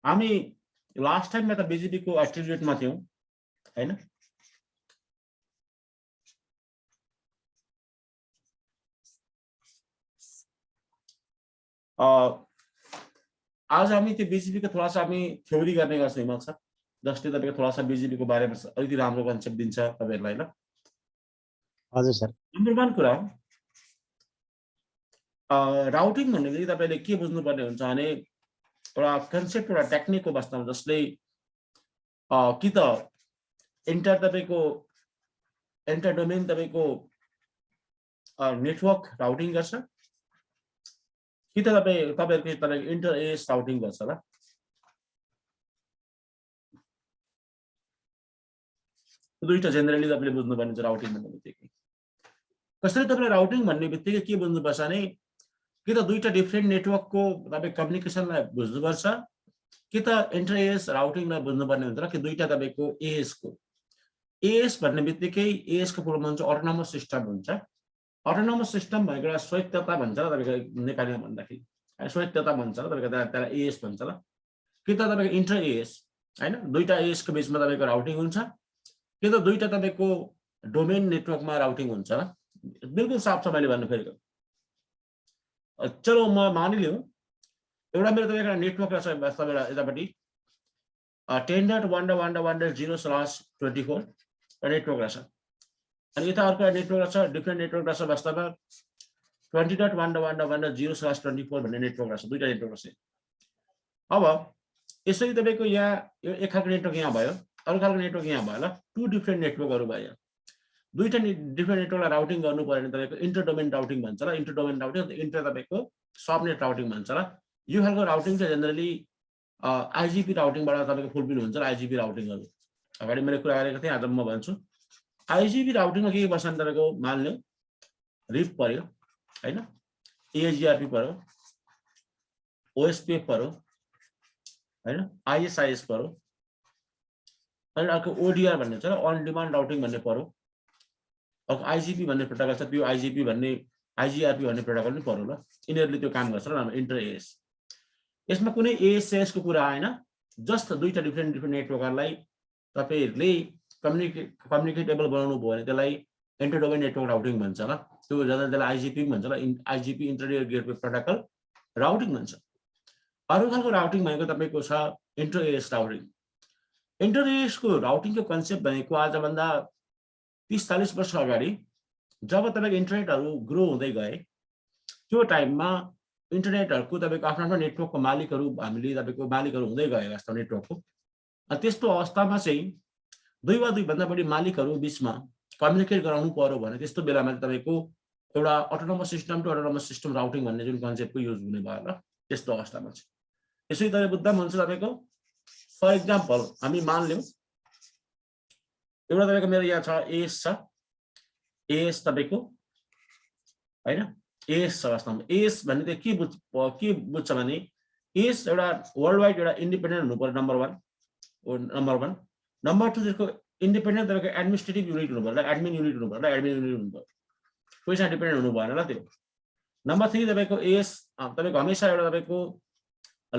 हामी लास्ट टाइममा त बीजेपी को एट्रिब्युटमा थियौं हैन। आज हामी त्यो बीजेपी को थोड़ा सा हामी थ्योरी गर्ने गर्छौं हिमाल सर, जसले तपाईको थोड़ा सा बीजेपी को बारेमा अलिकति राम्रो कन्सेप्ट दिन्छ तपाईहरुलाई ल। हजुर सर। नम्बर 1 कुरा राउटिङ भन्ने बित्तिकै तपाईले के बुझ्नुपर्ने हुन्छ भने एउटा कन्सेप्ट एउटा टेक्निक को वास्तवमा जसले कि त तपाईको इन्टर डोमेन तपाईको नेटवर्क राउटिङ गर्छ कि त तपाईको इन्टर एएस राउटिङ गर्छ ल। दुईटा जेनरली तपाईले बुझ्नुपर्ने हुन्छ राउटिङ भन्ने बित्तिकै। कसरी तपाईले राउटिङ भन्ने बित्तिकै के बुझ्नुपर्छ भने कि त दुईटा डिफरेन्ट नेटवर्क को तपाईको कम्युनिकेसनलाई बुझ्नुपर्छ कि त इन्टर एएस राउटिङलाई बुझ्नुपर्ने हुन्छ र कि दुईटा तपाईको एएस को। एएस भन्ने बित्तिकै एएस को फुल फर्म हुन्छ अटोनोमस सिस्टम हुन्छ। अटोनोमस सिस्टम भनेको एउटा स्वायत्तता भन्छ र तपाईको नेपालीमा भन्दाखेरि स्वायत्तता भन्छ र तपाईको त्यसलाई एएस भन्छ ल। कि त तपाईको इन्टर एएस हैन, दुईटा एएस को बीचमा तपाईको राउटिङ हुन्छ कि त दुईटा तपाईको डोमेन नेटवर्कमा राउटिङ हुन्छ ल। बिल्कुल साफ छ मैले भन्नु फेरि। चलो म मानिलिउँ एउटा मेरो तपाईको नेटवर्क छ वास्तवमा यतापट्टि 10.1.1.1.0/24 नेटवर्क रहेछ अनि यता अर्को नेटवर्क छ डिफरेन्ट नेटवर्क रहेछ वास्तवमा 20.1.1.1.0/24 भन्ने नेटवर्क रहेछ। दुईटा नेटवर्क रहेछ। अब यसरी तपाईको यहाँ यो एक खालको नेटवर्क यहाँ भयो, अर्को खालको नेटवर्क यहाँ भयो ल। टु डिफरेन्ट नेटवर्कहरु भयो। दुईटा डिफरेन्ट नेटवर्कलाई राउटिङ गर्नु पर्यो भने तपाईको इन्टर डोमेन राउटिङ भन्छ र इन्टर डोमेन राउटिङ इन्टर तपाईको सबनेट राउटिङ भन्छ र यो खालको राउटिङ चाहिँ जनरली आईजीपी राउटिङबाट तपाईको फुलफिल हुन्छ र आईजीपी राउटिङहरु अगाडि मैले कुरा गरेको थिएँ, आज म भन्छु। आईजीपी राउटिङमा के बस्छ भने तपाईको मान्नु रिप पर्यो हैन, एजीआरपी पर्यो, ओएसपीएफ पर्यो हैन, आईएसआईएस पर्यो अनि अर्को ओडीआर भन्ने छ र अन डिमान्ड राउटिङ भन्ने पर्यो। अब आईजीपी भन्ने प्रोटोकल छ, त्यो आईजीपी भन्ने आईजीआरपी भन्ने प्रोटोकल पनि पर्यो ल। यिनीहरुले त्यो काम गर्छ र इन्टर एएस। यसमा कुनै एएसएस को कुरा आएन, जस्ट दुईटा डिफरेन्ट नेटवर्कहरुलाई तपाईहरुले कम्युनिकेटेबल बनाउनु भयो भने त्यसलाई इन्टर डोमेन नेटवर्क राउटिङ भन्छ ल। त्यो जनरली आईजीपी भन्छ ल, IGP inter gateway protocol routing भन्छ। अर्को खालको राउटिङ भनेको तपाईको छ inter AS routing. Inter AS को राउटिङको कन्सेप्ट भनेको आजभन्दा 30-40 वर्ष अगाडि जब तपाईको इन्टरनेटहरु ग्रो हुँदै गए त्यो टाइममा इन्टरनेटहरुको तपाईको आफ्नो नेटवर्कको मालिकहरु हामीले तपाईको मालिकहरु हुँदै गए वास्तव नेटवर्कको। अनि त्यस्तो अवस्थामा चाहिँ दुई वा दुई भन्दा बढी मालिकहरु बीचमा कम्युनिकेट गराउनु पर्यो भने त्यस्तो बेलामा तपाईको एउटा autonomous system to autonomous system routing भन्ने जुन कन्सेप्टको युज हुने भयो ल। त्यस्तो अवस्थामा चाहिँ यसै तपाईँ बुझ्दा हुन्छ तपाईको। फर एक्जाम्पल हामी मान्लियौं एउटा तपाईको मेरो यहाँ छ एएस छ, एएस तपाईको हैन, एएस छ वास्तवमा। एएस भन्ने के बुझ्छ भने एएस एउटा वर्ल्ड वाइड एउटा इन्डिपेन्डेन्ट हुनु पर्यो नम्बर 1। नम्बर 2 त्यसको इन्डिपेन्डेन्ट तपाईको एडमिनिस्ट्रेटिभ युनिट हुनु पर्यो, एडमिन युनिट हुनु पर्यो, एडमिन युनिट हुनु पर्यो। पैसा डिपेन्डेन्ट हुनु भएन ल त्यो। नम्बर 3 तपाईको एएस तपाईको हमेशा एउटा तपाईको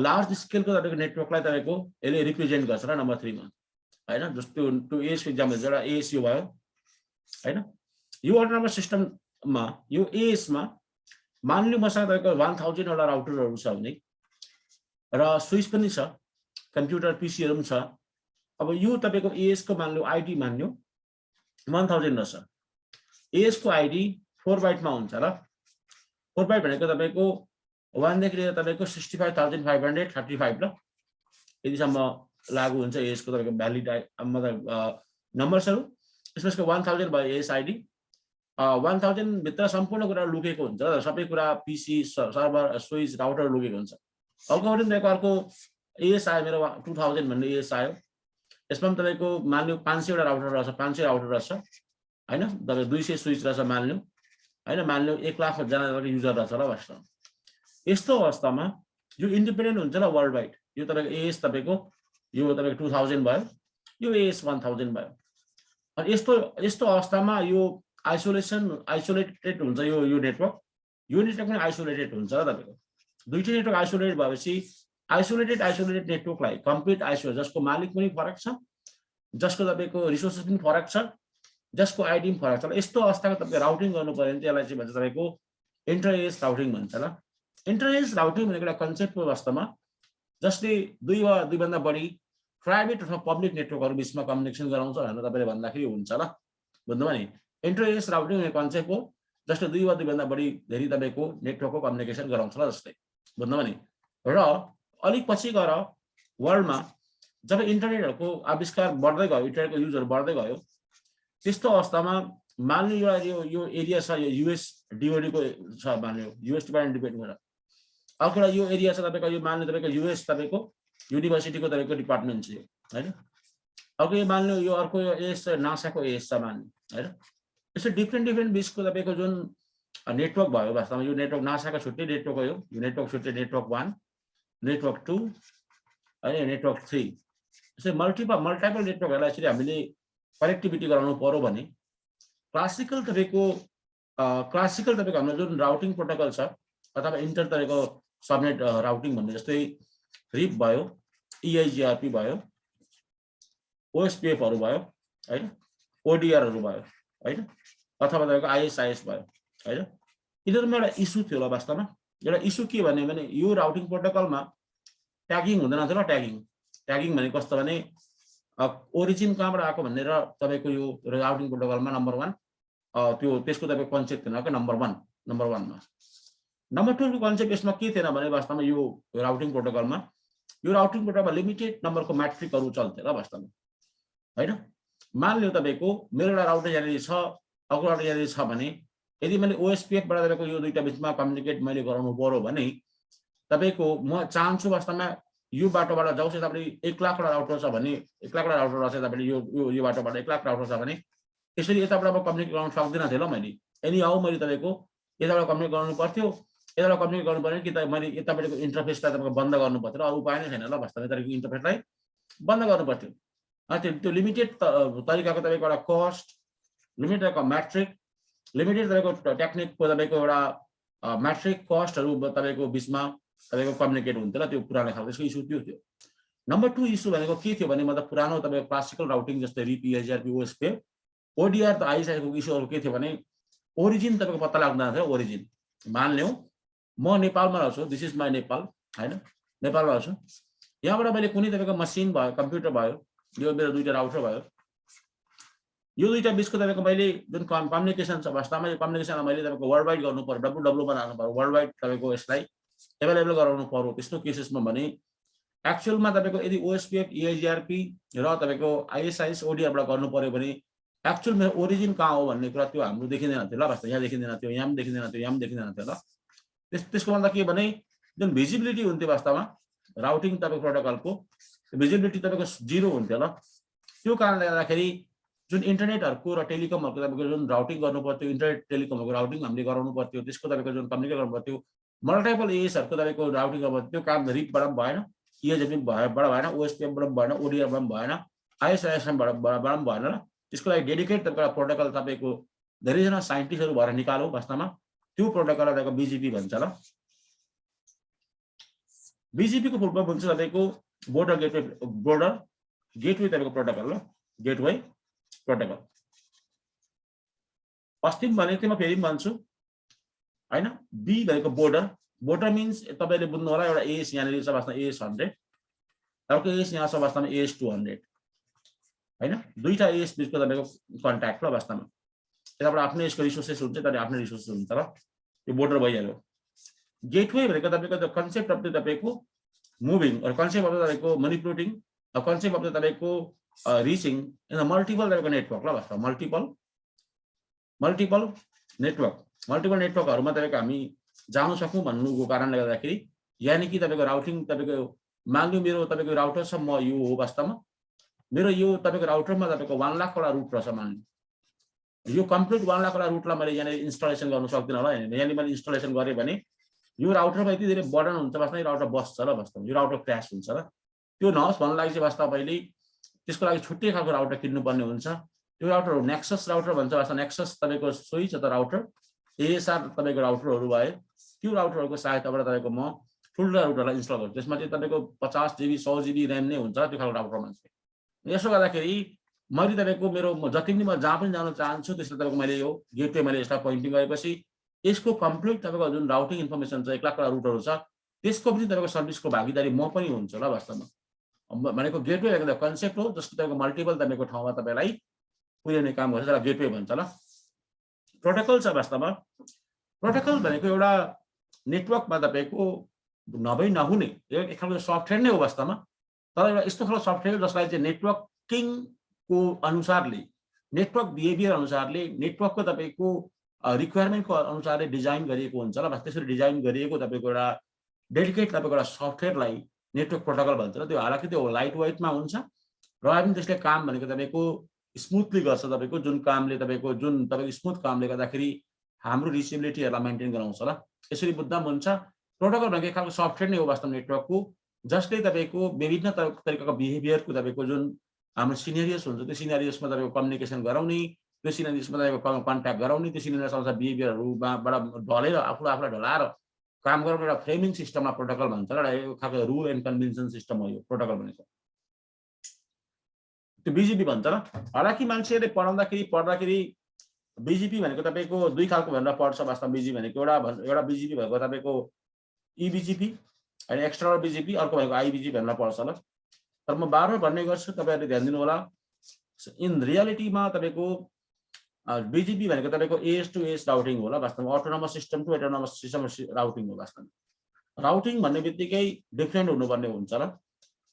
लार्ज स्केलको तपाईको नेटवर्कलाई तपाईको यसले रिप्रेजेन्ट गर्छ र नम्बर 3 मा हैन। जस्तो टु एएस एक्जाम्पल एउटा एएस यो भयो हैन। यो अटोनोमस सिस्टममा यो एएस मा मान्नु मसँग तपाईको 1000 वटा राउटरहरु छ भने र स्विच पनि छ, कम्प्युटर पीसीहरु पनि छ। अब यो तपाईको एएस को मान्नु आईडी मान्नु 1000 रहेछ। एएस को आईडी 4 बाइटमा हुन्छ र 4 बाइट भनेको तपाईको 1 देखि लिएर तपाईको 65535 ल। यतिसम्म लागु हुन्छ एएस को तपाईको भ्यालिड मतलब नम्बर्सहरु। यसको 1000 भयो एएस आईडी। 1000 भित्र सम्पूर्ण कुरा लुकेको हुन्छ र सबै कुरा पीसी सर्भर स्विच राउटर लुकेको हुन्छ। अर्को एएस आयो मेरो 2000 भन्ने एएस आयो। यसमा पनि तपाईको मान्नु 500 वटा राउटर रहेछ, 500 राउटर रहेछ हैन। तपाईको 200 स्विच रहेछ मान्नु हैन। मान्नु 1 लाख जना युजर रहेछ ल वास्तवमा। यस्तो अवस्थामा यो इन्डिपेन्डेन्ट हुन्छ ल वर्ल्ड वाइड। यो तपाईको एएस तपाईको यो तपाईको 2000 भयो, यो एएस 1000 भयो। अनि यस्तो अवस्थामा यो आइसोलेटेड हुन्छ यो नेटवर्क। यो नेटवर्क पनि आइसोलेटेड हुन्छ र तपाईको दुईटै नेटवर्क आइसोलेटेड भएपछि आइसोलेटेड नेटवर्कलाई कम्प्लिट आइसोलेट, जसको मालिक पनि फरक छ, जसको तपाईको रिसोर्सेस पनि फरक छ, जसको आइडी पनि फरक छ। यस्तो अवस्थाको तपाईले राउटिङ गर्नु पर्यो भने त्यसलाई चाहिँ भन्छ तपाईको इन्टर एज राउटिङ भन्छ ल। इन्टर एज राउटिङ भनेको एउटा कन्सेप्ट हो वास्तवमा, जसले दुई वा दुईभन्दा बढी प्राइभेट अथवा पब्लिक नेटवर्कहरु बीचमा कम्युनिकेसन गराउँछ भनेर तपाईले भन्दाखेरि हुन्छ ल। बुझ्नुभयो नि? इन्टर एज राउटिङ भन्ने कन्सेप्ट हो जसले दुई वा दुईभन्दा बढी धेरै तपाईको नेटवर्कको कम्युनिकेसन गराउँछ ल जस्तै। बुझ्नुभयो नि? र अलिक पछि गएर वर्ल्डमा जब इन्टरनेटहरुको आविष्कार बढ्दै गयो, इन्टरनेटको युजहरु बढ्दै गयो, त्यस्तो अवस्थामा मानिलियो यो एरिया छ, यो युएस डिओडी को छ, मानिलियो युएस डिपार्टमेन्ट डिपेन्ड गरेर अर्को यो एरिया छ तपाईको, यो मानिलियो तपाईको युएस तपाईको युनिभर्सिटीको तपाईको डिपार्टमेन्ट छ यो, हैन? अर्को यो मानिलियो यो अर्को यो एस नासाको एस छ मान्नु, हैन? यसो डिफरेन्ट बिचको तपाईको जुन नेटवर्क भयो वास्तवमा, यो नेटवर्क नासाको छुट्टै नेटवर्क हो, यो नेटवर्क छुट्टै, नेटवर्क 1, नेटवर्क 2 अनि नेटवर्क 3। यसै मल्टिपल नेटवर्कहरुलाई चाहिँ हामीले कनेक्टिभिटी गराउनु पर्यो भने क्लासिकल तपाईको हाम्रो जुन राउटिङ प्रोटोकल छ अथवा इन्टर तपाईको सबनेट राउटिङ भन्ने जस्तै रिप भयो, EIGRP भयो, OSPF हरु भयो, हैन? ODR हरु भयो, हैन? अथवा तपाईको ISIS भयो, हैन? यिनीहरुमा एउटा इस्यु थियो ल वास्तवमा। एउटा इस्यु के भन्ने भने यो राउटिङ प्रोटोकलमा ट्यागिङ हुँदैन थियो ल। ट्यागिङ भनेको कस्तो भने ओरिजिन कहाँबाट आएको भनेर तपाईको यो राउटिङ प्रोटोकलमा नम्बर 1 त्यो त्यसको तपाईको कन्सेप्ट थिएन के नम्बर 1 मा। नम्बर 2 को कन्सेप्ट यसमा के थिएन भने वास्तवमा यो राउटिङ प्रोटोकलमा लिमिटेड नम्बरको म्याट्रिकहरु चल्थे ल वास्तवमा, हैन? मानिलियो तपाईको मेरो एउटा राउटर यहाँनिर छ, अर्को राउटर यहाँनिर छ भने यदि मैले OSPF बाट तपाईको यो दुईटा बीचमा कम्युनिकेट मैले गराउनु पर्यो भने तपाईको म चाहन्छु वास्तवमा यो बाटोबाट जाओस्। तपाईले 1 लाख वटा राउटर छ भने 1 लाख वटा राउटर रहेछ, तपाईले यो बाटोबाट 1 लाख राउटर छ भने यसरी यताबाट म कम्युनिकेट गर्न सक्दिन थिए ल मैले। एनी हाउ मैले तपाईको यताबाट कम्युनिकेट गर्नु पर्थ्यो, यताबाट कम्युनिकेट गर्नु पर्यो कि मैले यताबाटको इन्टरफेसलाई तपाईको बन्द गर्नु पर्थ्यो र अरु उपाय नै छैन ल वास्तवमा। यताको इन्टरफेसलाई बन्द गर्नु पर्थ्यो। त्यो लिमिटेड तरिकाको तपाईको एउटा कस्ट, लिमिटेड म्याट्रिक, लिमिटेड तपाईको टेक्निकको तपाईको एउटा म्याट्रिक कस्टहरु तपाईको बीचमा तपाईको कम्युनिकेट हुन्थ्यो ल, त्यो पुरानो खालको त्यसको इस्यु त्यो थियो। नम्बर 2 इस्यु भनेको के थियो भने मतलब पुरानो तपाईको क्लासिकल राउटिङ जस्तै रिप, EIGRP, OSPF, ODR त आइसकेको इस्युहरु के थियो भने ओरिजिन तपाईको पत्ता लाग्दैन थियो। ओरिजिन मान्लियौ म नेपालमा रहन्छु, दिस इज माइ नेपाल, हैन? नेपालमा रहन्छु, यहाँबाट मैले कुनै तपाईको मसिन भयो, कम्प्युटर भयो, यो मेरो दुईटा राउटर भयो, यो दुईटा बीचको तपाईको मैले जुन कम्युनिकेसन छ वास्तवमा यो कम्युनिकेसनलाई मैले तपाईको वर्ल्ड वाइड गर्नु पर्यो, WWW बनाउनु पर्यो, वर्ल्ड वाइड तपाईको यसलाई एभाइलेबल गराउनु पर्यो। त्यस्तो केसेसमा भने एक्चुअलमा तपाईको यदि OSPF, EIGRP र तपाईको ISIS, ODR बाट गर्नु पर्यो भने एक्चुअल मेरो ओरिजिन कहाँ हो भन्ने कुरा त्यो हाम्रो देखिँदैन थियो ल वास्तवमा। यहाँ देखिँदैन थियो, यहाँ पनि देखिँदैन थियो, यहाँ पनि देखिँदैन थियो ल। त्यसको मतलब के भने जुन भिजिबिलिटी हुन्थ्यो वास्तवमा राउटिङ तपाईको प्रोटोकलको भिजिबिलिटी तपाईको 0 हुन्थ्यो ल। त्यो कारणले गर्दाखेरि जुन इन्टरनेटहरुको र टेलिकमहरुको तपाईको जुन राउटिङ गर्नु पर्थ्यो, इन्टरनेट टेलिकमहरुको राउटिङ हामीले गराउनु पर्थ्यो, त्यसको तपाईको जुन कम्युनिकेट गर्नु पर्थ्यो, मल्टिपल एएसहरुको तपाईको राउटिङ गर्नु पर्थ्यो, त्यो काम रिपबाट पनि भएन, EIGRP बाट भएन, OSPF बाट भएन, ODR बाट भएन, ISIS बाट भएन ल। त्यसको लागि डेडिकेट तपाईको प्रोटोकल तपाईको धेरैजना साइन्टिस्टहरु भएर निकाल्यो वास्तवमा। त्यो प्रोटोकललाई तपाईको BGP भन्छ ल। BGP को फुल फर्म हुन्छ तपाईको बोर्डर गेटवे तपाईको प्रोटोकल ल, गेटवे प्रोटोकल। पश्चिम भनेको म फेरि भन्छु, हैन? B भनेको बोर्डर मिन्स तपाईले बुझ्नु होला, एउटा एस यहाँनिर छ वास्तवमा AS100, अर्को एस यहाँ छ वास्तवमा AS200, हैन? दुईटा एस बीचको तपाईको कन्ट्याक्ट ल वास्तवमा। यताबाट आफ्नै यसको रिसोर्सेस हुन्छ, तर आफ्नै रिसोर्सेस हुन्छ ल, यो बोर्डर भइहाल्यो। गेटवे भनेको तपाईको द कन्सेप्ट अफ द तपाईको मुभिङ और कन्सेप्ट अफ द तपाईको म्यानिपुलेटिङ, कन्सेप्ट अफ द तपाईको रिचिङ इन द मल्टिपल तपाईको नेटवर्क ल वास्तवमा। मल्टिपल नेटवर्कहरुमा तपाईको हामी जानु सकौं भन्नुको कारणले गर्दाखेरि यानी कि तपाईको राउटिङ तपाईको मान्नु मेरो तपाईको राउटर छ, म यो हो वास्तवमा मेरो यो तपाईको राउटरमा तपाईको 1 लाख वटा रुट रहेछ मान्नु। यो कम्प्लिट 1 लाख वटा रुटलाई मैले यहाँ इन्स्टलेसन गर्न सक्दिन होला। यहाँ मैले इन्स्टलेसन गरे भने यो राउटरमा यति धेरै बर्डन हुन्छ वास्तवमा, यो राउटर बस्छ ल वास्तवमा, यो राउटर क्र्याश हुन्छ ल। त्यो नहोस् भन्नु लागि चाहिँ वास्तवमा पहिले त्यसको लागि छुट्टै खालको राउटर किन्नु पर्ने हुन्छ। त्यो राउटर नेक्सस राउटर भन्छ वास्तवमा। नेक्सस तपाईको सोही छ त राउटर, ASR तपाईको राउटरहरु भयो, त्यो राउटरहरुको सहायताबाट तपाईको म ठुल्ठुला रुटरलाई इन्स्टल गर्छु त्यसमा चाहिँ तपाईँको 50 GB 100 GB ऱ्याम नै हुन्छ त्यो खालको राउटरमा चाहिँ यसो गर्दाखेरि मैले तपाईँको मेरो जति पनि म जहाँ पनि जान चाहन्छु त्यसले तपाईँको मैले यो गेटवे मैले यसलाई पोइन्टिङ गरेपछि यसको कम्प्लिट तपाईँको जुन राउटिङ इन्फर्मेसन छ 1 लाखवटा रुटहरू छ त्यसको पनि तपाईँको सर्भिसको भागीदारी म पनि हुन्छु ल वास्तवमा भनेको गेटवे भनेको कन्सेप्ट हो जसको तपाईँको मल्टिपल तपाईँको ठाउँमा तपाईँलाई पुर्याउने काम गर्छ त्यसलाई गेटवे भन्छ ल प्रोटोकल छ वास्तवमा प्रोटोकल भनेको एउटा नेटवर्कमा तपाईँको नभई नहुने एक खालको सफ्टवेयर नै हो वास्तवमा तर एउटा यस्तो खालको सफ्टवेयर जसलाई चाहिँ नेटवर्किङको अनुसारले नेटवर्क बिहेभियर अनुसारले नेटवर्कको तपाईँको रिक्वायरमेन्टको अनुसारले डिजाइन गरिएको हुन्छ ल त्यसरी डिजाइन गरिएको तपाईँको एउटा डेडिकेट तपाईँको एउटा सफ्टवेयरलाई नेटवर्क प्रोटोकल भन्छ र त्यो हालाकि त्यो लाइट वेटमा हुन्छ र पनि त्यसले काम भनेको तपाईँको स्मुथली गर्छ तपाईँको जुन कामले तपाईँको स्मुथ कामले गर्दाखेरि हाम्रो रिचेबिलिटीहरूलाई मेन्टेन गराउँछ ल यसरी बुझ्दा हुन्छ प्रोटोकल भनेको एक खालको सफ्टवेयर नै हो वास्तव नेटवर्कको जसले तपाईँको विभिन्न तरिकाको बिहेभियरको तपाईँको जुन हाम्रो सिनेरियस हुन्छ त्यो सिनेरियसमा तपाईँको कम्युनिकेसन गराउने त्यो सिनेरियसमा तपाईँको कन्ट्याक्ट गराउने त्यो सिनेरियस अनुसार बिहेभियरहरूबाट ढलेर आफूलाई ढलाएर काम गर्ने एउटा फ्रेमिङ सिस्टममा प्रोटोकल भन्छ र एउटा खालको रुल एन्ड कन्भेन्सन सिस्टम हो यो प्रोटोकल भनेको त्यो बिजिपी भन्छ र हालाकि मान्छेले पढ्दाखेरि बिजिपी भनेको तपाईँको दुई खालको भनेर पढ्छ वास्तवमा बिजिपी भनेको एउटा बिजिपी भएको तपाईँको इबिजिपी होइन एक्सटर्नल बिजिपी अर्को भनेको आइबिजिपी भनेर पढ्छ ल तर म बार भन्ने गर्छु तपाईँहरूले ध्यान दिनु होला इन रियालिटीमा तपाईँको बिजिपी भनेको तपाईँको एएस टु एएस राउटिङ हो ल वास्तवमा autonomous system to autonomous system routing हो वास्तवमा राउटिङ भन्ने बित्तिकै डिफ्रेन्ट हुनुपर्ने हुन्छ र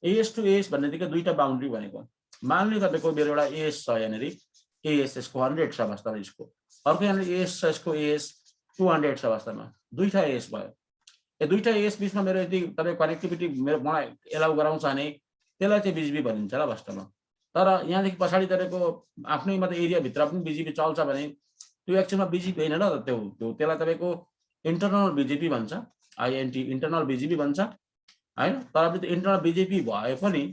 एएस टु एएस भन्ने बित्तिकै दुईटा बााउन्ड्री भनेको मान्नु तपाईँको मेरो एउटा एएस छ यहाँनिर एएस यसको 100 छ वास्तवमा यसको अर्को यहाँनिर एएस छ यसको एएस 200 छ वास्तवमा दुईटा एएस भयो यो दुईटा एएस बिचमा मेरो यदि तपाईँको कनेक्टिभिटी मलाई एलाउ गराउँछ भने त्यसलाई चाहिँ बिजिपी भनिन्छ ल वास्तवमा तर यहाँदेखि पछाडि तपाईँको आफ्नै मात्र एरियाभित्र पनि बिजिपी चल्छ भने त्यो एक्चुअलमा बिजिपी होइन ल त्यसलाई तपाईँको इन्टरनल बिजिपी भन्छ आइएनटी इन्टरनल बिजिपी भन्छ होइन तर पनि त्यो इन्टरनल बिजिपी भए पनि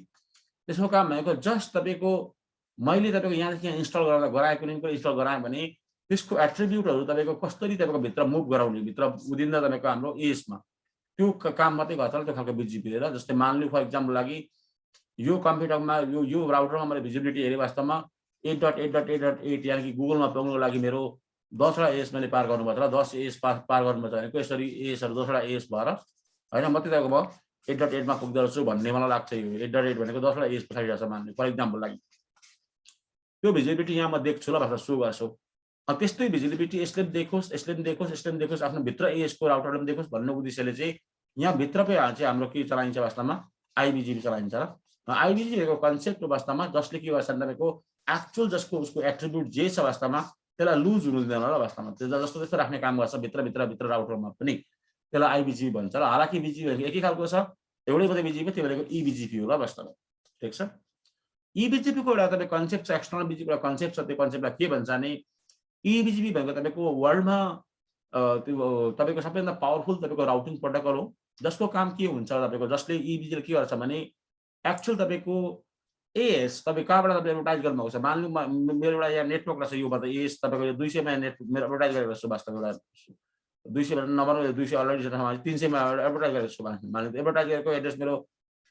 त्यसको काम भनेको जस्ट तपाईँको मैले तपाईँको यहाँदेखि यहाँ इन्स्टल गराएको लिङ्क इन्स्टल गराएँ भने त्यसको एट्रिब्युटहरू तपाईँको कसरी तपाईँको भित्र मुभ गराउने भित्र उदिँदा तपाईँको हाम्रो एएसमा त्यो काम मात्रै गर्छ त्यो खालको बिजिपीले र जस्तै मान्नु फर इक्जाम्पल लागि यो कम्प्युटरमा यो राउटरमा मैले भिजिबिलिटी हेरेँ वास्तवमा 8.8.8.8 यानि कि गुगलमा पाउनुको लागि मेरो 10वटा एएस मैले पार गर्नुपर्छ र 10 एएस पार गर्नुपर्छ भनेको यसरी एएसहरू 10वटा एएस भएर होइन मात्रै तपाईँको म 8.8 मा पुग्दो रहेछु भन्ने मलाई लाग्छ यो 8.8 भनेको 10वटा एएस पछाडि रहेछ मान्नु फर इक्जाम्पल लागि त्यो भिजिबिलिटी यहाँ म देख्छु ल भाषा सो गर्छु त्यस्तै भिजिबिलिटी यसले पनि देखोस् आफ्नो भित्र एएसको राउटरले पनि देखोस् भन्ने उद्देश्यले चाहिँ यहाँ भित्रकै चाहिँ हाम्रो के चलाइन्छ वास्तवमा आइबिजिबी चलाइन्छ र आइबिजीको कन्सेप्ट वास्तवमा जसले के गर्छ तपाईँको एक्चुअल जसको उसको एट्रिब्युट जे छ वास्तवमा त्यसलाई लुज हुनु दिँदैन ल वास्तवमा त्यो जस्तो त्यस्तो राख्ने काम गर्छ भित्र राउटरमा पनि त्यसलाई आइबिजिबी भन्छ र हालाकि बिजिबी एकै खालको छ एउटै मात्रै बिजिबी त्यो भनेको इबिजिपी हो ल वास्तवमा ठिक छ इबिजिपीको एउटा तपाईँ कन्सेप्ट छ एक्सटर्नल बिजिबी एउटा कन्सेप्ट छ त्यो कन्सेप्टलाई के भन्छ भने इबिजिबी भनेको तपाईँको वर्ल्डमा त्यो तपाईँको सबैभन्दा पावरफुल तपाईँको राउटिङ प्रोटोकल हो जसको काम के हुन्छ तपाईँको जसले इबिजीले के गर्छ भने एक्चुअल तपाईँको एएस तपाईँ कहाँबाट तपाईँ एडभर्टाइज गर्नुभएको छ मान्नु मेरो एउटा यहाँ नेटवर्क रहेछ यो मतलब एएस तपाईँको यो 200 मा नेट मेरो एडभर्टाइज गरेको छु वास्तवमा एउटा 200 नम्बर 200 अलरेडी छ 300 मा एडभर्टाइज गरेको छु मान्नु एडभर्टाइज गरेको एड्रेस मेरो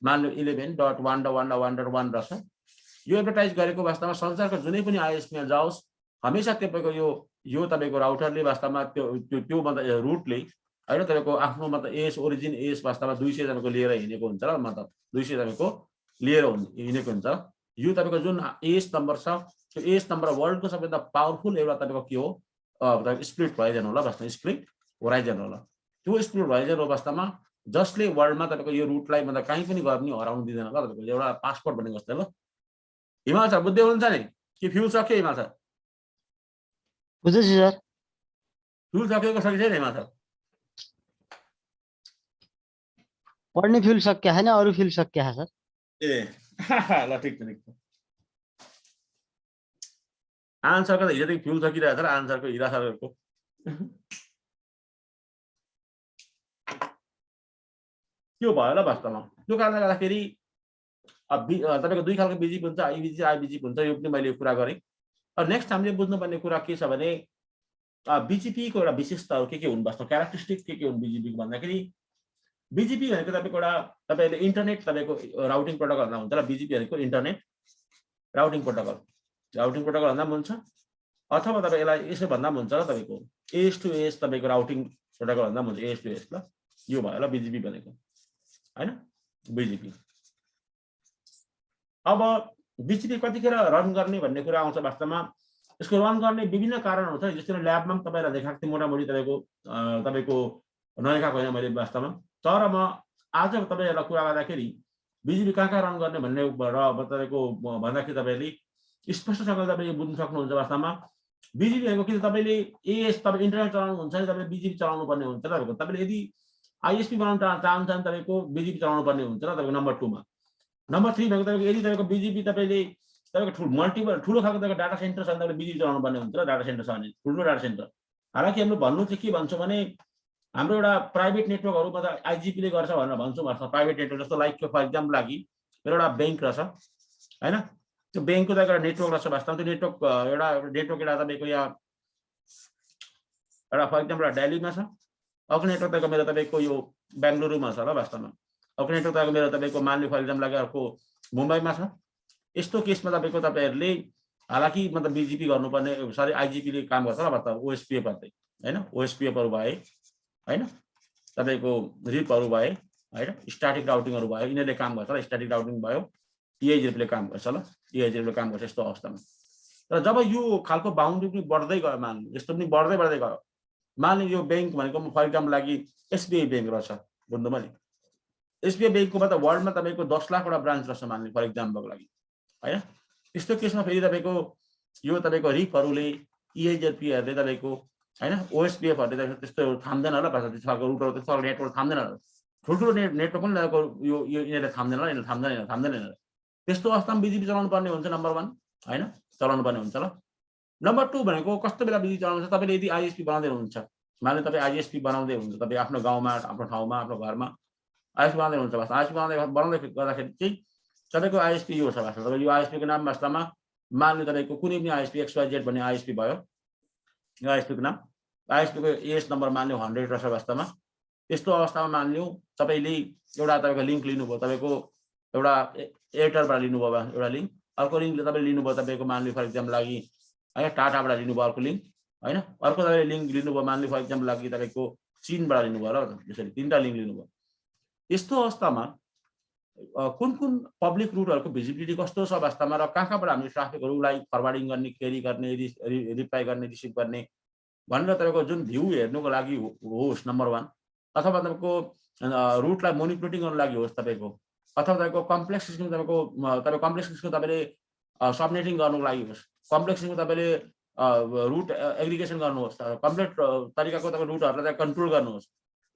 मान्नु 11.1.1.1 रहेछ यो एडभर्टाइज गरेको वास्तवमा संसारको जुनै पनि आइएसपीमा जाओस् हमेशा तपाईँको यो तपाईँको राउटरले वास्तवमा त्यो मतलब रुटले होइन तपाईँको आफ्नो मतलब एएस ओरिजिन एएस वास्तवमा 200 तपाईँको लिएर हिँडेको हुन्छ र मतलब 200 तपाईँको लिएर हिँडेको हुन्छ यो तपाईँको जुन एएस नम्बर छ त्यो एएस नम्बर वर्ल्डको सबैभन्दा पावरफुल एउटा तपाईँको के हो स्प्लिट होराइजन होला वास्तवमा स्प्लिट होराइजन होला त्यो स्प्लिट होराइजन हो वास्तवमा जसले वर्ल्डमा तपाईँको यो रुटलाई मतलब कहीँ पनि गएर पनि हराउनु दिँदैन ल तपाईँको एउटा पासपोर्ट भनेको जस्तै ल हिमाल सर बुझ्दै हुनुहुन्छ नि कि फ्युल सक्यो हिमाल सर बुझ्दैछु सर फ्युल सकेको छ कि छैन हिमाल सर पढ्ने फ्युल सकिया छैन अरू फ्युल सकिया छ सर ए ल ठिक छ आन्सरको त हिजोदेखि फ्युल सकिरहेको छ र आन्सरको हिरा सरको त्यो भयो ल वास्तवमा त्यो कारणले गर्दाखेरि तपाईँको दुई खालको बिजिपी हुन्छ आइबिजी आइबिजिपी हुन्छ यो पनि मैले कुरा गरेँ नेक्स्ट हामीले बुझ्नुपर्ने कुरा के छ भने बिजिपीको एउटा विशेषताहरू के हुन् वास्तव क्यारेक्टरिस्टिक के हुन् बिजिपीको भन्दाखेरि BGP भनेको तपाईको एउटा तपाईले इन्टरनेट तपाईको राउटिङ प्रोटोकल भन्दा हुन्छ र BGP भनेको इन्टरनेट राउटिङ प्रोटोकल भन्दा पनि हुन्छ अथवा तपाईँ यसलाई यसो भन्दा पनि हुन्छ र तपाईको एज टु एज तपाईको राउटिङ प्रोटोकल भन्दा पनि हुन्छ एज टु एज ल यो भयो ल BGP भनेको हैन BGP। अब BGP कतिखेर रन गर्ने भन्ने कुरा आउँछ वास्तवमा यसको रन गर्ने विभिन्न कारणहरू छ जस्तै ल्याबमा पनि तपाईलाई देखाएको थिएँ मोटामोटी तपाईको नदेखाएको होइन मैले वास्तवमा तर म आज तपाईहरुलाई कुरा गर्दाखेरि BGP कहाँ रन गर्ने भन्ने र तपाईको भन्दाखेरि तपाईले स्पष्टसँग तपाईले बुझ्न सक्नुहुन्छ वास्तवमा BGP भनेको के तपाईले तपाईँ इन्टरनेट चलाउनु हुन्छ भने तपाईले BGP चलाउनु पर्ने हुन्छ र तपाईले यदि ISP बनाउन चाहनुहुन्छ भने तपाईको BGP चलाउनु पर्ने हुन्छ र तपाईको नम्बर 2 मा। नम्बर 3 भनेको तपाईको यदि तपाईको BGP तपाईले तपाईको मल्टिपल ठुलो खालको तपाईको डाटा सेन्टर छ भने तपाईले BGP चलाउनु पर्ने हुन्छ र डाटा सेन्टर छ भने ठुलो डाटा सेन्टर। हालाकि हाम्रो भन्नु चाहिँ के भन्छौँ भने हाम्रो एउटा प्राइभेट नेटवर्कहरु मतलब IGP ले गर्छ भनेर भन्छौँ वास्तवमा प्राइभेट नेटवर्क जस्तो लाइक फर एक्जाम्पल लागि मेरो एउटा बैंक रहेछ हैन त्यो बैंकको एउटा नेटवर्क रहेछ वास्तवमा त्यो नेटवर्क एउटा तपाईको यहाँ एउटा फर एक्जाम्पल दिल्लीमा छ अर्को नेटवर्क तपाईको मेरो तपाईको यो बेंगलुरुमा छ ल वास्तवमा अर्को नेटवर्क तपाईको मेरो तपाईको मान्ने फर एक्जाम्पल लागि अर्को मुम्बईमा छ। यस्तो केसमा तपाईहरुले हालाकि मतलब BGP गर्नुपर्ने सरी IGP ले काम गर्छ ल वास्तवमा OSPF भन्दै हैन OSPF हरु भए हैन तपाईको रिपहरु भए हैन स्ट्याटिक राउटिङहरु भयो यिनीहरुले काम गर्छ र स्ट्याटिक राउटिङ भयो TIGRP ले काम गर्छ ल TIGRP ले काम गर्छ यस्तो अवस्थामा। तर जब यो खालको बाउन्ड्री पनि बढ्दै गयो मान्नु यस्तो पनि बढ्दै गयो मान्नु यो बैंक भनेको फर एक्जाम्पल लागि SBI बैंक रहेछ बुझ्नुभयो नि SBI बैंकको मतलब वर्ल्डमा तपाईको 10 लाख वटा ब्रान्च रहेछ मान्नु फर एक्जाम्पलको लागि हैन त्यस्तो केसमा फेरि तपाईको यो तपाईको रिपहरुले TIGRP हरुले तपाईको हैन OSPF हरुले त्यस्तो थाम्दैन होला त्यसको रुटहरु त्यस्तो नेटवर्क थाम्दैन होला ठुल्ठुलो नेटवर्क पनि यो यिनीहरुले थाम्दैन होला यिनीहरुले थाम्दैन त्यस्तो अवस्थामा BGP चलाउनु पर्ने हुन्छ नम्बर 1 हैन चलाउनु पर्ने हुन्छ ल। नम्बर 2 भनेको कस्तो बेला BGP चलाउनु हुन्छ तपाईले यदि ISP बनाउँदै हुनुहुन्छ माने तपाई ISP बनाउँदै हुनुहुन्छ तपाई आफ्नो गाउँमा आफ्नो ठाउँमा आफ्नो घरमा ISP बनाउँदै हुनुहुन्छ वास्तवमा ISP बनाउँदै गर्दाखेरि चाहिँ तपाईको ISP यो छ वास्तवमा तपाईको यो ISP को नाम वास्तवमा मान्नु तपाईको कुनै पनि ISP XYZ भन्ने ISP भयो यो ISP को नाम ISP को एस नम्बर मान्नु 100 रहेछ वास्तवमा। त्यस्तो अवस्थामा मान्नु तपाईले एउटा तपाईको लिंक लिनुभयो तपाईको एउटा एयरटेलबाट लिनुभयो एउटा लिंक अर्को लिंकले तपाईले लिनुभयो तपाईको मान्नु फर एक्जाम्पल लागि है टाटाबाट लिनुभयो अर्को लिंक हैन अर्को तपाईले लिंक लिनुभयो मान्नु फर एक्जाम्पल लागि तपाईको चीनबाट लिनुभयो र त्यसरी तीनटा लिंक लिनुभयो। यस्तो अवस्थामा कुन पब्लिक रुटहरुको भिजिबिलिटी कस्तो छ वास्तवमा र कहाँबाट हामीले ट्राफिकहरुलाई फरवर्डिङ गर्ने क्वेरी गर्ने रिप्लाई गर्ने रिसिभ गर्ने भनेर तपाईको जुन भ्यू हेर्नुको लागि होस् नम्बर 1 अथवा तपाईको रुटलाई मोनिटरिङ गर्नको लागि होस् तपाईको अथवा तपाईको कम्प्लेक्स सिस्टम तपाईको कम्प्लेक्स सिस्टमको तपाईले सबनेटिङ गर्नुको लागि होस् कम्प्लेक्स सिस्टमको तपाईले रुट एग्रिगेसन गर्नुहोस् कम्प्लिट तरिकाको तपाईको रुटहरुलाई कन्ट्रोल गर्नुहोस्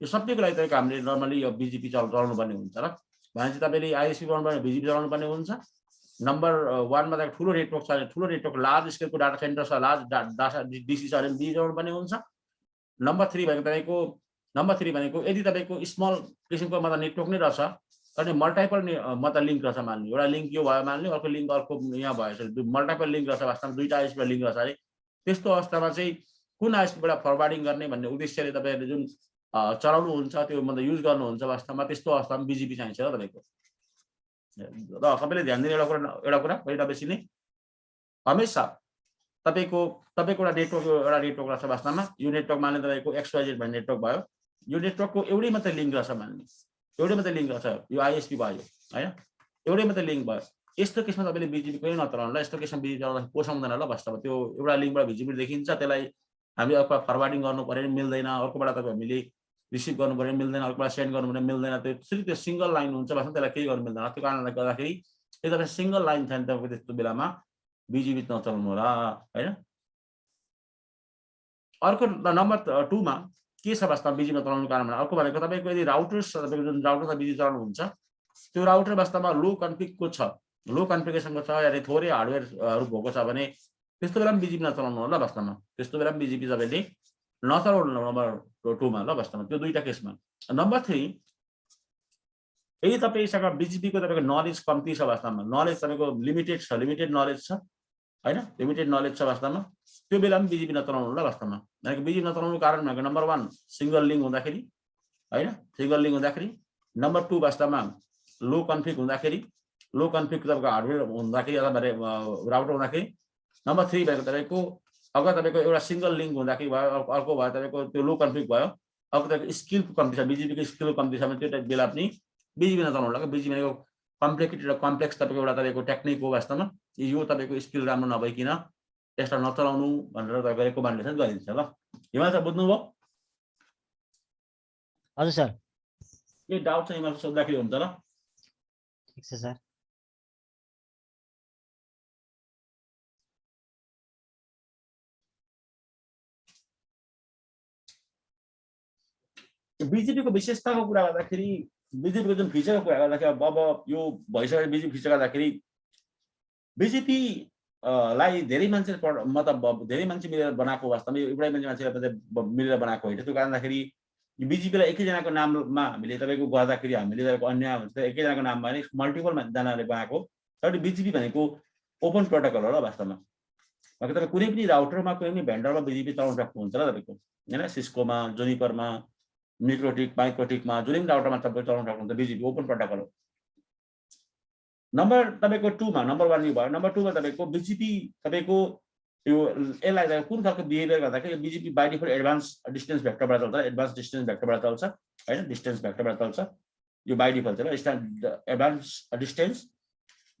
यो सबैको लागि तपाईको हामीले नर्मली यो BGP चलाउनु पर्ने हुन्छ र भनेपछि तपाईले ISP बनाउनु पर्ने BGP चलाउनु पर्ने हुन्छ। नम्बर 1 मा तपाईको ठुलो नेटवर्क छ ठुलो नेटवर्क लार्ज स्केलको डाटा सेन्टर छ लार्ज डाटा DC छ भने BGP चलाउनु पर्ने हुन्छ। नम्बर 3 भनेको यदि तपाईको स्मल किसिमको मतलब नेटवर्क नै रहेछ अनि मल्टिपल मतलब लिंक रहेछ मान्नु एउटा लिंक यो भयो मान्नु अर्को लिंक अर्को यहाँ भयो मल्टिपल लिंक रहेछ वास्तवमा दुईटा ISP लिंक रहेछ अरे त्यस्तो अवस्थामा चाहिँ कुन ISP बाट फरवर्डिङ गर्ने भन्ने उद्देश्यले तपाईहरुले जुन चलाउनु हुन्छ त्यो मतलब युज गर्नुहुन्छ वास्तवमा त्यस्तो अवस्थामा BGP चाहिन्छ र तपाईको र सबैले ध्यान दिने एउटा कुरा पहिला बेसी नै हमेशा तपाईको एउटा नेटवर्क रहेछ वास्तवमा यो नेटवर्क मान्ने तपाईको XYZ भन्ने नेटवर्क भयो यो नेटवर्कको एउटै मात्र लिंक रहेछ मान्ने एउटै मात्र लिंक रहेछ यो ISP भयो हैन एउटै मात्र लिंक भयो यस्तो केसमा तपाईले BGP कहिले नचलाउनु ल यस्तो केसमा BGP चलाउन पोसाउँदैन ल वास्तवमा त्यो एउटा लिंकबाट भिजिबिलिटी देखिन्छ त्यसलाई हामी अर्को फरवर्डिङ गर्नु पर्यो मिल्दैन अर्कोबाट तपाईँ हामीले रिसिभ गर्नु पर्यो मिल्दैन अर्कोबाट सेन्ड गर्नु पर्यो मिल्दैन त्यो सिंगल लाइन हुन्छ वास्तवमा त्यसलाई केही गर्नु मिल्दैन त्यो कारणले गर्दाखेरि यदि तपाईँ सिंगल लाइन छ भने तपाईको त्यस्तो बेलामा BGP नचलाउनु होला हैन। अर्को नम्बर 2 मा के छ वास्तवमा BGP नचलाउनुको कारण अर्को भनेको तपाईको यदि राउटर्स तपाईको जुन राउटर BGP चलाउनु हुन्छ त्यो राउटर वास्तवमा लो कन्फिगको छ लो कन्फिगरेसनको छ या थोरै हार्डवेयरहरु भएको छ भने त्यस्तो बेलामा BGP नचलाउनु होला वास्तवमा त्यस्तो बेलामा BGP तपाईले नचलाउनु नम्बर 2 मा ल वास्तवमा त्यो दुईटा केसमा। नम्बर 3 यदि तपाईसँग BGP को तपाईको नलेज कम्ती छ वास्तवमा नलेज तपाईको लिमिटेड नलेज छ हैन लिमिटेड नलेज छ वास्तवमा त्यो बेलामा BGP नचलाउनु होला वास्तवमा भनेको BGP नचलाउनुको कारण भनेको नम्बर 1 सिंगल लिंक हुँदाखेरि हैन सिंगल लिंक हुँदाखेरि नम्बर 2 वास्तवमा लो कन्फिग हुँदाखेरि लो कन्फिग तपाईँको हार्डवेयर हुँदाखेरि अथवा राउटर हुँदाखेरि नम्बर 3 भनेको तपाईँको अगर तपाईँको एउटा सिंगल लिङ्क हुँदाखेरि भयो अर्को भयो तपाईँको त्यो लो कन्फिग भयो अब तपाईँको स्किलको कम्ती छ बिजिबीको स्किलको कम्ती छ भने त्यो बेला पनि बिजिबी नचलाउनु होला बिजिबी भनेको कम्प्लेक्सिटी र कम्प्लेक्स तपाईँको एउटा तपाईँको टेक्निक हो वास्तवमा यो तपाईँको स्किल राम्रो नभइकन यसलाई नचलाउनु भनेर तपाईँको रेकमेन्डेसन गरिन्छ ल हिमाल सर बुझ्नुभयो हजुर सर के डाउट छ हिमाल सोध्दाखेरि हुन्छ ल ठिक छ सर बिजिबीको विशेषताको कुरा गर्दाखेरि बिजिबीको जुन फिचरको कुरा गर्दाखेरि अब यो भइसक्यो बिजिबी फिचर गर्दाखेरि बिजिबी लाई धेरै मान्छे मतलब धेरै मान्छे मिलेर बनाएको वास्तवमा एउटै मान्छेले मिलेर बनाएको होइन त्यो कारणदाखेरि यो बिजिपीलाई एकैजनाको नाममा हामीले तपाईँको गर्दाखेरि हामीले तपाईँको अन्य हुन्छ एकैजनाको नाममा नै मल्टिपल जनाले बनाएको तर बिजिपी भनेको ओपन प्रोटोकल हो र वास्तवमा तपाईँ कुनै पनि राउटरमा कुनै पनि भेन्डरमा बिजिपी चलाउन सक्नुहुन्छ र तपाईँको होइन सिस्कोमा जुनिपरमा मिक्रोटिक माइक्रोटिकमा जुनै पनि राउटरमा तपाईँ चलाउन सक्नुहुन्छ बिजिपी ओपन प्रोटोकल हो नम्बर तपाईँको 2 मा नम्बर 1 यो भयो नम्बर 2 मा तपाईँको बिजिपी तपाईँको यो यसलाई कुन खालको बिहेभियर गर्दाखेरि BGP by default advance distance भेक्टरबाट चल्छ एडभान्स डिस्टेन्स भेक्टरबाट चल्छ हैन डिस्टेन्स भेक्टरबाट चल्छ यो बाइ डिफल्ट छ एडभान्स डिस्टेन्स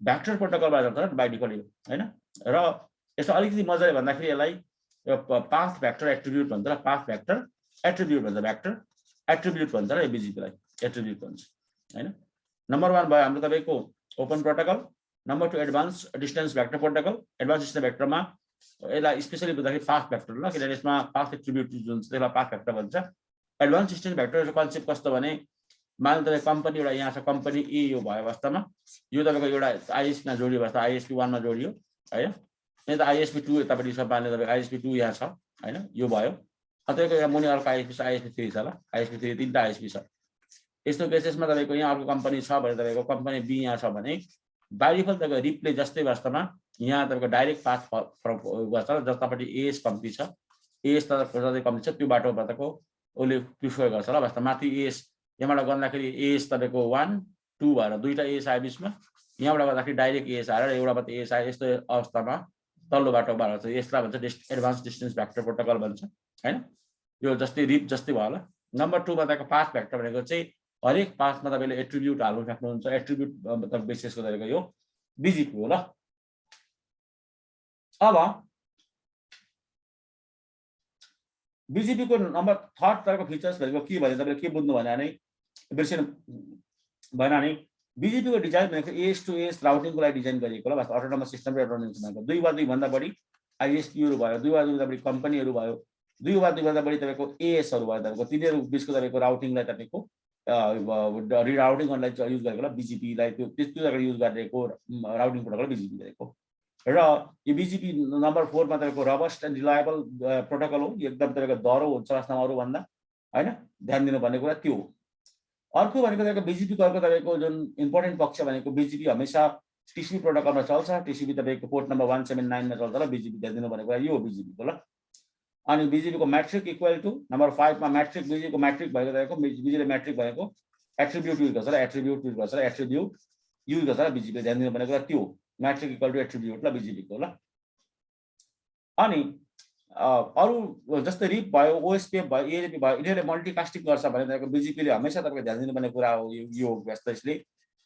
भेक्टर प्रोटोकलबाट चल्छ बाइ डिफल्ट यो हैन र यसो अलिकति मजाले भन्दाखेरि यसलाई पाथ भेक्टर एट्रिब्युट भन्छ र पाथ भेक्टर एट्रिब्युट भन्छ भेक्टर एट्रिब्युट भन्छ र यो बिजिपीलाई एट्रिब्युट भन्छ हैन नम्बर 1 भयो हाम्रो तपाईको open protocol number 2 advance distance vector protocol advance distance भेक्टरमा यसलाई स्पेशली बुझ्दाखेरि पाथ भेक्टर ल किनभने यसमा पाथ एट्रिब्युट जुन छ त्यसलाई पाथ भेक्टर भन्छ एडभान्स डिस्टेन्स भेक्टरको कन्सेप्ट कस्तो भने मान तपाईँ कम्पनी एउटा यहाँ छ कम्पनी ए यो भयो वास्तवमा यो तपाईँको एउटा आइएसपी मा जोडियो वास्तव आइएसपी 1 मा जोडियो हैन यहाँ त आइएसपी 2 यतापट्टि छ पाल्ने तपाईको आइएसपी 2 यहाँ छ हैन यो भयो तपाईँको यहाँ मुनि अर्को आइएसपी 3 छ ल आइएसपी 3 तीनटा आइएसपी छ यस्तो केसेसमा तपाईको यहाँ अर्को कम्पनी छ भने तपाईको कम्पनी बी यहाँ छ भने बाइ डिफल्ट तपाईको रिप्ले जस्तै वास्तवमा यहाँ तपाईको डाइरेक्ट पाथ गर्छ जतापट्टि एएस कम्ती छ एएस त जति कम्ती छ त्यो बाटोबाटको ओले प्रिफर गर्छ ल वास्तव माथि एएस यहाँबाट गर्दाखेरि एएस तपाईको 1 2 भएर दुईटा एएस आए बिचमा यहाँबाट गर्दाखेरि डाइरेक्ट एएस आएर एउटाबाट एएस आए यस्तो अवस्थामा तल्लो बाटोबाट छ यसलाई भन्छ एडभान्स डिस्टेन्स भेक्टर प्रोटोकल भन्छ हैन यो जस्तै रिप जस्तै भयो ल नम्बर 2 मा तपाईको पाथ भेक्टर भनेको चाहिँ हरेक पाथमा तपाईले एट्रिब्युट हाल्न सक्नुहुन्छ एट्रिब्युट मतलब बेसिसको तपाईको यो बिजिपी हो ल अब बिजिपी को नम्बर 3 तरको फिचर्स भनेको के भने तपाईले के बुझ्नु भने नै बिर्सिनु भएन नि बिजिपी को डिजाइन भनेको एएस टु एएस राउटिङको लागि डिजाइन गरिएको ल वास्तव अटोनोमस सिस्टम र एटोनोमस भनेको 2 वा 2 भन्दा बढी आइएसपीहरु भयो 2 वा 2 भन्दा बढी कम्पनीहरु भयो 2 वा 2 भन्दा बढी तपाईको एएस हरु भयो तपाईको तिनीहरु बीचको तपाईको राउटिङलाई तपाईको रिराउटिङ गर्नलाई युज गरेको ल बिजिपी लाई त्यो जग्गा युज गरेको राउटिङ प्रोटोकल बिजिपी गरेको र यो बिजिपी नम्बर 4 मा तपाईको रोबस्ट एन्ड रिलायबल प्रोटोकल हो एकदम तपाईको दह्रो हुन्छ वास्तवमा अरु भन्दा हैन ध्यान दिनु पर्ने कुरा त्यो अर्को भनेको तपाईको बिजिपी को अर्को तपाईको जुन इम्पोर्टेन्ट पक्ष भनेको बिजिपी हमेशा टिसिपी प्रोटोकलमा चल्छ टिसिपी तपाईको पोर्ट नम्बर 179 मा चल्छ र बिजिपी ध्यान दिनु पर्ने कुरा यो हो बिजिपी को ल अनि बिजिपी को मैट्रिक इक्वल टु नम्बर 5 मा मैट्रिक बिजिपी को मैट्रिक भएको तपाईको बिजिपी मैट्रिक भएको एट्रिब्युट युज गर्छ र एट्रिब्युट युज गर्छ र एट्रिब्युट युज गर्छ र बिजिपी ध्यान दिनु पर्ने कुरा त्यो मैट्रिक इक्वल टु एट्रिब्युट ल बिजिपी को ल अनि अरु जस्तै रिप भयो ओएसपी भयो एएलपी भयो यिनीहरुले मल्टिकास्टिङ गर्छ भने तपाईको बिजिपी ले हमेशा तपाईको ध्यान दिनुपर्ने कुरा हो यो व्यस्तले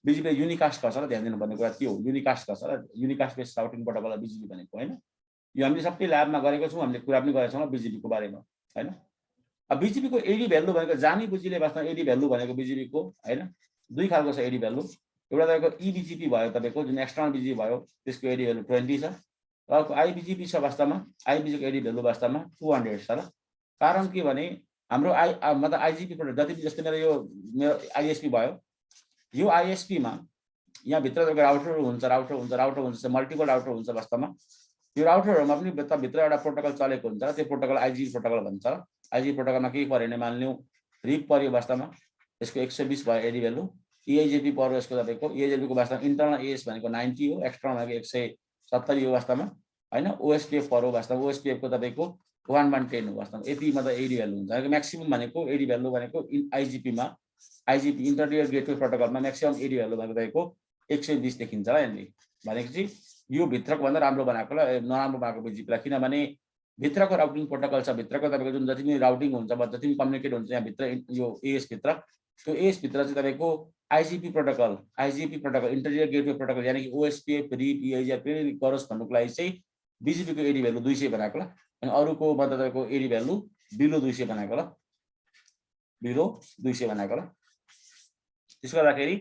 बिजिपी ले युनिकास्ट गर्छ र ध्यान दिनुपर्ने कुरा त्यो युनिकास्ट गर्छ र युनिकास्ट बेस्ड राउटिङ प्रोटोकल बिजिपी भनेको हैन यो हामीले सबै ल्याबमा गरेको छौं हामीले कुरा पनि गरेका छौं बिजिपी को बारेमा हैन अब बिजिपी को एडी भ्यालु भनेको जानी बुझिले वास्तवमा एडी भ्यालु भनेको बिजिपी को हैन दुई खालको छ एडी भ्यालु एउटा तपाईको ईबीजीपी भयो तपाईको जुन एक्सटर्नल बिजिपी भयो त्यसको एडी भ्यालु 20 छ र अर्को आईबीजीपी छ वास्तवमा आईबीजी को एडी भ्यालु वास्तवमा 200 छ र कारण के भने हाम्रो मतलब आईजीपी प्रोटोकल जति जस्तै मेरो आईएसपी भयो यो आईएसपी मा यहाँ भित्र तपाईको राउटर हुन्छ मल्टिपल राउटर हुन्छ वास्तवमा यो राउटरहरुमा पनि भित्र एउटा प्रोटोकल चलेको हुन्छ र त्यो प्रोटोकल आईजीपी प्रोटोकल भन्छ आईजीपी प्रोटोकलमा के पर्यो भने मान्लियौ रिप पर्यो वास्तवमा यसको 120 भयो एडी भ्यालु ईआईजीपी पर्यो यसको तपाईको ईआईजीपी को वास्तवमा इन्टरनल एएस भनेको 90 हो एक्सटर्नल भनेको 170 हो वास्तवमा हैन ओएसपीएफ पर्यो वास्तवमा ओएसपीएफ को तपाईको 1110 हो वास्तवमा यति मतलब एडी भ्यालु हुन्छ म्याक्सिमम भनेको एडी भ्यालु भनेको आईजीपी मा आइजिपी इन्टरडियर गेटवे प्रोटोकलमा म्याक्सिमम एडी भ्यालु भनेको तपाईँको 120 देखिन्छ ल यहाँनिर। भनेपछि यो भित्रको भन्दा राम्रो बनाएको ल नराम्रो बनाएको बिजिपीलाई, किनभने भित्रको राउटिङ प्रोटोकल छ, भित्रको तपाईँको जुन जति पनि राउटिङ हुन्छ जति पनि कम्युनिकेट हुन्छ यहाँ भित्र यो एएस भित्र, त्यो एएस भित्र चाहिँ तपाईँको आइजिपी प्रोटोकल इन्टरडियर गेटवे प्रोटोकल यानि कि ओएसपीएफ रिप इआइजिआर पनि गरोस् भन्नुको लागि चाहिँ बिजिपीको एडी भ्यालु 200 बनाएको ल, अनि अरूको मतलब तपाईँको एडी भ्यालु बिलो 200 बनाएको ल, बिलो 200 बनाएको ल। त्यसो गर्दाखेरि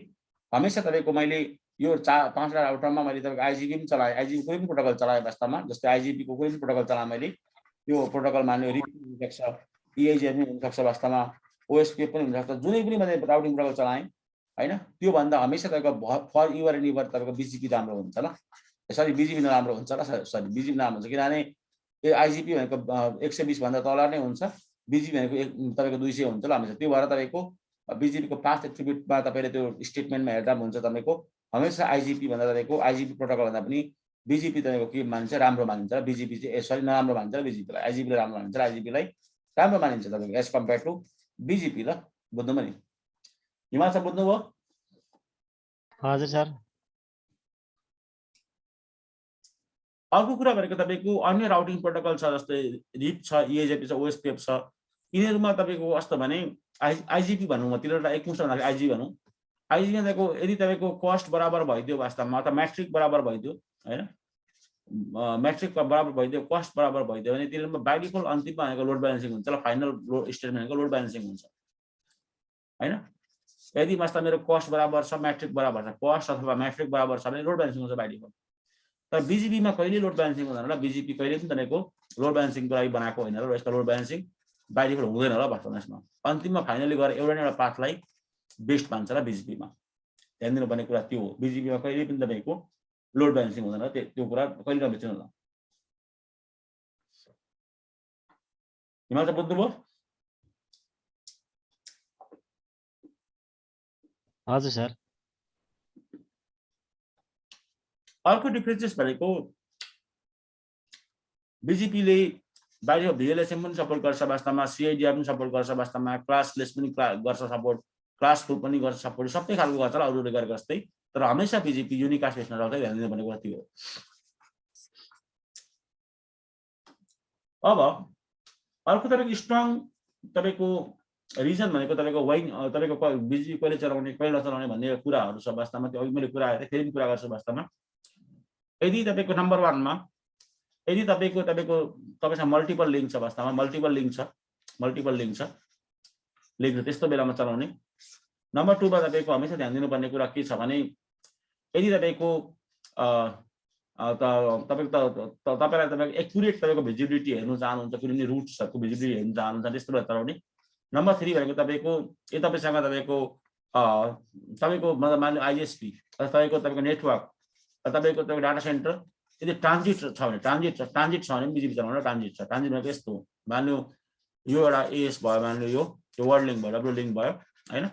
हमेसा तपाईँको मैले यो 5वटा राउटरमा मैले तपाईँको आइजिपी पनि चलाएँ, आइजिपी कुनै पनि प्रोटोकल चलाएँ वास्तवमा, जस्तै आइजिपी को कुनै पनि प्रोटोकल चलाएँ मैले, यो प्रोटोकल मान्यो रिप हुनसक्छ, इआइजिआर पनि हुनसक्छ वास्तवमा, ओएसपीएफ पनि हुनसक्छ, जुनै पनि मैले राउटिङ प्रोटोकल चलाएँ हैन, त्यो भन्दा हमेसा तपाईँको फर युआर एन्ड युआर तपाईँको बिजिपी राम्रो हुन्छ ल, सरी बिजिपी नराम्रो हुन्छ ल, सरी बिजिपी नराम्रो हुन्छ, किनभने आइजिपी भनेको 120 भन्दा तल नै हुन्छ, बिजिपी भनेको तपाईँको 200 हुन्छ ल हमेसा। त्यो भएर तपाईँको बिजिपीको पास्ट एट्रिब्युटमा तपाईँले त्यो स्टेटमेन्टमा हेर्दा हुन्छ तपाईँको हमेसा आइजिपी भन्दा तपाईँको आइजिपी प्रोटोकल भन्दा पनि बिजिपी तपाईँको के मानिन्छ, राम्रो मानिन्छ, बिजिपी चाहिँ सरी नराम्रो मानिन्छ बिजिपीलाई, आइजिपीलाई राम्रो मानिन्छ, आइजिपीलाई राम्रो मानिन्छ तपाईँको एज कम्पेयर टु बिजिपी ल। बुझ्नुभयो नि? हिमाल सर बुझ्नुभयो? हजुर सर। अर्को कुरा भनेको तपाईँको अन्य राउटिङ प्रोटोकल छ, जस्तै रिप छ, इएजेपी छ, ओएसपीएफ छ, यिनीहरूमा तपाईँको कस्तो भने आइजिपी भनौँ म तिनीहरूलाई एकमुष्ट भन्दाखेरि आइजिपी भनौँ, आइजिपीमा तपाईँको यदि तपाईँको कस्ट बराबर भइदियो वास्तवमा अथवा म्याट्रिक बराबर भइदियो होइन, म्याट्रिक बराबर भइदियो, कस्ट बराबर भइदियो भने तिनीहरूमा बाइ डिफल्ट अन्तिममा भनेको लोड ब्यालेन्सिङ हुन्छ ल, फाइनल स्टेटमेन्ट भनेको लोड ब्यालेन्सिङ हुन्छ होइन। यदि वास्तवमा मेरो कस्ट बराबर छ, म्याट्रिक बराबर छ, कस्ट अथवा म्याट्रिक बराबर छ भने लोड ब्यालेन्सिङ हुन्छ बाइ डिफल्ट। तर बिजिपीमा कहिले लोड ब्यालेन्सिङ हुँदैन ल, बिजिपी कहिले पनि तपाईँको लोड ब्यालेन्सिङको लागि बनाएको होइन र यसको लोड ब्यालेन्सिङ बाइ डिफल्ट हुँदैन ल वास्तवमा। यसमा अन्तिममा फाइनली गएर एउटा पाथलाई बेस्ट मान्छ ल बिजिपीमा, ध्यान दिनुपर्ने कुरा त्यो हो। बिजिपीमा कहिले पनि तपाईँको लोड ब्यालेन्सिङ हुँदैन, त्यो कुरा कहिले नबिर्सनु ल। हिमाल चाहिँ बुझ्नुभयो? हजुर सर। अर्को डिफरेन्सेस भनेको बिजिपीले बाहिर भिएलएसएम पनि सपोर्ट गर्छ वास्तवमा, सिआइडिआर पनि सपोर्ट गर्छ वास्तवमा, क्लासलेस पनि गर्छ सपोर्ट, क्लासफुल पनि गर्छ सपोर्ट, सबै खालको गर्छ ल अरूले गरेको जस्तै। तर हमेसा बिजिपी युनिकास्ट बेसमा रहँदै ध्यान दिनुपर्ने कुरा त्यो हो। अब अर्को तपाईँको स्ट्रङ तपाईँको रिजन भनेको तपाईँको वाइन तपाईँको बिजिपी कहिले चलाउने कहिले नचलाउने भन्ने कुराहरू छ वास्तवमा। त्यो अघि मैले कुरा गरेँ, फेरि पनि कुरा गर्छु वास्तवमा। यदि तपाईँको नम्बर 1 मा यदि तपाईँसँग मल्टिपल लिङ्क छ वास्तवमा, मल्टिपल लिङ्क छ त्यस्तो बेलामा चलाउने। नम्बर 2 मा तपाईँको हमेसा ध्यान दिनुपर्ने कुरा के छ भने यदि तपाईँको तपाईँलाई तपाईँको एक्युरेट तपाईँको भिजिबिलिटी हेर्नु चाहनुहुन्छ, कुनै पनि रुट्सहरूको भिजिबिलिटी हेर्नु चाहनुहुन्छ, त्यस्तो बेला चलाउने। नम्बर 3 भनेको तपाईँको यदि तपाईँसँग तपाईँको मतलब मान्यो आइएसपी तपाईँको नेटवर्क तपाईँको डाटा सेन्टर यदि ट्रान्जिट छ भने ट्रान्जिट छ भने बिजिपी चलाउनु। ट्रान्जिट छ, ट्रान्जिट भनेको यस्तो मान्यो यो एउटा एएस भयो, मान्यो यो वर्ल्ड लिङ्क भयो, डब्लु लिङ्क भयो होइन,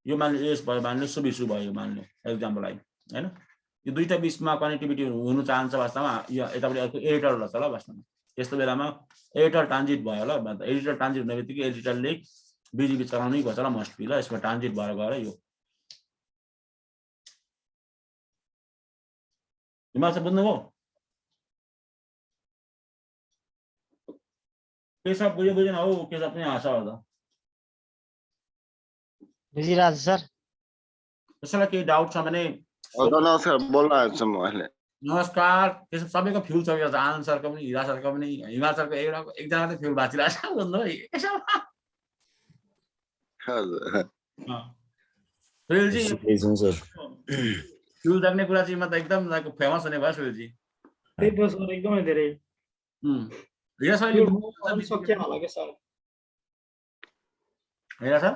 यो मान्यो एएस भयो, मान्यो सुबिसु भयो, मान्यो एक्जाम्पल लागि होइन, यो दुईटा बिचमा कनेक्टिभिटी हुनु चाहन्छ वास्तवमा, यो यतापट्टि अर्को एडिटर छ ल वास्तवमा। त्यस्तो बेलामा एडिटर ट्रान्जिट भयो ल, एडिटर ट्रान्जिट हुने बित्तिकै एडिटरले बिजिपी चलाउनै पर्छ ल, मस्ट बी ल, यसमा ट्रान्जिट भएर गएर यो हिमाल चाहिँ बुझ्नुभयो? केशव बुझेन हौ, केशव पनि हाँस होला बुझिरहेको छु सर। त्यसैलाई केही डाउट छ भने नमस्कार बोल्न छु म अहिले। नमस्कार। त्यसो सबैको फ्युल छ, आनन्द सरको पनि, हिरा सरको पनि, हिमाल सरको एकजना मात्रै फ्युल बाँचिरहेको छ भन्नु है। सुनिलजी फ्युल जाग्ने कुरा चाहिँ म त एकदम फेमस हुने भयो सुनिलजी। त्यही त सर एकदमै धेरै हिरा सरले सकिया होला के सर। हिरा सर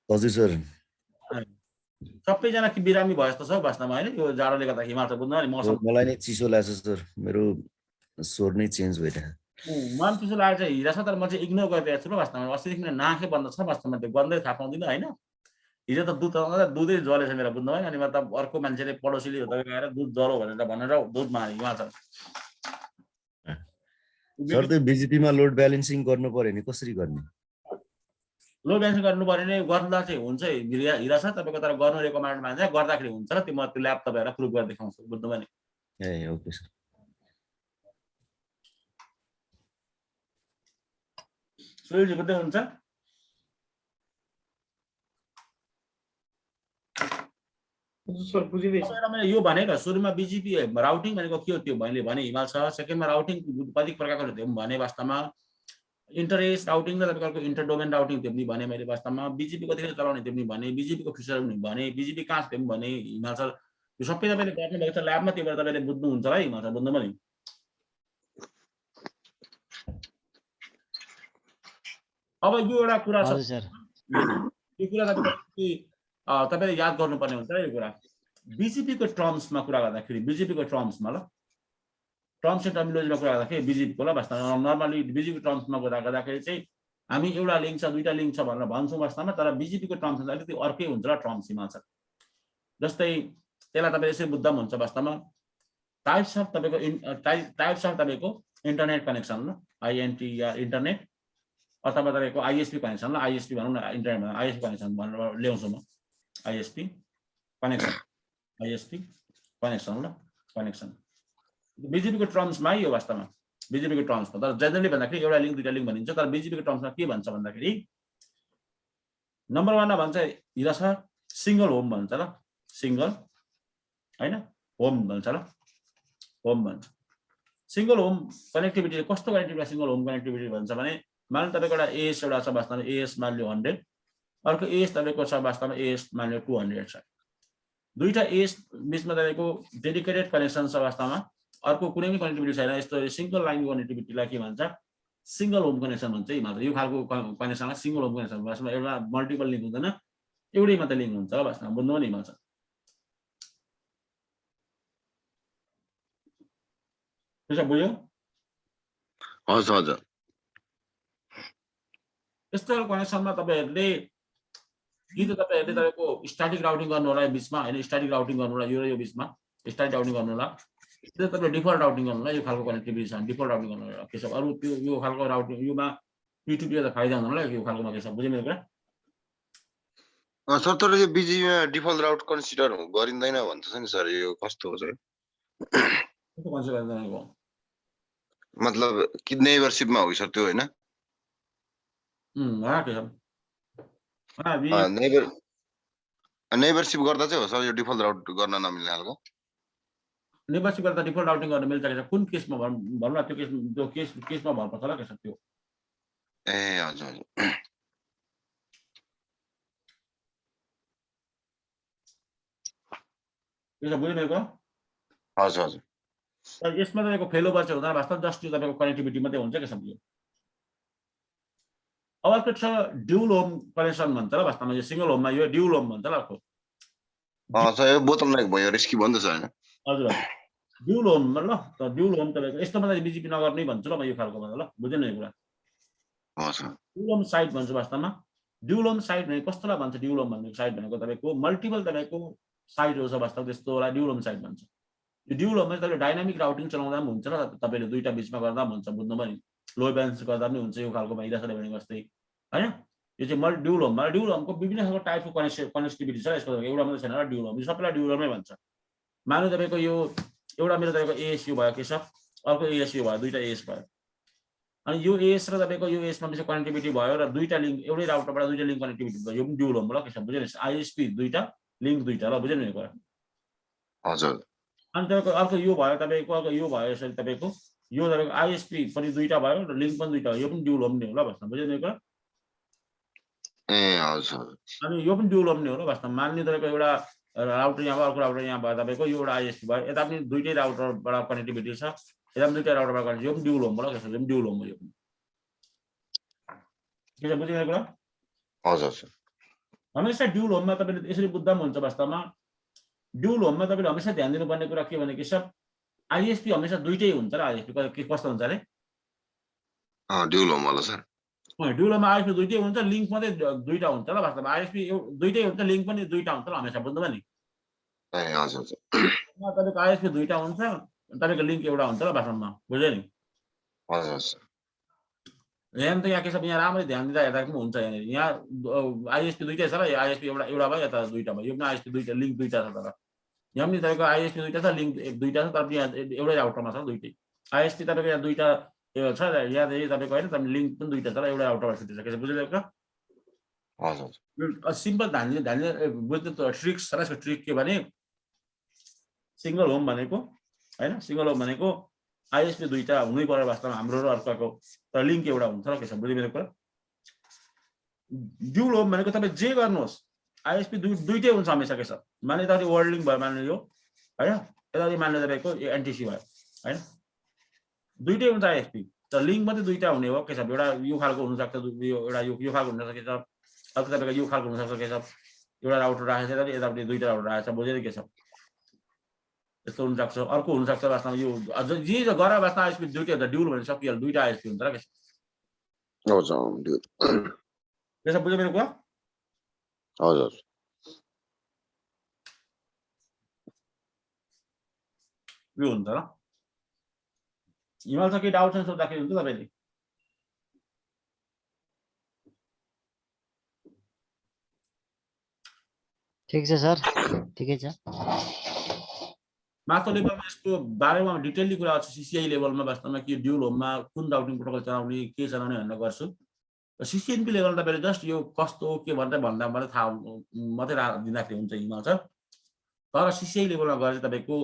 हजुर सर सबैजना कि बिरामी भयो जस्तो छ वास्तवमा होइन, यो जाडोले गर्दा। हिमाल सर बुझ्नु नि मौसम मलाई नै चिसो लाग्छ सर, मेरो स्वर नै चेन्ज भइरहेको। मलाई चिसो लागेको छ हिरा सर, तर म चाहिँ इग्नोर गरिरहेको छु ल वास्तवमा। अस्तिदेखि मेरो नाकै बन्द छ वास्तवमा, त्यो गन्दै थाहा पाउँदिनँ होइन। हिजो त दुधै जलेछ मेरो, बुझ्नुभयो। अनि मतलब अर्को मान्छेले पडोसीले गएर दुध जलो भनेर दुध मारे हिमाल सर। सर त्यो बिजिपीमा लोड ब्यालेन्सिङ गर्नु पर्यो नि कसरी गर्ने? लोड ब्यालेन्सिङ गर्नु पर्ने नै गर्दा चाहिँ हुन्छ हिरा छ तपाईको, तर गर्नु रेकमेन्ड मान्छ गर्दाखेरि हुन्छ र त्यो म त्यो ल्याब तपाईहरुलाई प्रुभ गरेर देखाउँछु, बुझ्नुभयो नि? ए ओके सर। सुनिल बुझ्दै हुन्छ? सर बुझिदैछ। तपाईहरुलाई मैले यो भने त सुरुमा बीजीपी राउटिङ भनेको के हो त्यो मैले भने हिमाल छ, सेकेन्डमा राउटिङ कति प्रकारको त्यो भने वास्तवमा इन्टरेस्ट राउटिङ र तपाईको इन्टर डोमेन राउटिङ त्यो पनि भने मैले वास्तवमा बीजीपी कतिखेर चलाउने त्यो पनि भने, बीजीपी को फिचर पनि भने, बीजीपी कहाँ छ त्यो पनि भने हिमाल सर। यो सबै तपाईले गर्नु भएको छ ल्याबमा, त्यो भएर तपाईले बुझ्नुहुन्छ है हिमाल सर, बुझ्नुभयो नि? अब यो एउटा कुरा छ, हजुर सर। यो कुरा तपाईले याद गर्नुपर्ने हुन्छ यो कुरा। बीजीपी को टर्म्समा कुरा गर्दाखेरि, बीजीपी को टर्म्समा ल टर्म्स एन्ड टर्मिनोलोजीमा कुरा गर्दाखेरि बीजीपी को ल वास्तवमा नर्मली बीजीपी टर्म्समा कुरा गर्दाखेरि चाहिँ हामी एउटा लिंक छ दुईटा लिंक छ भनेर भन्छौँ वास्तवमा, तर बीजीपी को टर्म्समा अलिकति अर्कै हुन्छ र टर्म्स हिमाल छ। जस्तै त्यसलाई तपाईले यसरी बुझ्दा पनि हुन्छ वास्तवमा टाइप्स अफ तपाईको इन्टरनेट कनेक्सन ल आईएनटी या इन्टरनेट, अथवा तपाईको आईएसपी कनेक्सन ल आईएसपी भनौँ न, इन्टरनेटमा आईएसपी कनेक्सन भनेर ल्याउँछु म, आईएसपी कनेक्सन, आईएसपी कनेक्सन ल कनेक्सन बीजीपी को टर्म्समा यो वास्तवमा बीजीपी को टर्म्समा। तर जेनरली भन्दाखेरि एउटा लिंक दुईटा लिंक भनिन्छ, तर बीजीपी को टर्म्समा के भन्छ भन्दाखेरि नम्बर 1 मा भन्छ हिरा सर सिंगल होम भन्छ ल, सिंगल हैन होम भन्छ ल, होम भन्छ। सिंगल होम कनेक्टिभिटी कस्तो कनेक्टिभिटी सिंगल होम कनेक्टिभिटी भन्छ भने मानिलिनु तपाईको एउटा एएस एउटा छ वास्तवमा एएस मानिलियो 100, अर्को एएस तपाईको छ वास्तवमा एएस मानिलियो 200 छ। दुईटा एएस बीचमा तपाईको डेडिकेटेड कनेक्सन छ वास्तवमा, अर्को कुनै पनि कनेक्टिभिटी छैन। यस्तो सिंगल लाइन कनेक्टिभिटीलाई के भन्छ सिंगल होम कनेक्सन भन्छ हिमाल। यो खालको कनेक्सनलाई सिंगल होम कनेक्सन वास्तवमा एउटा मल्टिपल लिंक हुँदैन, एउटै मात्र लिंक हुन्छ वास्तवमा, बुझ्नु नि हिमाल छ? त्यसो बुझ्यो? हजुर हजुर। यस्तो कनेक्सनमा तपाईहरुले कि त तपाईहरुले तपाईको स्ट्याटिक राउटिङ गर्नु होला बीचमा हैन, स्ट्याटिक राउटिङ गर्नु होला यो र यो बीचमा स्ट्याटिक राउटिङ गर्नु होला, त्यो तपाईले डिफल्ट राउटिङ गर्नु होला। यो खालको कनेक्टिभिटी छ डिफल्ट राउटिङ गर्नु होला के छ, अरु त्यो यो खालको राउटिङ योमा P2P त फाइदा हुँदैन होला यो खालकोमा के छ, बुझ्नु मेरो कुरा? सर तर यो बीजीमा डिफल्ट राउट कन्सिडर गरिँदैन भन्छ नि सर, यो कस्तो हो सर? कस्तो कन्सिडर गर्नको मतलब कि नेबरशिपमा हो सर त्यो हैन? के छ नेबरशिप गर्दा चाहिँ हो सर यो डिफल्ट राउट गर्न नमिल्ने खालको? नेबरशिप गर्दा डिफल्ट राउटिङ गर्न मिल्छ के छ, कुन केसमा भनौँ न, त्यो केसमा भर पर्छ होला के छ त्यो। ए हजुर हजुर। के छ बुझ्नु मेरो? हजुर हजुर। तर यसमा तपाईको फेलोभर चाहिँ हुँदैन वास्तवमा, जस्ट यो तपाईको कनेक्टिभिटी मात्रै हुन्छ के छ यो। अब अर्को छ ड्युल होम कनेक्सन भन्छ ल वास्तवमा, यो सिंगल होममा यो ड्युल होम भन्छ ल अर्को। सर यो बोतलनेक भयो रिस्की भन्दै छ हैन? हजुर ड्युल होम ल, त ड्युल होम तपाईको यस्तोमा चाहिँ बीजीपी नगर्नै भन्छु ल म यो खालकोमा ल, बुझ्नु नि यो कुरा? हजुर। ड्युल होम साइट भन्छु वास्तवमा। ड्युल होम साइट भनेको कस्तोलाई भन्छ, ड्युल होम भनेको साइट भनेको तपाईको मल्टिपल तपाईको साइटहरु छ वास्तवमा, त्यस्तोलाई ड्युल होम साइट भन्छ। यो ड्युल होममा तपाईले डाइनामिक राउटिङ चलाउँदा पनि हुन्छ र तपाईले दुईटा बीचमा गर्दा पनि हुन्छ, बुझ्नुभयो नि? लोड ब्यालेन्स गर्दा पनि हुन्छ यो खालकोमा हिरासले भनेको जस्तै हैन। यो चाहिँ ड्युल होममा, ड्युल होमको विभिन्न खालको टाइपको कनेक्टिभिटी छ यसको, एउटा मात्रै छैन र ड्युल होम, यो सबैलाई ड्युल होमै भन्छ। मान्नु तपाईको यो एउटा मेरो तपाईको एएस यो भयो के छ, अर्को एएस यो भयो, दुईटा एएस भयो, अनि यो एएस र तपाईको यो एएस मा चाहिँ कनेक्टिभिटी भयो र दुईटा लिंक एउटै राउटरबाट दुईटा लिंक कनेक्टिभिटी भयो, यो पनि ड्युल होम ल के छ, बुझ्नु नि? आईएसपी दुईटा लिंक दुईटा ल, बुझ्नु नि यो कुरा? हजुर। अनि तपाईको अर्को यो भयो तपाईको, अर्को यो भयो, यसरी तपाईको यो तपाईको आईएसपी पनि दुईटा भयो र लिंक पनि दुईटा, यो पनि ड्युल होम नै हो ल वास्तवमा, बुझ्नु नि यो कुरा? ए हजुर। अनि यो पनि ड्युल होम नै हो ल वास्तवमा। मान्नु तपाईको एउटा राउटर यहाँ भयो, अर्को राउटर यहाँ भयो, तपाईको यो एउटा आईएसपी भयो, यता पनि दुईटै राउटरबाट कनेक्टिभिटी छ, यता पनि दुईटा राउटरबाट कनेक्टिभिटी, यो पनि ड्युल होम हो ल के छ, यो पनि ड्युल होम हो, यो पनि के छ, बुझ्नु यो कुरा? हजुर सर। हमेशा ड्युल होममा तपाईले यसरी बुझ्दा पनि हुन्छ वास्तवमा। ड्युल होममा तपाईले हमेशा ध्यान दिनुपर्ने कुरा के भने के छ, आईएसपी हमेशा दुईटै हुन्छ र आईएसपी के कस्तो हुन्छ अरे? ड्युल होम होला सर। ड्युल होममा आईएसपी दुईटै हुन्छ, लिंक मात्रै दुईटा हुन्छ ल वास्तवमा। आईएसपी दुईटै हुन्छ, लिंक पनि दुईटा हुन्छ ल हमेशा, बुझ्नुभयो नि? ए हजुर हजुर। तपाईको आईएसपी दुईटा हुन्छ, तपाईँको लिंक एउटा हुन्छ ल वास्तवमा, बुझ्यो नि? हजुर सर। यहाँ त यहाँ के छ यहाँ राम्ररी ध्यान दिँदा हेर्दा पनि हुन्छ यहाँनिर यहाँ आइएसपी दुईटै छ र आइएसपी एउटा भयो यता दुईटा भयो यो पनि आइएसपी दुईटा लिङ्क दुईटा छ तर यहाँ पनि तपाईँको आइएसपी दुईटा छ लिङ्क दुईटा छ तर यहाँ एउटै राउटरमा छ दुईटै आइएसपी तपाईँको यहाँ दुईटा छ यहाँ तपाईँको होइन तपाईँ लिङ्क पनि दुईटा छ र एउटा राउटरमा छुट्टी छ के बुझ्दै का हजुर सिम्पल ध्यान बुझ्नु ट्रिक्स छ र यसको ट्रिक के भने सिङ्गल होम भनेको होइन सिङ्गल होम भनेको आइएसपी दुईटा हुनै पर्यो वास्तवमा हाम्रो र अर्काको तर लिङ्क एउटा हुन्छ र के छ बुझ्दै मेरो कुरा ड्युल होम भनेको तपाईँ जे गर्नुहोस् आइएसपी दुईटै हुन्छ हमेसा के छ माने यतापट्टि वर्ल्ड लिङ्क भयो मान्नु यो होइन यतापट्टि मान्नु तपाईँको एनटिसी भयो होइन दुईटै हुन्छ आइएसपी तर लिङ्क मात्रै दुईटा हुने हो के छ एउटा यो खालको हुनसक्छ एउटा यो खालको हुनसकेछ अर्को तपाईँको यो खालको हुनसक्छ के छ एउटा राउटर राखेको छ यतापट्टि दुईटा राउटर राखेको छ बुझेर के छ यस्तो हुनसक्छ अर्को हुनसक्छ वास्तवमा यो अझ जे गरेर वास्तवमा आइएसपी दुईटै हुन्छ ड्युल भने सकिहाल्यो दुईटा आइएसपी हुन्छ र के छ बुझ्यो मेरो कुरा हजुर यो हुन्छ र हिमाल छ के डाउट छ सोद्धाखेरि हुन्छ तपाईँले ठिक छ सर ठिकै छ माथि लेभलमा यसको बारेमा डिटेलली कुरा छ सिसिआई लेभलमा वास्तवमा के ड्युल होममा कुन राउटिङ प्रोटोकल चलाउने के चलाउने भनेर गर्छु सिसिएनपी लेभलमा तपाईँले जस्ट यो कस्तो के भन्दा मात्रै थाहा मात्रै दिँदाखेरि हुन्छ हिमाल छ तर सिसिआई लेभलमा गएर तपाईँको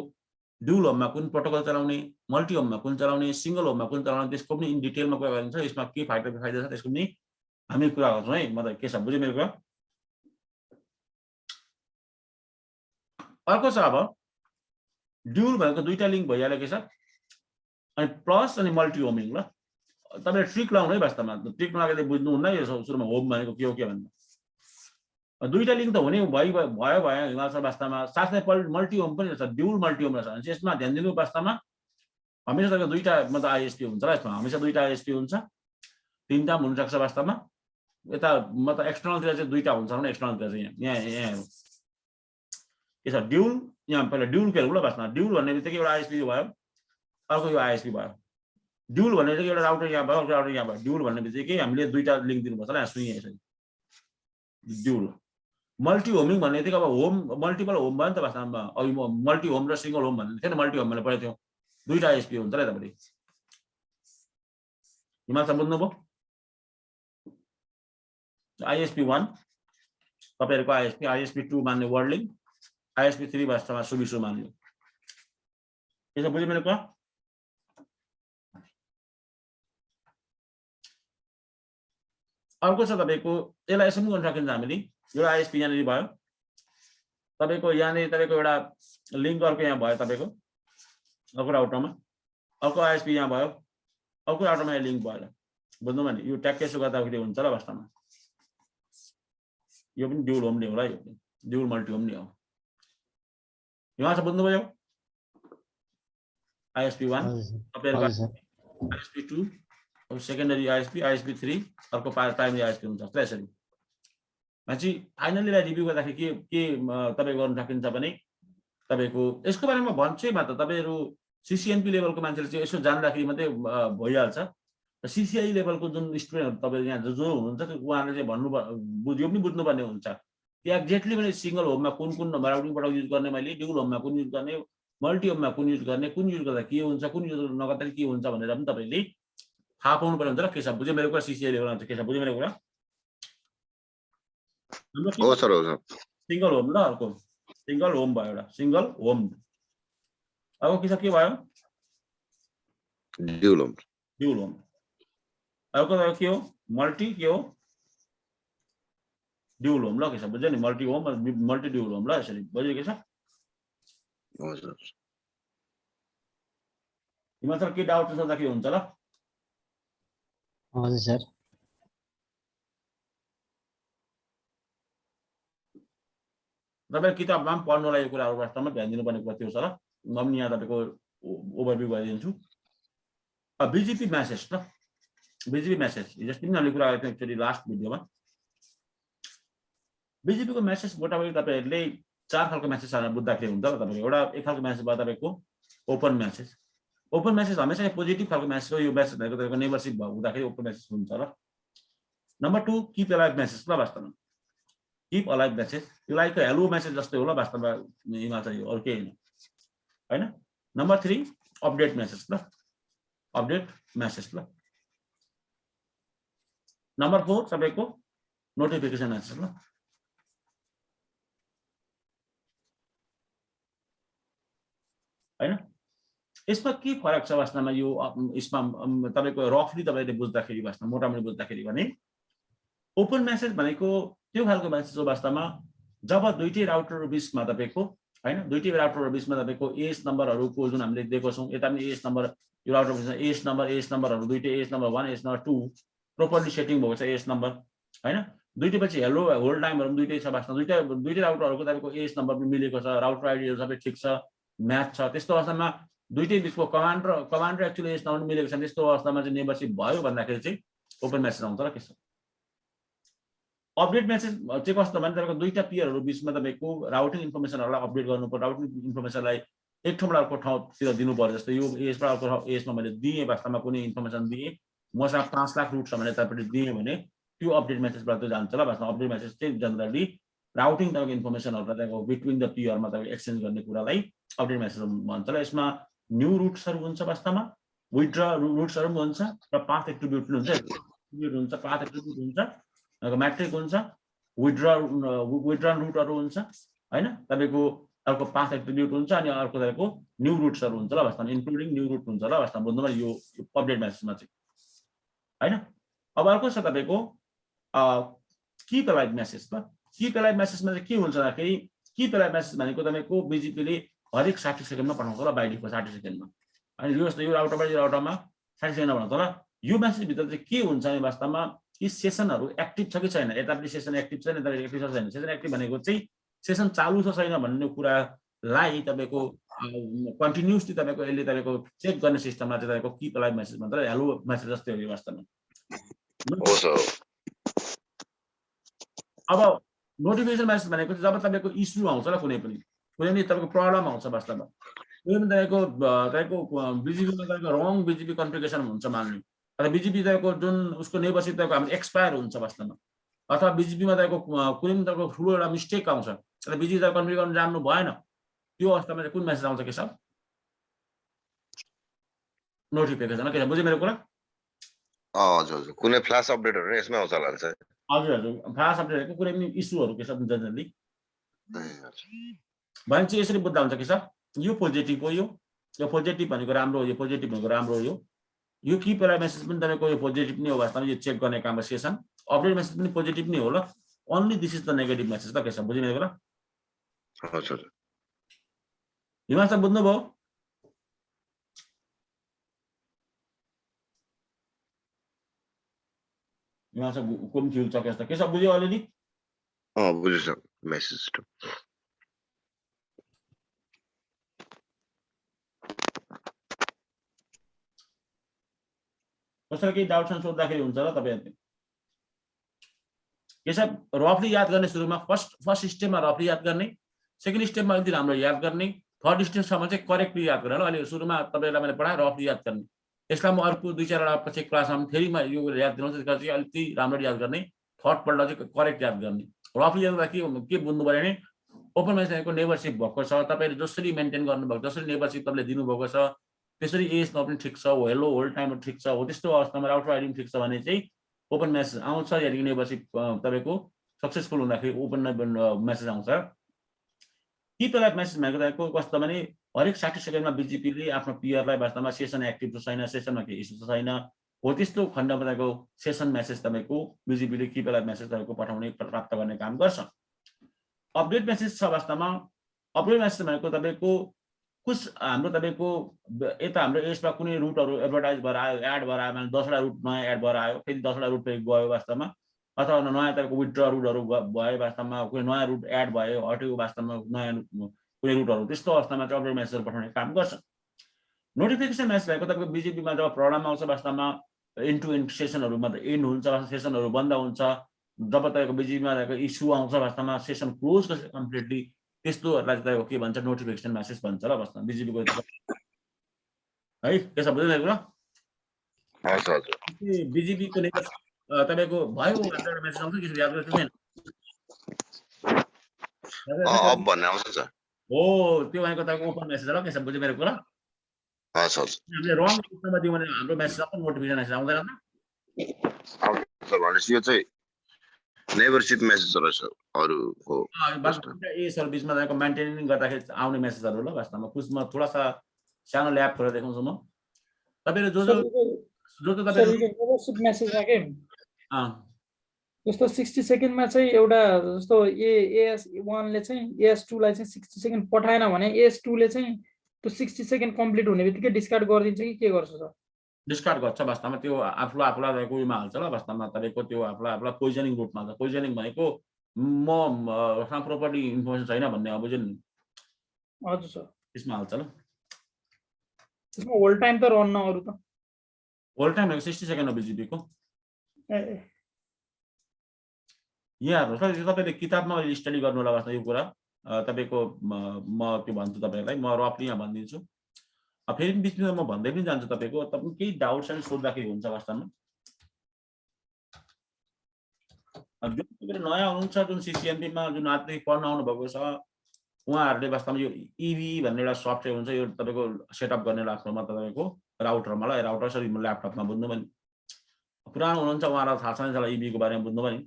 ड्युल होममा कुन प्रोटोकल चलाउने मल्टी होममा कुन चलाउने सिङ्गल होममा कुन चलाउने त्यसको पनि इन डिटेलमा कुरा गरिन्छ यसमा के फाइदा छ त्यसको पनि हामी कुरा गर्छौँ है मतलब के छ बुझ्यो मेरो कुरा अर्को छ अब ड्युल भनेको दुईटा लिङ्क भइहाल्यो के छ अनि प्लस अनि मल्टी होमिङ ल तपाईँले ट्रिक लाउनु है वास्तवमा ट्रिक नलाग्दा बुझ्नुहुन्न यो सुरुमा होम भनेको के हो के भन्दा दुईटा लिङ्क त हुने भयो हिमाल छ वास्तवमा साथै मल्टी होम पनि रहेछ ड्युल मल्टी होम रहेछ यसमा ध्यान दिनु वास्तवमा हमेसा तपाईँको दुईटा मतलब आइएसपी हुन्छ र यसमा हमेसा दुईटा आइएसपी हुन्छ तिनवटा पनि हुनसक्छ वास्तवमा यता मतलब एक्सटर्नलतिर चाहिँ दुईटा हुन्छ भने एक्सटर्नलतिर चाहिँ यहाँ के छ ड्युल यहाँ पहिला ड्युल के ल वास्तवमा ड्युल भन्ने बित्तिकै एउटा आइएसपी भयो अर्को यो आइएसपी भयो ड्युल भन्ने बित्तिकै एउटा राउटर यहाँ भयो अर्को राउटर यहाँ भयो ड्युल भन्ने बित्तिकै हामीले दुईटा लिङ्क दिनुपर्छ ल यहाँ सुइँ यसरी ड्युल मल्टी होमिङ भन्ने बित्तिकै अब होम मल्टिपल होम भयो नि त वास्तवमा अघि मल्टी होम र सिङ्गल होम भन्ने थिएन मल्टी होम भन्ने पढेको थियो दुईटा आइएसपी हुन्छ र यतापट्टि हिमाल छ बुझ्नुभयो आइएसपी 1 तपाईँहरूको आइएसपी 2 मान्ने वर्ल्ड लिङ्क आइएसपी 3 वास्तवमा सुबिसु मान्यो यसो बुझ्यो मेरो कुरा अर्को छ तपाईँको यसलाई यसो पनि गर्न सकिन्छ हामीले यो आइएसपी यहाँनिर भयो तपाईँको यहाँनिर तपाईँको एउटा लिङ्क अर्को यहाँ भयो तपाईँको अर्को राउटरमा अर्को आइएसपी यहाँ भयो अर्को राउटरमा यहाँ लिङ्क भयो बुझ्नु भने यो ट्याक्कै यसो गर्दाखेरि हुन्छ र वास्तवमा यो पनि ड्युल होम नै होला यो ड्युल मल्टी होम नै हो यहाँ छ बुझ्नुभयो आइएसपी 1 तपाईँहरूको आइएसपी 2 सेकेन्डरी आइएसपी 3 अर्को प्राइमरी आइएसपी हुन्छ यसरी मान्छे फाइनली रिभ्यू गर्दाखेरि के तपाईँ गर्न सकिन्छ भने तपाईँको यसको बारेमा भन्छु है मात्र तपाईँहरू सिसिएनपी लेभलको मान्छेले चाहिँ यसो जान्दाखेरि मात्रै भइहाल्छ सिसिआई लेभलको जुन स्टुडेन्टहरू तपाईँहरू यहाँ जो हुनुहुन्छ उहाँहरूले चाहिँ यो पनि बुझ्नुपर्ने हुन्छ कि एक्ज्याक्टली मैले सिङ्गल होममा कुन राउटिङ प्रोटोकल युज गर्ने मैले ड्युल होममा कुन युज गर्ने मल्टी होममा कुन युज गर्ने कुन युज गर्दा के हुन्छ कुन युज नगर्दाखेरि के हुन्छ भनेर पनि तपाईँले थाहा पाउनु पर्ने हुन्छ र के छ बुझ्यो मेरो कुरा सिसिआई लेभलमा के छ बुझ्यो मेरो कुरा सिङ्गल होम ल अर्को सिङ्गल होम भयो एउटा सिङ्गल होम अब के छ के भयो ड्युल होम अर्को के हो मल्टी के हो ड्युल होम ल के छ बुझ्यो नि multi home multi dual home ल यसरी बुझ्यो के छ हिमाल सर के डाउट सोद्धाखेरि हुन्छ ल हजुर सर तपाईँ किताबमा पनि पढ्नुलाई यो कुराहरू वास्तवमा ध्यान दिनुपर्ने कुरा थियो सर म पनि यहाँ तपाईँको ओभरभ्यू गरिदिन्छु बिजिपी म्यासेज ल बिजिपी म्यासेज हिजो पनि हामीले कुरा गरेको थियौँ एक्चुअली लास्ट भिडियोमा बिजिपीको म्यासेज मोटामोटी तपाईँहरूले 4 खालको म्यासेज बुझ्दाखेरि हुन्छ र तपाईँको एउटा एक खालको म्यासेज भयो तपाईँको ओपन म्यासेज ओपन मेसेज हमेशा पोजिटिभ खालको मेसेज हो यो मेसेज भनेको तपाईँको नेबरसिप हुँदाखेरि ओपन मेसेज हुन्छ ल नम्बर 2 कीप अलाइभ मेसेज ल वास्तवमा कीप अलाइभ मेसेज यो लाइक हेलो मेसेज जस्तै हो ल वास्तवमा यिनमा चाहिँ यो अरु केही हैन नम्बर 3 अपडेट मेसेज ल अपडेट मेसेज ल नम्बर 4 तपाईको नोटिफिकेसन मेसेज ल हैन यसमा के फरक छ वास्तवमा यो यसमा तपाईको रफली तपाईले बुझ्दाखेरि वास्तवमा मोटामोटी बुझ्दाखेरि भने ओपन मेसेज भनेको त्यो खालको मेसेज हो वास्तवमा जब दुईटै राउटरहरु बीचमा तपाईको हैन दुईटै राउटरहरु बीचमा तपाईको एस नम्बरहरुको जुन हामीले दिएको छौं यता पनि एस नम्बर यो राउटर बीचमा एस नम्बरहरु दुईटै S number 1 S number 2 properly setting भएको छ एस नम्बर हैन दुईटै पछि हेलो होल टाइमहरु दुईटै छ वास्तवमा दुईटै राउटरहरुको तपाईको एस नम्बर पनि मिलेको छ राउटर आइडीहरु सबै ठीक छ म्याच छ त्यस्तो अवस्थामा दुईटै बीचको कमान्ड र एक्चुअली एस नम्बर मिलेको छ त्यस्तो अवस्थामा चाहिँ नेबरसिप भयो भन्दाखेरि चाहिँ ओपन मेसेज आउँछ र के छ अपडेट मेसेज चाहिँ कस्तो भने तपाईको दुईटा पियरहरु बीचमा तपाईको राउटिङ इन्फर्मेसनहरुलाई अपडेट गर्नु पर्छ राउटिङ इन्फर्मेसनलाई एक ठाउँबाट अर्को ठाउँतिर दिनु पर्छ जस्तो यो एसबाट अर्को एसमा मैले दिए वास्तवमा कुनै इन्फर्मेसन दिए मसँग 5 लाख रुट छ भने तपाईले दिए भने त्यो अपडेट मेसेजबाट त जान्छ ल वास्तवमा अपडेट मेसेज चाहिँ जनरली राउटिङ तपाईको इन्फर्मेसनहरुलाई तपाईको बिट्विन द पियरमा तपाईको एक्सचेन्ज गर्ने कुरालाई अपडेट मेसेज भन्छ र यसमा न्यू रुट्सहरु हुन्छ वास्तवमा विथड्र रुट्सहरु पनि हुन्छ र पाथ एट्रिब्युट पनि हुन्छ पाथ एट्रिब्युट हुन्छ म्याट्रिक हुन्छ विथड्रन रुटहरु हुन्छ हैन तपाईको अर्को पाथ एट्रिब्युट हुन्छ अनि अर्को तपाईको न्यू रुट्सहरु हुन्छ ल वास्तवमा इन्क्लुडिङ न्यू रुट हुन्छ ल वास्तवमा बुझ्नुमा यो अपडेट मेसेजमा चाहिँ हैन अब अर्को छ तपाईको कीप अलाइभ मेसेज ल कीप अलाइभ मेसेजमा चाहिँ के हुन्छ भन्दाखेरि कीप अलाइभ मेसेज भनेको तपाईको बीजीपीले हरेक 60 सेकेन्डमा पठाउँछ ल बाइ डिफल्ट 60 सेकेन्डमा अनि यो जस्तो यो राउटरबाट यो राउटरमा 60 सेकेन्डमा पठाउँछ ल यो मेसेज भित्र चाहिँ के हुन्छ भने वास्तवमा यी सेसनहरु एक्टिभ छ कि छैन यतापट्टि सेसन एक्टिभ छैन यतापट्टि एक्टिभ छ छैन सेसन एक्टिभ भनेको चाहिँ सेसन चालु छ छैन भन्ने कुरालाई तपाईको कन्टिन्युअसली तपाईको यसले तपाईको चेक गर्ने सिस्टममा चाहिँ तपाईको कीप अलाइभ मेसेज भन्छ हेलो मेसेज जस्तै हो यो वास्तवमा हो सर अब नोटिफिकेसन मेसेज भनेको जब तपाईको इस्यु आउँछ ल कुनै पनि तपाईको प्रब्लम आउँछ वास्तवमा कुनै पनि तपाईको बीजीपीमा तपाईको रङ बीजीपी कन्फिगरेसन हुन्छ मान्नु अथवा बीजीपी तपाईको जुन उसको नेबरसिप तपाईको हाम्रो एक्सपायर हुन्छ वास्तवमा अथवा बीजीपीमा तपाईको कुनै पनि तपाईको ठुलो एउटा मिस्टेक आउँछ अथवा बीजीपी तपाईको कन्फिगर गर्न जान्नु भएन त्यो अवस्थामा चाहिँ कुन मेसेज आउँछ के सब नोटिफिकेसन के बुझ्यो मेरो कुरा हजुर कुनै फ्ल्याश अपडेटहरु यसमै आउँछ होला सर हजुर फ्ल्याश अपडेटहरुको कुनै पनि इस्युहरु के सब जनरली भने चाहिँ यसरी बुझ्दा हुन्छ के छ यो पोजिटिभ हो यो पोजिटिभ भनेको राम्रो हो यो पोजिटिभ भनेको राम्रो हो यो कीप अलाइभ मेसेज पनि तपाईको यो पोजिटिभ नै हो वास्तवमा यो चेक गर्ने काम सेसन अपडेट मेसेज पनि पोजिटिभ नै हो ल only this is the negative message ल के छ बुझ्नु मेरो कुरा हजुर हिमाल सर बुझ्नुभयो हिमाल सर कोम फ्युल छ के छ बुझ्यो अलिअलि बुझ्यो सर मेसेज कसैलाई केही डाउट सोध्दाखेरि हुन्छ र तपाईहरुले के छ रफली याद गर्ने सुरुमा फर्स्ट स्टेपमा रफली याद गर्ने सेकेन्ड स्टेपमा अलिकति राम्रो याद गर्ने थर्ड स्टेपसम्म चाहिँ करेक्टली याद गर्ने ल अहिले सुरुमा तपाईहरुलाई मैले पढाए रफली याद गर्ने यसलाई म अर्को 2-4 वटा पछि क्लासमा फेरि म यो याद दिन्छु त्यसका चाहिँ अलिकति राम्रो याद गर्ने थर्ड पल्ट चाहिँ करेक्ट याद गर्ने रफली याद गर्दा के बुझ्नु पर्यो भने ओपन मेसेजको नेबरसिप भएको छ तपाईले जसरी मेन्टेन गर्नुभएको जसरी नेबरसिप तपाईले दिनुभएको छ त्यसरी एस न पनि ठीक छ हेलो होल टाइम ठीक छ हो त्यस्तो अवस्थामा राउटर आइडी ठीक छ भने चाहिँ ओपन मेसेज आउँछ यदि नेबरसिप तपाईको सक्सेसफुल हुँदाखेरि ओपन मेसेज आउँछ कीप अलाइभ मेसेज भनेको तपाईको कस्तो भने हरेक 60 सेकेन्डमा बीजीपीले आफ्नो पियरलाई वास्तवमा सेसन एक्टिभ छ छैन सेसनमा के इस्यु छ छैन हो त्यस्तो खण्डमा तपाईको सेसन मेसेज तपाईको बीजीपीले कीप अलाइभ मेसेज तपाईको पठाउने प्राप्त गर्ने काम गर्छ अपडेट मेसेज छ वास्तवमा अपडेट मेसेज भनेको तपाईको कुछ हाम्रो तपाईको यता हाम्रो एसमा कुनै रुटहरु एडभर्टाइज भएर आयो एड भएर आयो भने 10 वटा रुट नयाँ एड भएर आयो फेरि 10 वटा रुट फेरि गयो वास्तवमा अथवा नयाँ तपाईको विथड्र रुटहरु भयो वास्तवमा कुनै नयाँ रुट एड भयो हट्यो वास्तवमा नयाँ कुनै रुटहरु त्यस्तो अवस्थामा चाहिँ अपडेट मेसेज पठाउने काम गर्छ नोटिफिकेसन मेसेज भनेको तपाईको बीजीपीमा जब प्रब्लम आउँछ वास्तवमा एन्ड टु एन्ड सेसनहरुमा त एन्ड हुन्छ सेसनहरु बन्द हुन्छ जब तपाईको बीजीपीमा तपाईको इस्यु आउँछ वास्तवमा सेसन क्लोज गर्छ कम्प्लिटली त्यस्तोहरुलाई चाहिँ के भन्छ नोटिफिकेसन मेसेज भन्छ ल वास्तवमा बीजीपीको है के छ बुझ्नु कुरा हस् हजुर बीजेपी को नेता तपाईको भयो भनेर एउटा मेसेज आउँछ कि याद गर्छु छैन अब भन्ने आउँछ सर हो त्यो भनेको तपाईको ओपन मेसेज हो के छ बुझ्नु मेरो कुरा हस् हजुर हामीले रङ रूपमा दियौ भने हाम्रो मेसेज सबै नोटिफिकेसन आउँदैन आउँछ सर भनेपछि यो चाहिँ नेभरसिप मेसेज रहेछ अरूको ए सर्भिसमा तपाईको मेन्टेनिङ गर्दाखेरि आउने मेसेजहरु ल वास्तवमा कुछमा थोडा सा सानो ल्याब खोलेर देखाउँछु म तपाईले जो तपाईले मेम्बरशिप मेसेजमा के अ जस्तो 60 सेकेन्डमा चाहिँ एउटा जस्तो AS1 ले चाहिँ AS2 लाई चाहिँ 60 सेकेन्ड पठाएन भने AS2 ले चाहिँ त्यो 60 सेकेन्ड कम्प्लिट हुने बित्तिकै डिस्कार्ड गरिदिन्छ कि के गर्छ सर डिस्कार्ड गर्छ वास्तवमा त्यो आफूलाई तपाईको उमा हाल्छ ल वास्तवमा तपाईको त्यो आफूलाई पोइजनिङ रूटमा हाल्छ पोइजनिङ भनेको म प्रपर्टी इन्फर्मेसन छैन भन्ने अब जुन हजुर सर त्यसमा हाल्छ ल त्यसमा होल टाइम त रहन्न अरु त होल टाइम 60 सेकेन्ड हो बीजेपी को ए यहाँ हेर्नुहोस् ल तपाईले किताबमा स्टडी गर्नु होला वास्तवमा यो कुरा तपाईको म के भन्छु तपाईलाई म रफली यहाँ भनिदिन्छु फेरि बिचमा म भन्दै पनि जान्छु तपाईको तपाईको केही डाउट्स अनि सोध्दाखेरि हुन्छ वास्तवमा जुन तपाईले नयाँ हुनुहुन्छ जुन सीसीएमपी मा जुन आजदेखि पढ्न आउनु भएको छ उहाँहरुले वास्तवमा यो ईवी भन्ने एउटा सफ्टवेयर हुन्छ यो तपाईको सेटअप गर्ने आफ्नोमा तपाईको राउटरमा ल राउटर सरी ल्यापटपमा बुझ्नु पनि पुरानो हुनुहुन्छ उहाँहरुलाई थाहा छैन होला ईवी को बारेमा बुझ्नु पनि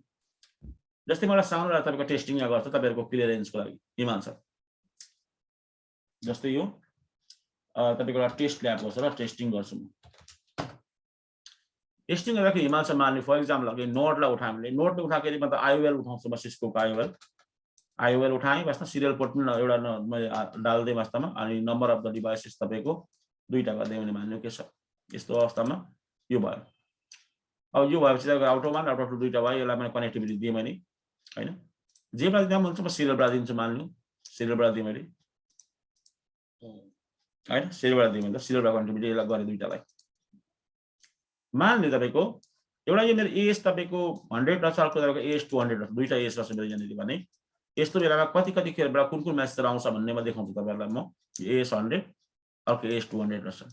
जस्तै मलाई सानो एउटा तपाईको टेस्टिङ यहाँ गर्छ तपाईहरुको क्लियरेन्सको लागि इमान छ जस्तै यो तपाईको एउटा टेस्ट ल्याब गर्छ र टेस्टिङ गर्छु म टेस्टिङ गर्दाखेरि हिमाल मान्ने फर एक्जाम्पल अघि नोडलाई उठाए हामीले नोडले उठाखेरि मतलब आईओएल उठाउँछु म सिस्को आईओएल उठाएँ वास्तव सिरियल पोर्ट पनि एउटा मैले डाल्दै वास्तवमा अनि नम्बर अफ द डिभाइसेस तपाईको दुईटा गर्दै भने मान्नु के छ यस्तो अवस्थामा यो भयो अब यो भएपछि आउट अफ 1 आउट अफ 2 दुईटा भयो यसलाई मैले कनेक्टिभिटी दिएँ मैले हैन जे ब्राउज दिँदा हुन्छ म सिरियलबाट दिन्छु मान्नु सिरियलबाट दिएँ मैले हैन सिरियलबाट दिएँ मैले सिरियलबाट कनेक्टिभिटी यसलाई गरे दुईटालाई मान्नु तपाईको एउटा यो मेरो एएस तपाईको 100 रहेछ अर्को तपाईको एएस 200 रहेछ दुईटा एएस रहेछ मेरो यहाँनिर भने यस्तो बेलामा कति खेरबाट कुन मेसेज आउँछ भन्ने म देखाउँछु तपाईहरुलाई म एएस 100 अर्को एएस 200 रहेछ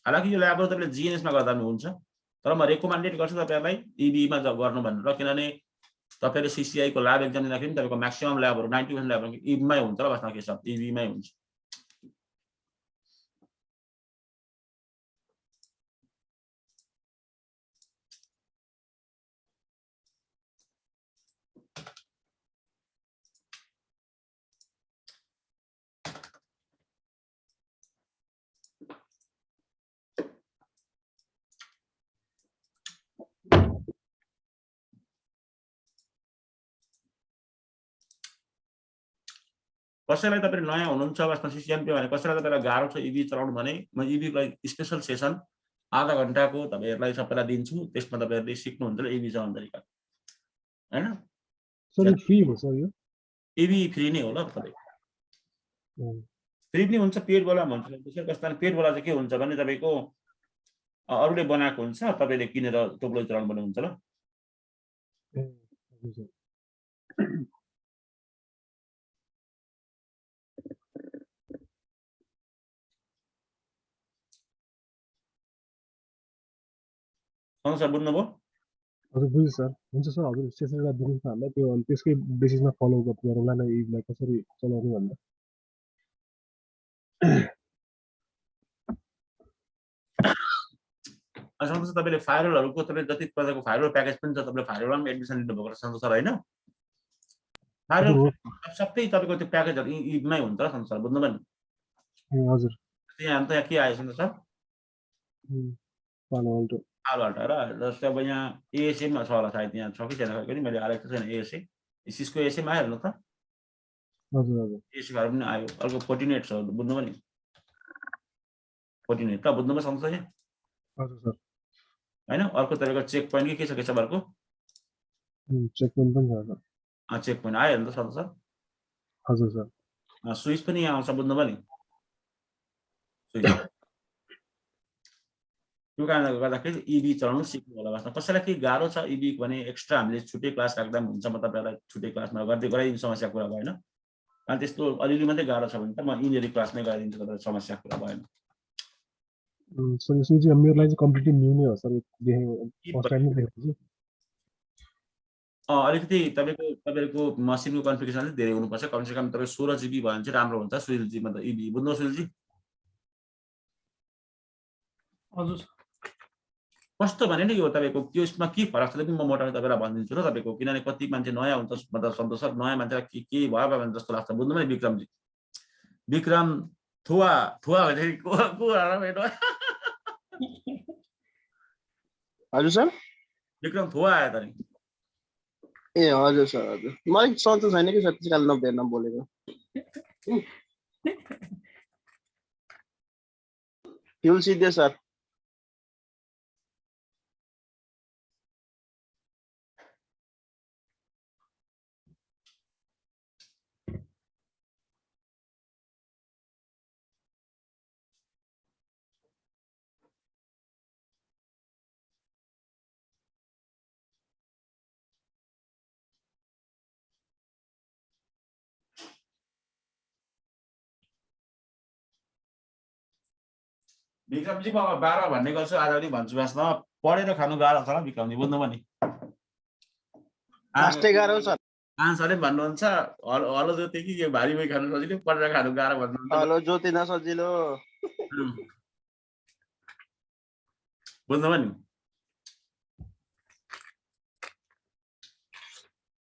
हालाकि यो ल्याबहरु तपाईले जीएनएस मा गर्दा पनि हुन्छ तर म रेकमेन्डेड गर्छु तपाईहरुलाई ईबी मा गर्नु भनेर किनभने तपाईले सीसीआई को ल्याब एक्जाम दिँदाखेरि तपाईको म्याक्सिमम ल्याबहरु 90% ल्याबहरु ईबी मै हुन्छ ल वास्तवमा के छ ईबी मै हुन्छ कसैलाई तपाईले नयाँ हुनुहुन्छ वास्तवमा सीसीएमपी भने कसैलाई तपाईलाई गाह्रो छ ईबी चलाउनु भने म ईबी को स्पेशल सेसन आधा घण्टाको तपाईहरुलाई सबैलाई दिन्छु त्यसमा तपाईहरुले सिक्नुहुन्छ ल ईबी चलाउने तरिका हैन सर फ्री हो सर यो ईबी फ्री नै हो ल तपाईको फ्री पनि हुन्छ पेड वाला भन्छ त्यसै कस्ता पेड वाला चाहिँ के हुन्छ भने तपाईको अरूले बनाएको हुन्छ तपाईले किनेर टोप्लो चलाउनु पर्ने हुन्छ ल सर बुझ्नुभयो हजुर बुझ्छु सर हुन्छ सर हजुर सेसनलाई दिनुहुन्छ हामीलाई त्यो अनि त्यसकै बेसिसमा फलो अप गरौँला न ईलाई कसरी चलाउने भनेर सन्तोष तपाईले फायरवलहरुको तपाईले जति प्रकारको फायरवल प्याकेज पनि छ तपाईले फायरवलमा पनि एडमिसन लिनु भएको छ सन्तोष सर हैन फायरवल सबै तपाईको त्यो प्याकेजहरु ईमै हुन्छ ल सन्तोष सर बुझ्नुभयो नि हजुर यहाँ त के आयो सन्तोष सर आलवाल्ट र जस्तै अब यहाँ एएसए मा छ होला सायद यहाँ छ कि छैन पनि मैले हालेको छैन एएसए सिस्को एएसए मा हेर्नु त हजुर हजुर एएसए फायर पनि आयो अर्को 48 छ बुझ्नुभयो नि 48 त बुझ्नुभयो सन्तोष सर हजुर सर हैन अर्को तपाईको चेक पोइन्ट के छ अर्को चेक पोइन्ट पनि छ सर चेक पोइन्ट आयो नि त सन्तोष सर हजुर सर स्विच पनि यहाँ आउँछ बुझ्नुभयो नि स्विच त्यो कारणले गर्दाखेरि ईबी चलाउनु सिक्नु होला वास्तवमा कसैलाई के गाह्रो छ ईबी भने एक्स्ट्रा हामीले छुट्टै क्लास राख्दा पनि हुन्छ म तपाईहरुलाई छुट्टै क्लासमा गराइदिनु समस्या कुरा भएन अनि त्यस्तो अलिअलि मात्रै गाह्रो छ भने त म इन्जिनियरिङ क्लासमै गराइदिन्छु तपाईहरुलाई समस्या कुरा भएन सर यसमा चाहिँ मेरो लागि चाहिँ कम्प्लिटली न्यू नै हो सर देखेँ फर्स्ट टाइम नै देखेपछि अलिकति तपाईँको मसिनको कन्फिगरेसन चाहिँ धेरै हुनुपर्छ कमसेकम तपाईँ 16 GB भयो भने चाहिँ राम्रो हुन्छ सुनिलजी मतलब इबी बुझ्नु सुनिलजी हजुर कस्तो भने नि यो तपाईँको त्यसमा के फरक छ पनि म मोटामोटी तपाईँलाई भनिदिन्छु र तपाईँको किनभने कति मान्छे नयाँ हुन्छ मतलब सन्तोष सर नयाँ मान्छेलाई के भयो भने जस्तो लाग्छ बुझ्नु नि विक्रमजी विक्रम थुवा भनेपछि को हजुर सर विक्रम थुवा आयो त नि ए हजुर सर हजुर मलाई सन्चो छैन कि सर त्यसै कारण नभेट्न बोलेको फ्युल सिद्धे सर विक्रमजी म 12 भन्ने गर्छु आज पनि भन्छु बासमा पढेर खानु गाह्रो छ विक्रमजी बुझ्नु पनि लास्टै गाह्रो सर आन्सरले भन्नुहुन्छ हलो जोते कि यो भारी खानु सजिलो पढेर खानु गाह्रो भन्नुहुन्छ हेलो ज्योति नसजिलो बुझ्नु पनि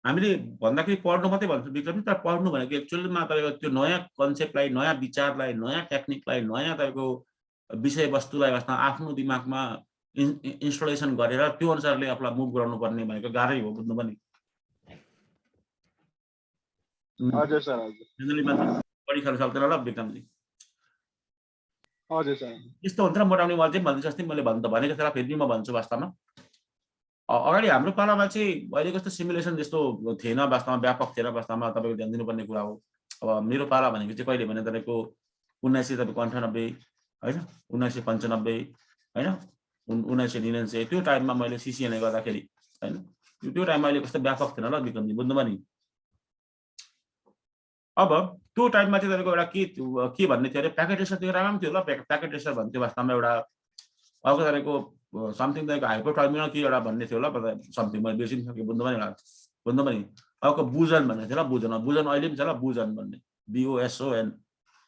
हामीले भन्दाखेरि पढ्नु मात्रै भन्छौँ विक्रम तर पढ्नु भनेको एक्चुअलीमा तपाईँको त्यो नयाँ कन्सेप्टलाई नयाँ विचारलाई नयाँ टेक्निकलाई नयाँ तपाईँको विषयवस्तुलाई वास्तवमा आफ्नो दिमागमा इन्स्टलेसन गरेर त्यो अनुसारले आफूलाई मुभ गराउनु पर्ने भनेको गाह्रै हो बुझ्नु पनि हजुर सर हजुर पढी खानु सक्दैन ल विक्रमजी हजुर सर यस्तो हुन्छ र मोटाउने मैले चाहिँ भनिदिन्छु अस्ति मैले भन्नु त भनेको थिएँ फेरि म भन्छु वास्तवमा अगाडि हाम्रो पालामा चाहिँ अहिले कस्तो सिमुलेसन जस्तो थिएन वास्तवमा व्यापक थिएन वास्तवमा तपाईँको ध्यान दिनुपर्ने कुरा हो अब मेरो पाला भनेको चाहिँ कहिले भने तपाईँको 1998 होइन 1995 होइन 1999 त्यो टाइममा मैले सिसिएनए गर्दाखेरि होइन त्यो टाइममा अहिले कस्तो व्यापक थिएन ल विक्रमजी बुझ्नुभयो नि अब त्यो टाइममा चाहिँ तपाईँको एउटा के भन्ने थियो अरे प्याकेट रेसर त्यो राम्रो थियो ल प्याकेट रेसर भन्थ्यो वास्तवमा एउटा अर्को तपाईँको समथिङ तपाईँको हाइपर टर्मिनल के एउटा भन्ने थियो ल समथिङ मैले बिर्सिसकेँ बुझ्नु पनि अर्को बुजन भन्ने थियो ल बुजन अहिले पनि छ ल बुजन भन्ने BOSON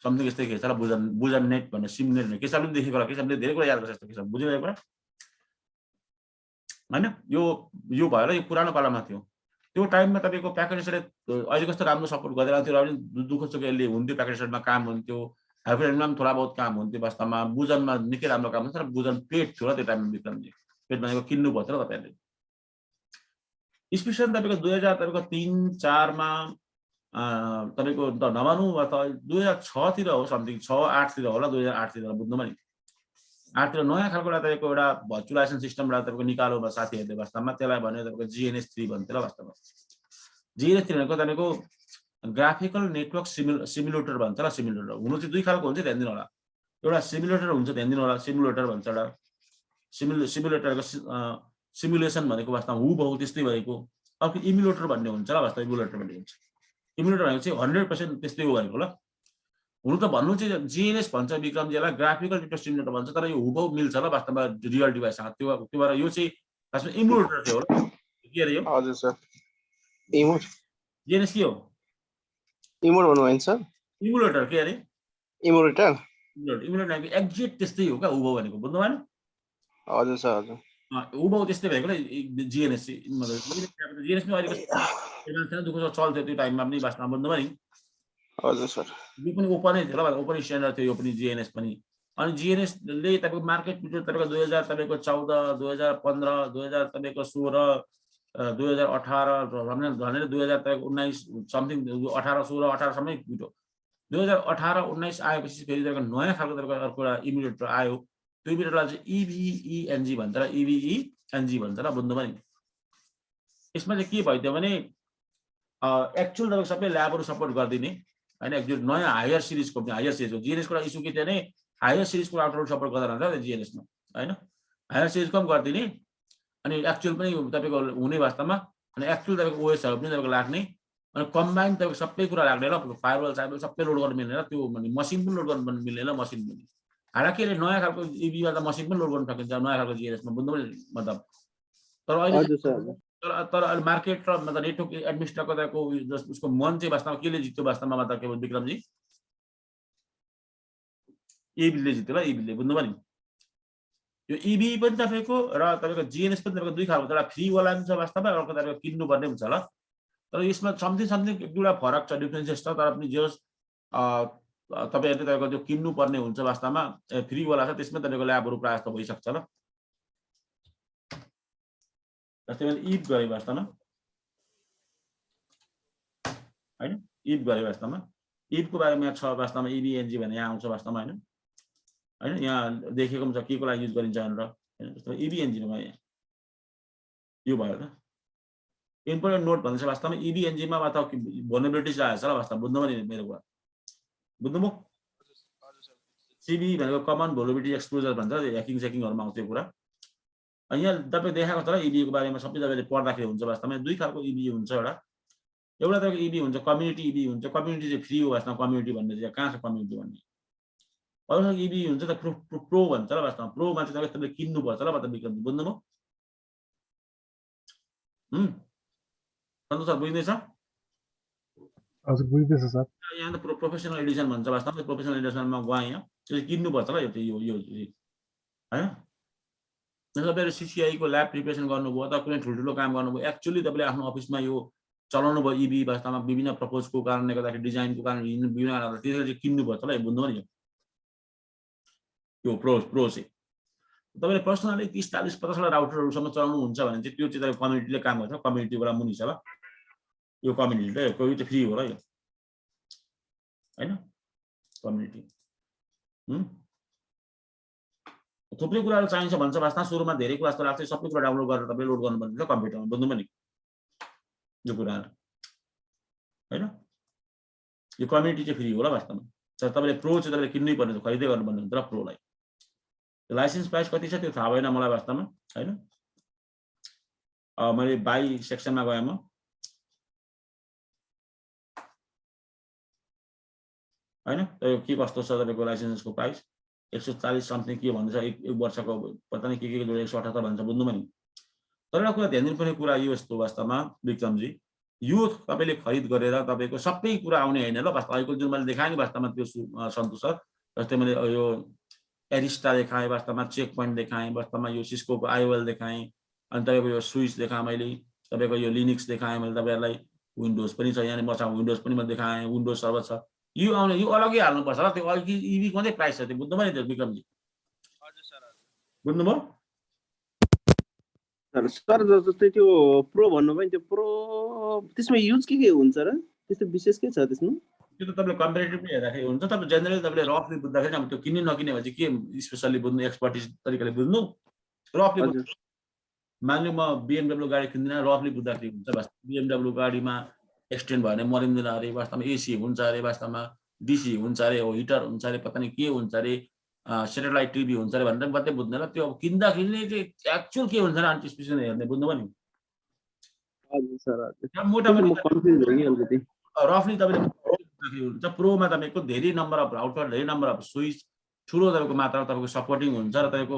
समथिङ यस्तै के छ ल बुजन नेट भन्ने सिम नेट भन्ने केसाबले पनि देखेको होला केसाबले धेरै कुरा याद गर्छ यस्तो केसाब बुझ्नु कुरा होइन यो भएर यो पुरानो पालामा थियो त्यो टाइममा तपाईँको प्याकेट रेसरले अहिले कस्तो राम्रो सपोर्ट गरेर थियो र पनि दुःख सुख यसले हुन्थ्यो प्याकेट रेसरमा काम हुन्थ्यो हाइपर टर्मिनलमा पनि थोडा बहुत काम हुन्थ्यो वास्तवमा बुजनमा निकै राम्रो काम हुन्छ र बुजन पेड थियो र त्यो टाइममा विक्रमजी पेड भनेको किन्नु पर्छ र तपाईँहरूले स्पेसली तपाईँको 2000 तपाईँको 3-4 मा तपाईँको नभनु अथवा 2006 तिर हो समथिङ 6-8 तिर होला 2008 तिर बुझ्नु पनि 8 तिर नयाँ खालको एउटा तपाईँको एउटा भर्चुअलाइजेसन सिस्टम एउटा तपाईँको निकालो साथीहरूले वास्तवमा त्यसलाई भन्यो तपाईँको GNS3 भन्थ्यो ल वास्तवमा GNS3 भनेको तपाईँको ग्राफिकल नेटवर्क सिमुलेटर भन्छ ल सिमुलेटर हुनु चाहिँ दुई खालको हुन्छ ध्यान दिनु होला एउटा सिमुलेटर हुन्छ ध्यान दिनु होला सिमुलेटर भन्छ एउटा सिमुलेटरको सिमुलेसन भनेको वास्तवमा हुबहु त्यस्तै भएको अर्को इमुलेटर भन्ने हुन्छ ल वास्तवमा इमुलेटर भन्ने हुन्छ इमुलेटर भनेको चाहिँ 100% त्यस्तै हो भनेको ल हुनु त भन्नु चाहिँ GNS भन्छ विक्रमजीलाई ग्राफिकल नेटवर्क सिमुलेटर भन्छ तर यो हुबहु मिल्छ ल वास्तवमा रियल डिभाइससँग त्यो भएर यो चाहिँ खासमा इमुलेटर थियो ल के अरे यो हजुर सर इमोट GNS के हो इमोट भन्नुभयो सर इमुलेटर के अरे इमोरेटर इमुलेटर भनेको एक्ज्याक्ट त्यस्तै हो क्या हुबहु भनेको बुझ्नु भएन हजुर सर हजुर हुबहु त्यस्तै भएको GNS GNS पनि अहिले दुःख चल्थ्यो त्यो टाइममा पनि वास्तवमा बुझ्नु भयो नि हजुर सर यो पनि ओपनै थियो ल ओपन स्ट्यान्डर्ड थियो यो पनि GNS पनि अनि GNS ले तपाईँको मार्केट पिरियड तपाईँको 2000 तपाईँको 14 2015 2000 तपाईँको 16 2018 भनेर 2000 तपाईँको 19 समथिङ 18 16 18 सम्मै पुग्यो 2018 19 आएपछि फेरि तपाईँको नयाँ खालको तपाईँको अर्को एउटा इमुलेटर आयो त्यो इमुलेटरलाई चाहिँ EVENG भन्छ र EVENG भन्छ र बुझ्नु पनि यसमा चाहिँ के भइदियो भने एक्चुअल तपाईँको सबै ल्याबहरू सपोर्ट गरिदिने होइन एक्चुअल नयाँ हायर सिरिजको हायर सिरिजको GNSको इस्यु के थियो भने हायर सिरिजको राउटरहरू सपोर्ट गर्दैन रहेछ GNSमा होइन हायर सिरिजको पनि गरिदिने अनि एक्चुअल पनि तपाईँको हुने वास्तवमा अनि एक्चुअल तपाईँको OSहरू पनि तपाईँको लाग्ने अनि कम्बाइन तपाईँको सबै कुरा लाग्ने ल फायरवल साइबल सबै लोड गर्नु मिल्ने र त्यो भने मसिन पनि लोड गर्नु मिल्ने ल मसिन पनि हालाकि यसले नयाँ खालको इबी वाला मसिन पनि लोड गर्न सकिन्छ नयाँ खालको जिएनएसमा बुझ्नु पनि मतलब तर अहिले हजुर सर हजुर तर अहिले मार्केट र मतलब नेटवर्क एडमिनिस्ट्रेटरको तपाईँको उसको मन चाहिँ वास्तवमा केले जित्यो वास्तवमा मतलब के भन्छ विक्रमजी इबीले जित्यो ल इबीले बुझ्नुभयो नि यो इबी पनि तपाईँको र तपाईँको जिएनएस पनि तपाईँको दुई खालको एउटा फ्री वाला पनि छ वास्तवमा अर्को तपाईँको किन्नुपर्ने हुन्छ ल तर यसमा समथिङ एउटा फरक छ डिफ्रेन्सेस छ तर पनि जे होस् तपाईँहरूले तपाईँको जो किन्नुपर्ने हुन्छ वास्तवमा फ्री वाला छ त्यसमा तपाईँको ल्याबहरू प्रायः जस्तो भइसक्छ ल जस्तै मैले इब गरेँ वास्तवमा होइन इब गरेँ वास्तवमा इबको बारेमा यहाँ छ वास्तवमा इबिएनजी भन्ने यहाँ आउँछ वास्तवमा होइन होइन यहाँ देखेको पनि छ के को लागि युज गरिन्छ भनेर होइन जस्तो इबिएनजीमा यो भयो त इम्पोर्टेन्ट नोट भन्दैछ वास्तवमा इबिएनजीमा अथवा भनरेबिलिटिज आएछ ल वास्तवमा बुझ्नुभयो नि मेरो कुरा बुझ्नुभयो सिबी भनेको कमन भोलबिलिटी एक्सपोजर भन्छ ह्याकिङ सेकिङहरूमा आउँछ यो कुरा अनि यहाँ तपाईँ देखाएको छ र इबीको बारेमा सबै तपाईँले पढ्दाखेरि हुन्छ वास्तवमा दुई खालको इबी हुन्छ एउटा तपाईँको इबी हुन्छ कम्युनिटी इबी हुन्छ कम्युनिटी चाहिँ फ्री हो वास्तवमा कम्युनिटी भन्ने चाहिँ कहाँ छ कम्युनिटी भन्ने अरू खालको इबी हुन्छ त प्रो भन्छ ल वास्तवमा प्रोमा चाहिँ तपाईँले किन्नुपर्छ ल मतलब विक्रम बुझ्नुभयो सन्तोष सर बुझ्दैछ हजुर बुझ्दैछ सर यहाँ त प्रोफेसनल एडिसन भन्छ वास्तवमा प्रोफेसनल एडिसनमा गएँ यहाँ त्यो किन्नुपर्छ ल यो चाहिँ होइन तपाईँले सिसिआईको ल्याब प्रिपेरेसन गर्नुभयो अथवा कुनै ठुल्ठुलो काम गर्नुभयो एक्चुअली तपाईँले आफ्नो अफिसमा यो चलाउनु भयो इबी वास्तवमा विभिन्न प्रपोजको कारणले गर्दाखेरि डिजाइनको कारण विभिन्न त्यसले चाहिँ किन्नुपर्छ ल बुझ्नुभयो नि यो प्रो चाहिँ तपाईँले पर्सनली 30-40-50 राउटरहरूसम्म चलाउनुहुन्छ भने चाहिँ त्यो चाहिँ तपाईँ कम्युनिटीले काम गर्छ कम्युनिटीबाट मुनि छ ल यो कम्युनिटी यो चाहिँ फ्री हो र यो होइन कम्युनिटी थुप्रै कुराहरू चाहिन्छ भन्छ वास्तवमा सुरुमा धेरै कुरा जस्तो लाग्छ सबै कुरा डाउनलोड गरेर तपाईँले लोड गर्नुपर्ने कम्प्युटरमा बुझ्नुभयो नि यो कुराहरू होइन यो कम्युनिटी चाहिँ फ्री हो ल वास्तवमा तर तपाईँले प्रो चाहिँ तपाईँले किन्नै पर्ने खरिदै गर्नुपर्ने हुन्छ र प्रोलाई लाइसेन्स प्राइस कति छ त्यो थाहा भएन मलाई वास्तवमा होइन मैले बाई सेक्सनमा गएँ म होइन के कस्तो छ तपाईँको लाइसेन्सको प्राइस 140 समथिङ के भन्दैछ एक वर्षको पता नै के जोडेर 178 भन्छ बुझ्नुभयो नि तर एउटा कुरा ध्यान दिनुपर्ने कुरा यो यस्तो वास्तवमा विक्रमजी यो तपाईँले खरिद गरेर तपाईँको सबै कुरा आउने होइन ल वास्तव अहिलेको जुन मैले देखाएँ नि वास्तवमा त्यो सन्तोष सर जस्तै मैले यो एरिस्टा देखाएँ वास्तवमा चेक पोइन्ट देखाएँ वास्तवमा यो सिस्कोको आइओएल देखाएँ अनि तपाईँको यो स्विच देखाएँ मैले तपाईँको यो लिनक्स देखाएँ मैले तपाईँहरूलाई विन्डोज पनि छ यहाँ मसँग विन्डोज पनि मैले देखाएँ विन्डोज सर्भर छ यो आउने यो अलग्गै हाल्नुपर्छ ल त्यो अघि इबीको मात्रै प्राइस छ त्यो बुझ्नुभयो नि त्यो विक्रमजी बुझ्नुभयो सर जस्तै त्यो प्रो भन्नुभयो नि त्यो प्रो त्यसमा युज के हुन्छ र त्यस्तो विशेष के छ त्यसमा त्यो त तपाईँले कम्पेरिटिभली हेर्दाखेरि हुन्छ तपाईँ जेनरली तपाईँले रफली बुझ्दाखेरि अब त्यो किन्ने नकिने भने चाहिँ के स्पेसल्ली बुझ्नु एक्सपर्टिज तरिकाले बुझ्नु रफली मान्यो म BMW गाडी किन्दिनँ रफली बुझ्दाखेरि हुन्छ वास्तवमा BMW गाडीमा एक्सटेन्ड भयो भने मरिँदैन अरे वास्तवमा एसी हुन्छ अरे वास्तवमा डिसी हुन्छ अरे हो हिटर हुन्छ अरे पत्ता नै के हुन्छ अरे सेटेलाइट टिभी हुन्छ अरे भनेर मात्रै बुझ्दैन त्यो अब किन्दाखेरि चाहिँ एक्चुअल के हुन्छ अनि स्पेसिफिकेसन हेर्ने बुझ्नुभयो नि मोटामोटी रफली तपाईँले हुन्छ प्रोमा तपाईँको धेरै नम्बर अफ राउटर धेरै नम्बर अफ स्विच ठुलो तपाईँको मात्रा तपाईँको सपोर्टिङ हुन्छ र तपाईँको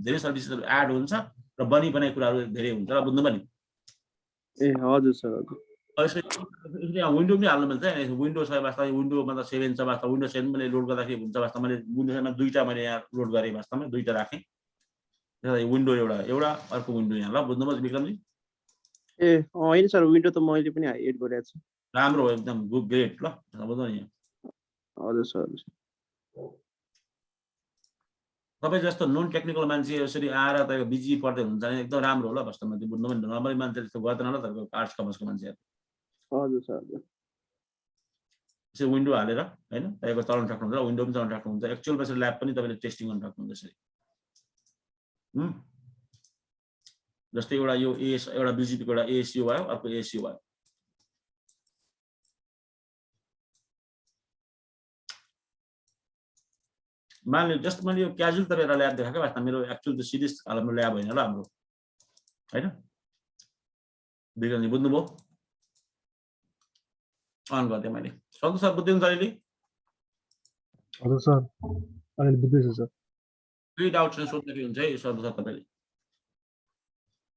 धेरै सर्भिसहरू एड हुन्छ र बनेको कुराहरू धेरै हुन्छ र बुझ्नुभयो नि ए हजुर सर यहाँ विन्डो पनि हाल्नु मिल्छ विन्डो छ वास्तवमा विन्डोमा त 7 छ वास्तवमा विन्डो 7 मैले लोड गर्दाखेरि हुन्छ वास्तवमा मैले विन्डो 7मा दुईटा मैले यहाँ लोड गरेँ वास्तवमा दुईटा राखेँ विन्डो एउटा अर्को विन्डो यहाँ ल बुझ्नुभयो विक्रमजी ए होइन सर विन्डो त मैले पनि एड गरेको छु राम्रो हो एकदम गुड ग्रेट ल बुझ्नु नि हजुर सर तपाईँ जस्तो नन टेक्निकल मान्छे यसरी आएर तपाईँको बिजी पर्दै हुन्छ भने एकदम राम्रो हो ल वास्तवमा त्यो बुझ्नु पनि नर्मली मान्छे जस्तो गर्दैन ल तपाईँको आर्ट्स कमर्सको मान्छेहरू हजुर सर यसरी विन्डो हालेर होइन तपाईँको चलाउन सक्नुहुन्छ र विन्डो पनि चलाउन सक्नुहुन्छ एक्चुअलमा यसरी ल्याब पनि तपाईँले टेस्टिङ गर्न सक्नुहुन्छ यसरी जस्तै एउटा यो एउटा बिजिपीको एउटा एएसयू भयो अर्को एएसयू भयो मान्यो जस्ट मैले यो क्याजुअल तपाईँलाई ल्याब देखाएको वास्तवमा मेरो एक्चुअल त सिरियस खालको ल्याब होइन ल हाम्रो होइन विक्रमजी बुझ्नुभयो अन गरिदिएँ मैले सन्तोष सर बुझ्दिनु अहिले हजुर सर अलिअलि बुझ्दैछु सर। केही डाउट छैन सोध्दाखेरि हुन्छ है सर तपाईँले।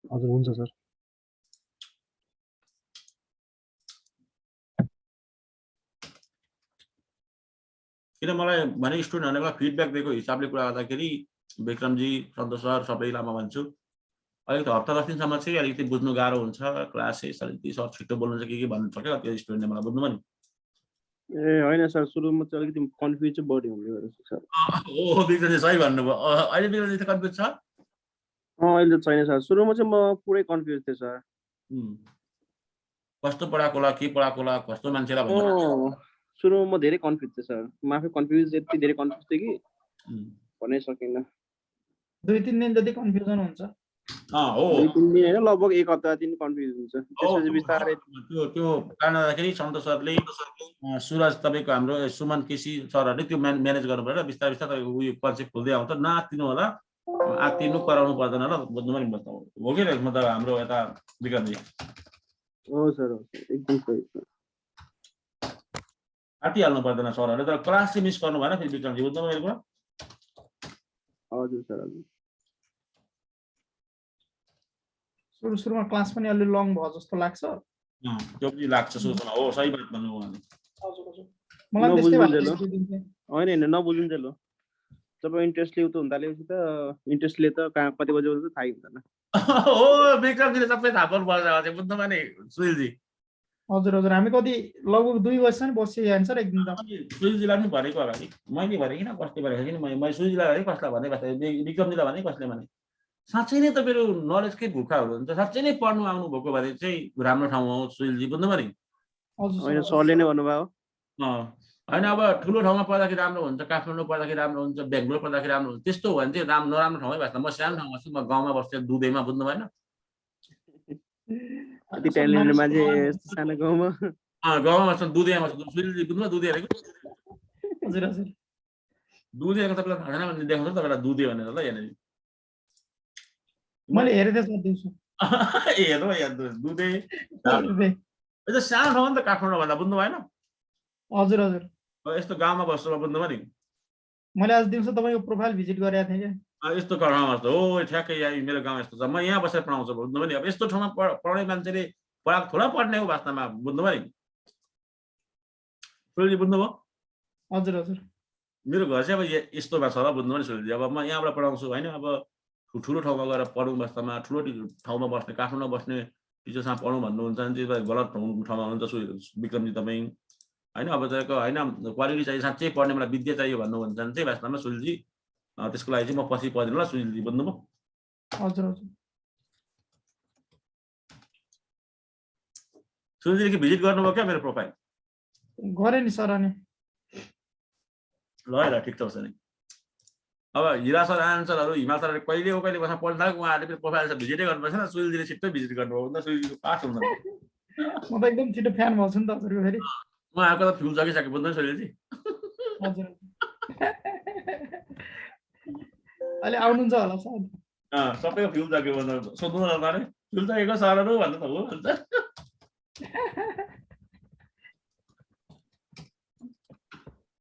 हजुर हुन्छ सर। किन मलाई भने स्टुडेन्टहरूलाई फिडब्याक दिएको हिसाबले कुरा गर्दाखेरि विक्रमजी सन्तोष सर सबैलाई म भन्छु अलिकति हप्ता 10 दिनसम्म चाहिँ अलिकति बुझ्नु गाह्रो हुन्छ क्लासेस अलिकति सर छिटो बोल्नुहुन्छ के भन्नुहुन्छ क्या त्यो स्टुडेन्टले मलाई बुझ्नु नि। ए होइन सर सुरुमा चाहिँ अलिकति कन्फ्युज चाहिँ बढी हुने गरेको सर। ओ विक्रमजी सही भन्नुभयो। अहिले विक्रमजी त कन्फ्युज छ? अहिले छैन सर, सुरुमा चाहिँ म पुरै कन्फ्युज थिएँ सर। कस्तो पढाएको होला के पढाएको होला कस्तो मान्छेलाई भन्नु। सुरुमा म धेरै कन्फ्युज थिएँ सर, म आफै कन्फ्युज यति धेरै कन्फ्युज थिएँ कि भन्नै सकिनँ। 2-3 दिन जति कन्फ्युजन हुन्छ। हो 2-3 दिन होइन लगभग 1 हप्ता दिन कन्फ्युज हुन्छ। त्यसपछि बिस्तारै त्यो कारण हुँदाखेरि सन्तोष सरले सुरज तपाईँको हाम्रो सुमन केसी सरहरूले त्यो म्यानेज गर्नु पर्यो र बिस्तारै बिस्तारै तपाईँको उयो कन्सेप्ट खोल्दै आउँछ। नआत्तिनु होला, आत्तिनु कराउनु पर्दैन ल बुझ्नु पनि हो कि मतलब हाम्रो यता विक्रमजी। हो सर एकदम सही सर। आत्तिहाल्नु पर्दैन सरहरूले, तर क्लास चाहिँ मिस गर्नु भएन फेरि विक्रमजी बुझ्नु मेरो कुरा। हजुर सर हजुर। सुरुमा क्लास पनि अलि लङ भयो जस्तो लाग्छ। त्यो पनि लाग्छ सुरुमा। हो सही बात भन्नु उहाँले। हजुर हजुर मलाई पनि त्यस्तै लाग्छ। होइन नबुझ्नु लो, जब इन्ट्रेस्टले उतो हुँदालेपछि त इन्ट्रेस्टले त कहाँ कति बजे हुन्छ थाहै हुँदैन। हो विक्रमजीले सबै थाहा पाउनु पर्छ बुझ्नु भने सुनिलजी। हजुर हजुर हामी कति लगभग 2 वर्ष नि बसियो एन्सर एक दिन त। सुनिलजीलाई पनि भनेको अगाडि मैले भने किन कसले भनेको किन मैले सुनिलजीलाई भने कसलाई भने विक्रमजीलाई भने कसले भने साँच्चै नै तपाईँहरू नलेजकै भुखा हुनुहुन्छ, साँच्चै नै पढ्नु आउनु भएको भने चाहिँ राम्रो ठाउँमा हो सुनिलजी बुझ्नु भने। होइन सरले नै भन्नुभयो। होइन अब ठुलो ठाउँमा पढ्दाखेरि राम्रो हुन्छ, काठमाडौँ पढ्दाखेरि राम्रो हुन्छ, बेङ्गलोर पढ्दाखेरि राम्रो हुन्छ, त्यस्तो हो भने चाहिँ नराम्रो ठाउँमै बस्छ। म सानो ठाउँमा छु, म गाउँमा बस्छु दुधैमा बुझ्नु भएन। अति ट्यालेन्टेड मान्छे सानो गाउँमा गाउँमा बस्छ दुधैमा बस्छ सुनिलजी बुझ्नु दुधे हेरेको। हजुर हजुर दुधे हेरेको तपाईँलाई थाहा छैन भने देखाउँछ तपाईँलाई दुधे भनेर ल यहाँनिर। मैले हेरेको थिएँ दिउँसो। हेर्नु दुधे यो सानो ठाउँ नि त काठमाडौँ भन्दा बुझ्नु भएन। हजुर हजुर यस्तो गाउँमा बस्छु बुझ्नु भयो नि। मैले आज दिउँसो तपाईँको प्रोफाइल भिजिट गरेको थिएँ क्या। यस्तो ठाउँमा बस्छ हो ठ्याक्कै यहाँ मेरो गाउँ यस्तो छ, म यहाँ बसेर पढाउँछु बुझ्नु भयो नि। अब यस्तो ठाउँमा पढाउने मान्छेले पढाएको थोडा पढ्ने हो वास्तवमा बुझ्नु भयो नि। सुनिलजी बुझ्नुभयो? हजुर हजुर मेरो घर चाहिँ अब यस्तोमा छ ल बुझ्नु भयो नि सुनिलजी। अब म यहाँबाट पढाउँछु होइन, अब ठुलो ठाउँमा गएर पढौँ वास्तवमा ठुलो ठाउँमा बस्ने काठमाडौँ बस्ने टिचरसँग पढौँ भन्नुहुन्छ भने चाहिँ गलत ठाउँमा हुनुहुन्छ विक्रमजी तपाईँ होइन। अब तपाईँको होइन क्वालिटी चाहियो, साँच्चै पढ्ने मलाई विद्या चाहियो भन्नुहुन्छ भने चाहिँ वास्तवमा सुनिलजी त्यसको लागि चाहिँ म पछि पर्दिनँ ल सुनिलजी बुझ्नुभयो? हजुर हजुर सुनिलजीले भिजिट गर्नुभयो क्या मेरो प्रोफाइल? गरेँ नि सर। अनि ल है ठिक छ नि। अब हिरा सर आनन्द सरहरू हिमाल सरहरू कहिले बस्न पढ्नु थाल्यो उहाँहरूले पनि प्रोफाइल चाहिँ भिजिटै गर्नुपर्छ न। सुनिलजीले छिट्टै भिजिट गर्नुभयो भने त सुनिलजीको पास हुँदैन। म त एकदम छिटो फ्यान भएको छु नि त हजुरको फेरि। उहाँको त फ्युल सकिसके बुझ्दैन सुनिलजी। हजुर अहिले आउनुहुन्छ होला सायद। सबैको फ्युल सक्यो भन्दा सोध्नु न त फ्युल सकेको सरहरू भन्नु त हो भन्छ।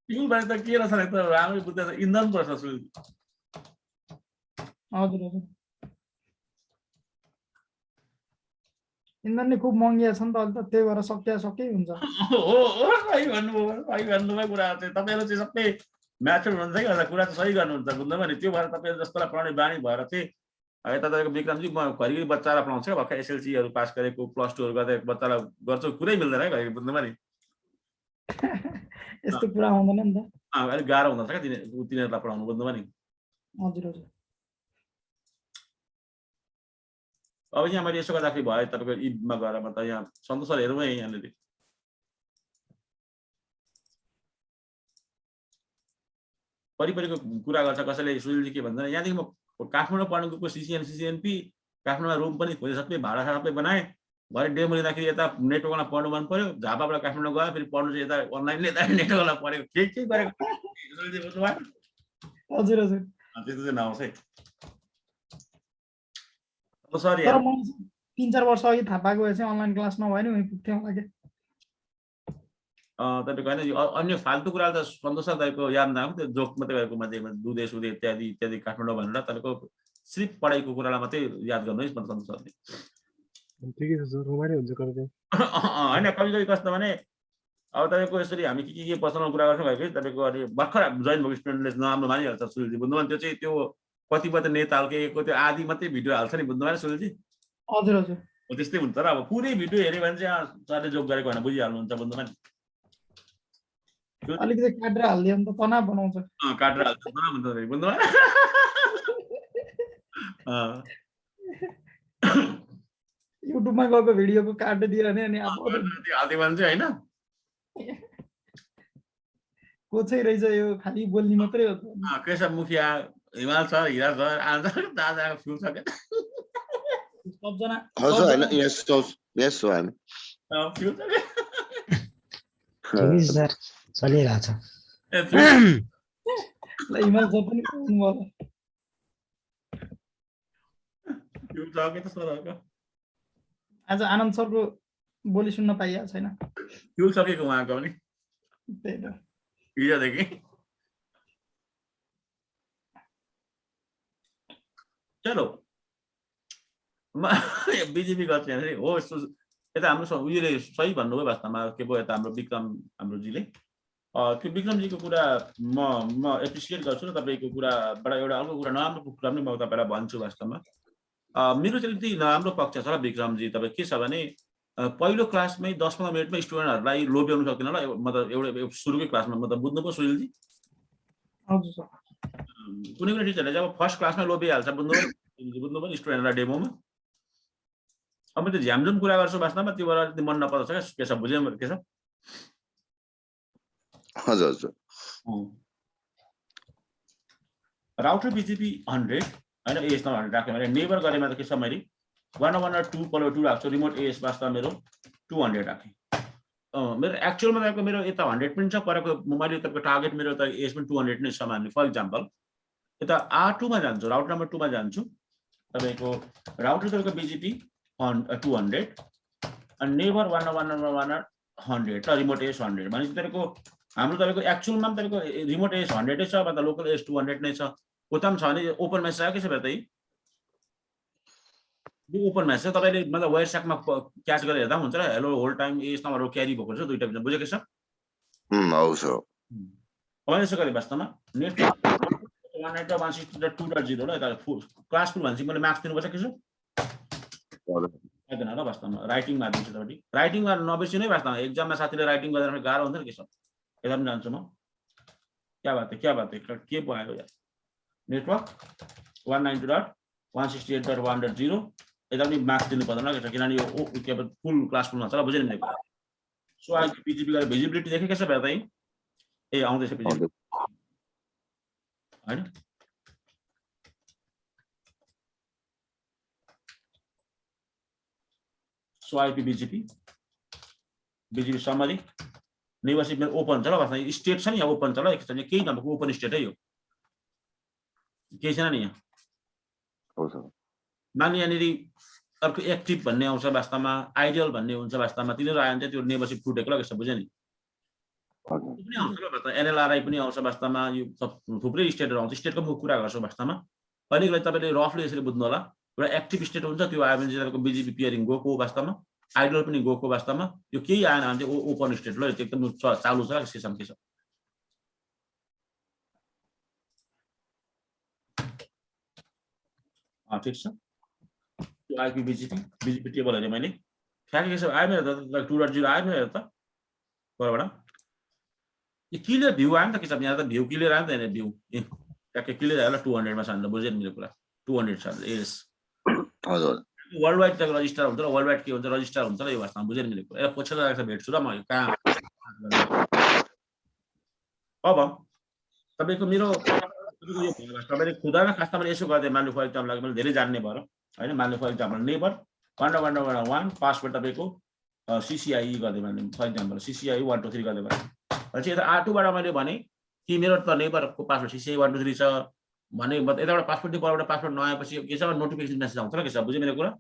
फ्युल भने त के रहेछ त राम्रै बुझ्दैन इन्धन पर्छ सुनिलजी। हजुर हजुर इन्धन नि खुब महँगी छ नि त अहिले त, त्यही भएर सकिया हुन्छ। हो सही भन्नुभयो कुरा चाहिँ। तपाईँहरू चाहिँ सबै म्याचुर हुनुहुन्छ कि अन्त कुरा चाहिँ सही गर्नुहुन्छ बुझ्नु भयो नि। त्यो भएर तपाईँहरू जस्तोलाई पढाउने बानी भएर चाहिँ यता तपाईँको विक्रमजी म घरिघरि बच्चालाई पढाउँछु क्या भर्खर एसएलसीहरू पास गरेको +2हरू गर्दै बच्चालाई गर्छु कुरै मिल्दैन है घरि बुझ्नु भयो नि। यस्तो कुरा हुँदैन नि त। अलिक गाह्रो हुँदछ क्या तिनीहरूलाई पढाउनु बुझ्नु भयो नि। हजुर हजुर अब यहाँ मैले यसो गर्दाखेरि भयो तपाईँको इदमा गएर म त यहाँ सन्तोष सर हेरौँ है यहाँनिर परिपरिको कुरा गर्छ कसैले सुनिलजी के भन्दैन। यहाँदेखि म काठमाडौँ पढ्नु गएको सिसिएनपी काठमाडौँमा रुम पनि खोजे सबै भाडा सबै बनाएँ। भरे डेमो लिँदाखेरि यता नेटवर्कमा पढ्नु मन पर्यो, झापाबाट काठमाडौँ गयो फेरि पढ्नु चाहिँ यता अनलाइन यता नेटवर्कमा पढेको के गरेको बुझ्नु भयो। हजुर हजुर त्यस्तो चाहिँ नआउँछ है सरी। तर म 3-4 वर्ष अघि थाहा पाएको भए चाहिँ अनलाइन क्लास नभए नि उही पुग्थ्यो होला के। तपाईँको होइन यो अन्य फाल्तु कुराहरू त सन्तोष सर तपाईँको याद नआएको त्यो जोक मात्रै भएको मान्छे दुधे सुधे इत्यादि इत्यादि काठमाडौँ भनेर तपाईँको सिर्फ पढाइको कुरालाई मात्रै याद गर्नुहोस् भन्नु सन्तोष सरले ठिकै छ सर रमाइलो हुन्छ कहिले होइन कहिले कहिले कस्तो भने अब तपाईँको यसरी हामी के पर्सनल कुरा गर्छौँ कि तपाईँको अनि भर्खर जोइन भएको स्टुडेन्टले नराम्रो मानिहाल्छ सुनिलजी बुझ्नुभयो त्यो चाहिँ त्यो कतिपय त नेता हाल्केको त्यो आधी मात्रै भिडियो हाल्छ नि बुझ्नु भएन सुनिलजी हजुर हजुर हो त्यस्तै हुन्छ र अब पुरै भिडियो हेऱ्यो भने चाहिँ सरले जोक गरेको होइन बुझिहाल्नुहुन्छ बुझ्नु भएन अलिकति काटेर हालिदियो भने त तनाव बनाउँछ काटेर हाल्छ बुझ्नु भएन युट्युबमा गएको भिडियोको काटेर दियो भने अनि अब हाल्थ्यो भने चाहिँ होइन को चाहिँ रहेछ यो खालि बोल्ने मात्रै हो केशव मुखिया हिमाल सर हिरा सर आज दादा फ्यु छ क्या सबजना हजुर होइन यस हो हामी फ्यु छ क्या ठिकै छ सर चलिरहेछ ल हिमाल सर पनि पाउनु भयो फ्यु छ के त सरहरूको आज आनन्द सरको बोली सुन्न पाइएको छैन फ्यु सकेको उहाँको पनि त्यही त हिजोदेखि चलो बिजेपी गर्छ भने हो यता हाम्रो उयोले सही भन्नुभयो वास्तवमा के भयो यता हाम्रो विक्रम हाम्रोजीले त्यो विक्रमजीको कुरा म एप्रिसिएट गर्छु र तपाईँको कुराबाट एउटा अर्को कुरा नराम्रो कुरा पनि म तपाईँलाई भन्छु वास्तवमा मेरो चाहिँ त्यति नराम्रो पक्ष छ विक्रमजी तपाईँ के छ भने पहिलो क्लासमै 10-15 मिनटमै स्टुडेन्टहरूलाई लोभ्याउनु सक्दैन ल मतलब एउटा सुरुकै क्लासमा मतलब बुझ्नुभयो सुनिलजी हजुर सर कुनै कुनै टिचरले चाहिँ अब फर्स्ट क्लासमा लोभिहाल्छ बुझ्नुभयो स्टुडेन्टलाई डेमोमा अब त्यो झ्यामझुम कुरा गर्छु वास्तवमा त्योबाट मन नपर्छ क्या के छ बुझ्यो के छ हजुर हजुर राउटर बिजेपी 100 होइन एएस 100 राख्यो भने नेभर गरेमा त के छ मैले 1 1 2 पलो 2 राख्छु रिमोट एएस वास्तवमा मेरो 200 राखेँ मेरो एक्चुअलमा तपाईँको मेरो यता 100 पनि छ परको मैले तपाईँको टार्गेट मेरो त एएस पनि 200 नै छ मान्ने फर इक्जाम्पल यता R2 मा जान्छु राउटर नम्बर 2 मा जान्छु तपाईँको राउटर तपाईँको बिजेपी 200 and neighbor 1 100 र रिमोट एस 100 भनेपछि तपाईँको हाम्रो तपाईँको एक्चुअलमा पनि तपाईँको रिमोट एस 100 नै छ भन्दा लोकल एस 200 नै छ उता पनि छ भने ओपन म्याच छ के छ त यो ओपन म्याच छ तपाईँले मतलब वायर स्याकमा क्याच गरेर हेर्दा हुन्छ र hello whole time AS number carry भएको छ दुईटा बिचमा बुझेको छ हौस् हो मैले यसो गरेँ वास्तवमा नेटवर्क 192.168.2.0 र यता क्लास फुल भनेपछि मैले मार्क्स दिनुपर्छ के छ आइदैन र वास्तवमा राइटिङमा दिन्छु तपाईँले राइटिङमा नबिर्सिनु है वास्तवमा एक्जाममा साथीले राइटिङ गर्दा गाह्रो हुन्छ नि के छ यता पनि जान्छु म क्या बात है के भयो यार नेटवर्क 192.168.1.0 यता पनि मार्क्स दिनु पर्दैन के छ किनभने यो के फुल क्लास फुलमा छ ल बुझ्यो नि मेरो कुरा सो अहिले बिजेपी गरेर भिजिबिलिटी देखेँ के छ भए त ए आउँदैछ बिजेपी हैन सो आइपी बिजेपी समरी नेभरसिप मेरो ओपन छ ल वास्तवमा स्टेट छ नि यहाँ ओपन छ ल एकछिन केही नभएको ओपन स्टेट है यो केही छैन नि यहाँ मान्ने यहाँनिर अर्को एक्टिभ भन्ने आउँछ वास्तवमा आइडियल भन्ने हुन्छ वास्तवमा तिनीहरू आयो भने चाहिँ त्यो नेभरसिप फुटेको ल कसो बुझ्यो नि पनि आउँछ ल वास्तवमा एनएलआरआई पनि आउँछ वास्तवमा यो थुप्रै स्टेटहरू आउँछ स्टेटको म कुरा गर्छु वास्तवमा अहिलेको लागि तपाईँले रफली यसरी बुझ्नु होला एउटा एक्टिभ स्टेट हुन्छ त्यो आयो भने चाहिँ तपाईँको बिजेपी पियरिङ गएको वास्तवमा आइडल पनि गएको वास्तवमा यो केही आएन भने चाहिँ ओपन स्टेट ल एकदम चालु छ सिस्टम के छ ठिक छ त्यो आइपी बिजेपी टेबल हेरेँ मैले ठ्याक्कै के छ आयो मेरो त 2.0 आयो मेरो त परबाट यो क्लियर भ्यू आयो नि त के छ यहाँ त भ्यू क्लियर आयो नि त यहाँ भ्यू ट्याक्कै क्लियर आयो ल 200 मा छ भने बुझ्यो नि मेरो कुरा 200 छ एस हजुर वर्ल्ड वाइड त रजिस्टर हुन्छ र वर्ल्ड वाइड के हुन्छ रजिस्टर हुन्छ र यो वास्तवमा बुझ्यो नि मेरो कुरा पछि राखेर भेट्छु र म कहाँ अब तपाईँको मेरो तपाईँले खुदामा खासमा मैले यसो गर्दै मान्नु फर इक्जाम्पल मैले धेरै जान्ने भएर होइन मान्नु फर इक्जाम्पल नेबर 1 पासवर्ड तपाईँको सिसिआई गर्दै भने फर इक्जाम्पल सिसिआई 1 2 3 गर्दै भने भनेपछि यता R2बाट मैले भने कि मेरो त नेबरको पासवर्ड सिसिआई 1 2 3 छ भने यताबाट पासवर्ड दिएपछि पासवर्ड नआएपछि के छ नोटिफिकेसन मेसेज आउँछ ल के छ बुझ्यो मेरो कुरा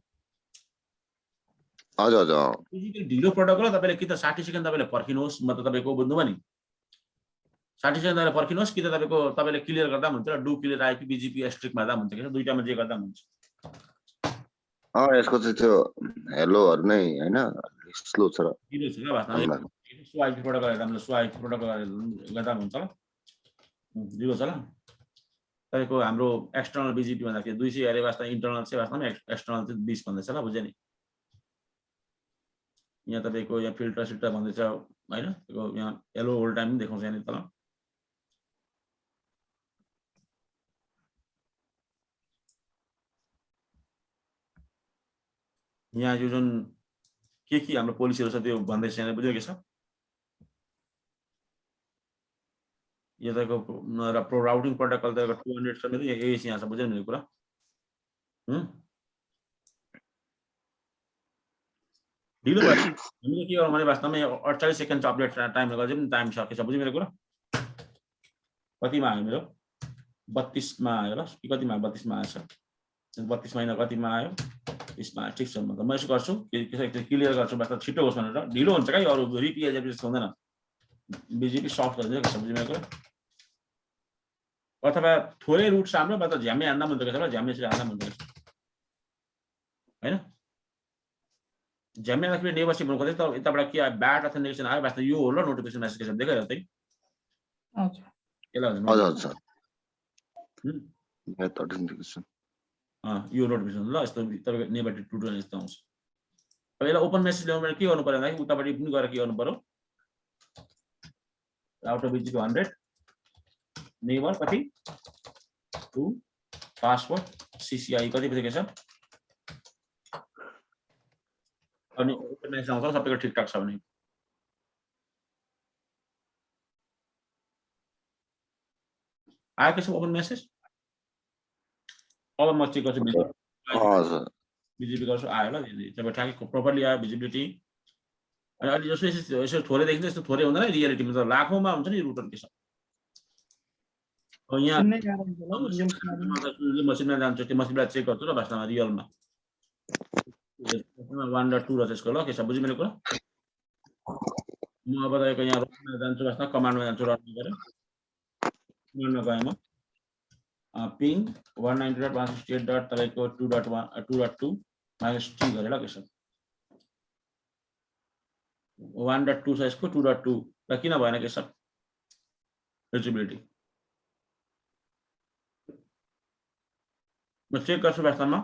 हजुर हजुर फिजिकली ढिलो प्रोटोकल तपाईँले कि त 60 सेकेन्ड तपाईँले पर्खिनुहोस् मतलब तपाईँको बुझ्नुभयो नि 60 सेकेन्ड तपाईँले पर्खिनुहोस् कि त तपाईँले क्लियर गर्दा पनि हुन्छ र do clear IP BGP strict मार्दा पनि हुन्छ कि दुईटामा जे गर्दा पनि हुन्छ यसको चाहिँ त्यो हेलोहरू नै होइन स्लो छ र ढिलो छ ल वास्तवमा सो आइपी प्रोटोकल हेर्दा हामीले सो आइपी प्रोटोकल गर्दा पनि हुन्छ ल ढिलो छ ल तपाईँको हाम्रो एक्सटर्नल बिजिपी भन्दाखेरि 200 अरे वास्तवमा इन्टरनल चाहिँ वास्तवमा एक्सटर्नल चाहिँ 20 भन्दैछ ल बुझ्यो नि यहाँ तपाईँको यहाँ फिल्टर सिल्टर भन्दैछ होइन यहाँ येलो होल टाइम पनि देखाउँछ यहाँनिर तल यहाँ यो जुन के हाम्रो पोलिसीहरू छ त्यो भन्दैछ यहाँ बुझ्यो के छ यो तपाईँको प्रो राउटिङ प्रोटोकल तपाईँको 200 समेत यही यहाँ छ बुझ्यो नि कुरा ढिलो भयो हामीले के गर्नु भने वास्तवमा 48 सेकेन्ड चाहिँ अपडेट टाइम गर्दै पनि टाइम सकेछ बुझ्यो मेरो कुरा कतिमा आयो मेरो 32 मा आयो ल कतिमा 32 मा आएछ 32 महिना कतिमा आयो 20 मा ठिक छ म यसो गर्छु क्लियर गर्छु वास्तव छिटो होस् भनेर ढिलो हुन्छ क्या अरू रिपिएज हुँदैन बिजेपी सफ्ट गरिदिन्छ के बुझ्यो मेरो कुरा अथवा थोरै रुट राम्रो मतलब झ्याम्मै हान्दा मन दुखेछ झ्याम्मै हान्दा मन दुखेछ हैन झ्याम्मै आखिर नेभरसिप हुनु खोज्दै त यताबाट के ब्याड अथेन्टिकेसन आयो वास्तव यो हो ल नोटिफिकेसन मेसेज के छ देखाइरहेको त्यही हजुर हजुर हजुर यो नोटिफिकेसन ल यस्तो तपाईको नेभरसिप टुटोरियल यस्तो आउँछ अब यसलाई ओपन मेसेज ल्याउनु भने के गर्नु पर्यो भन्दाखेरि उताबाट पनि गएर के गर्नु पर्यो राउटर बिजिपी 100 नेबर कति 2 पासवर्ड सीसीआई कति पो छ अनि ओपन मेसेज आउँछ सबैको ठिकठाक छ भने आएको छ ओपन मेसेज अब म चेक गर्छु बिजिबी गर्छु आयो ल तपाईँ ठ्याक्कै प्रोपरली आयो भिजिबिलिटी अनि अलि जस्तो यसो थोरै देखिन्छ यस्तो थोरै हुँदैन रियालिटीमा त लाखौँमा हुन्छ नि रुटर के छ यहाँ मसिनमा जान्छु त्यो मसिनलाई चेक गर्छु र वास्तवमा रियलमा 1 र 2 र त्यसको ल के छ बुझ्यो मेरो कुरा म अब तपाईँको यहाँ रनमा जान्छु वास्तवमा कमान्डमा जान्छु रन गरेर कमान्डमा गएँ म पिङ 192.168. तपाईँको 2.2 माइनस टी गरेर के छ 1.2 छ यसको 2.2 र किन भएन के छ रिचेबिलिटी म चेक गर्छु वास्तवमा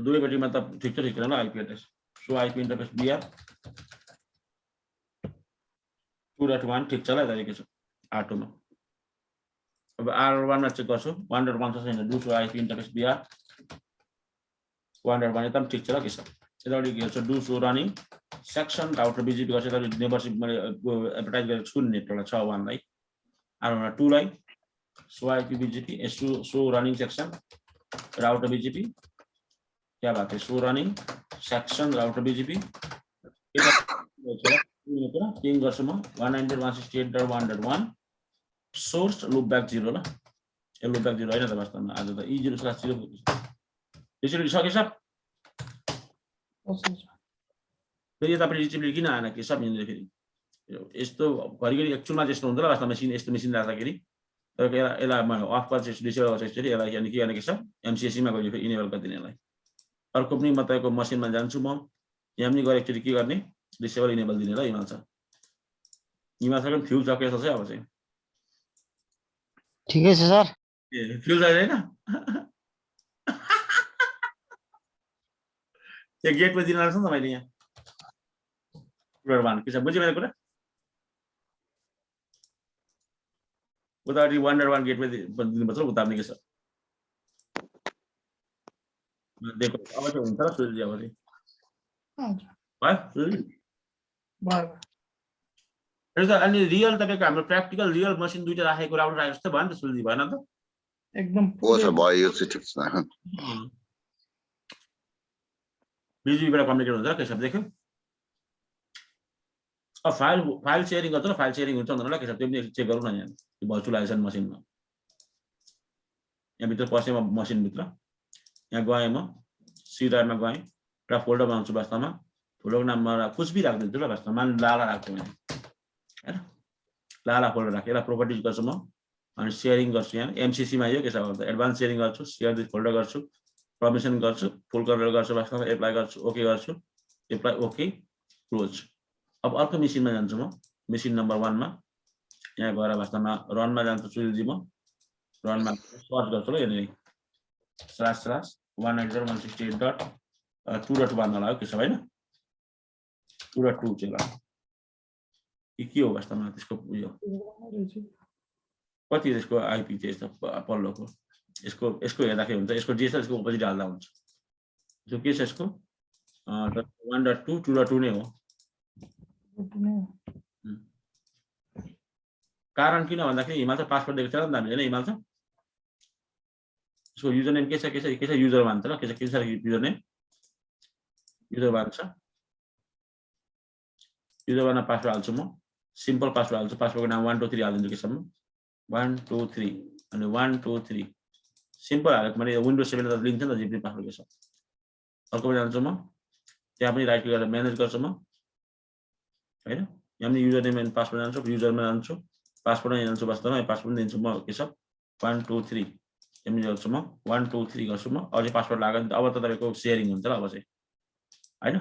दुवैपट्टिमा त ठिक छ ठिक छैन IP address so IP interface BR 2.1 ठिक छ ल यता के छ R2 मा अब R1 मा चेक गर्छु 1.1 छ छैन do so IP interface BR 1.1 एकदम ठिक छ ल के छ यतापट्टि के छ do so running section router BGP गर्छ यतापट्टि नेबरसिप मैले एडभर्टाइज गरेको छु नेटवर्कलाई छ 1 लाई R1 2 लाई show IP BGP show running section router BGP क्या बात है show running section router BGP ping गर्छु म 192.168.1.1 सोर्स लुपब्याक 0 ल यो लुपब्याक 0 हैन त वास्तवमा आज त E0/0 रिचेबिलिटी सके सब फेरि यतापट्टि रिचेबिलिटी किन आएन के सब यहाँनिर फेरि यस्तो घरिघरि एक्चुअलमा त्यस्तो हुन्छ ल वास्तवमा मेसिन यस्तो मेसिन राख्दाखेरि तपाईँको यसलाई म अफ गर्छु डिसेबल गर्छु यसरी यसलाई यानि के गर्ने के छ एमसिएसीमा गएर फेरि इनेबल गरिदिने यसलाई अर्को पनि म तपाईँको मसिनमा जान्छु म यहाँ पनि गएर एकचोटि के गर्ने डिसेबल इनेबल दिने ल हिमाल छ पनि फ्युल छ के छ अब चाहिँ ठिकै छ सर ए फ्युल छ हैन त्यो गेटमा दिन लाग्छ नि त मैले यहाँ 1 के छ बुझ्यो मेरो कुरा उतापट्टि 1.1 गेटमा दिनुपर्छ उतार्ने के छ देखो अब चाहिँ हुन्छ र सुरु अब चाहिँ भयो अनि रियल तपाईँको हाम्रो प्र्याक्टिकल रियल मसिन दुईटा राखेको राउटर राखेको जस्तो भयो नि त सुल्जी भएन त एकदम भयो यो चाहिँ ठिक छ बिजिबीबाट कम्युनिकेट हुन्छ के छ देख्यौ अब फाइल सेयरिङ गर्छ र फाइल सेयरिङ हुन्छ भनेर के छ त्यो पनि चेक गरौँ न यहाँ भर्चुअलाइजेसन मसिनमा यहाँ भित्र पसेँ म मसिनभित्र यहाँ गएँ म सी ड्राइभमा गएँ एउटा फोल्डर बनाउँछु वास्तवमा फोल्डरको नाममा कुछ भी राख्दिन्छु ल वास्तवमा मान लाला राख्छु मैले हैन लाला फोल्डर राखेँ यसलाई प्रोपर्टिज गर्छु म अनि शेयरिङ गर्छु यहाँ MCC मा यो के छ भन्दा एडभान्स शेयरिङ गर्छु शेयर दिस फोल्डर गर्छु परमिसन गर्छु फुल कलर गर्छु वास्तवमा एप्लाई गर्छु ओके गर्छु एप्लाई ओके क्लोज अब अर्को मेसिनमा जान्छु म मेसिन नम्बर 1 मा यहाँ गएर वास्तवमा रनमा जान्छु सुनिलजी म रनमा सर्च गर्छु ल यहाँनिर //190.168.2.1 होला के छ हैन 2.2 चाहिँ ल के हो वास्तवमा त्यसको उयो कति यसको आइपी चाहिँ यस्तो पल्लोको यसको हेर्दाखेरि हुन्छ यसको जे छ यसको अपोजिट हाल्दा हुन्छ जो के छ यसको 1.2 2.2 नै हो कारण किन भन्दाखेरि हिमाल त पासवर्ड दिएको छ नि त हामीले हैन हिमाल त यसको युजर नेम के छ युजर भन्छ ल के छ युजर नेम युजर भन्छ युजर भन्न पासवर्ड हाल्छु म सिम्पल पासवर्ड हाल्छु पासवर्डको नाम 1 2 3 हालिदिन्छु के सम्म 1 2 3 अनि 1 2 3 सिम्पल हालेको मैले विन्डोज 7 मा लिन्छ नि त जिपी पासवर्ड के छ अर्को जान्छु म त्यहाँ पनि राइट क्लिक गरेर म्यानेज गर्छु म हैन यहाँ पनि युजर नेम एन्ड पासवर्ड जान्छु युजरमा जान्छु पासवर्ड जान्छु वास्तवमा पासवर्ड दिन्छु म के छ 1 2 3 एमनी गर्छु म 1 2 3 गर्छु म अझै पासवर्ड लाग्यो नि त अब त तपाईको शेयरिङ हुन्छ ल अब चाहिँ हैन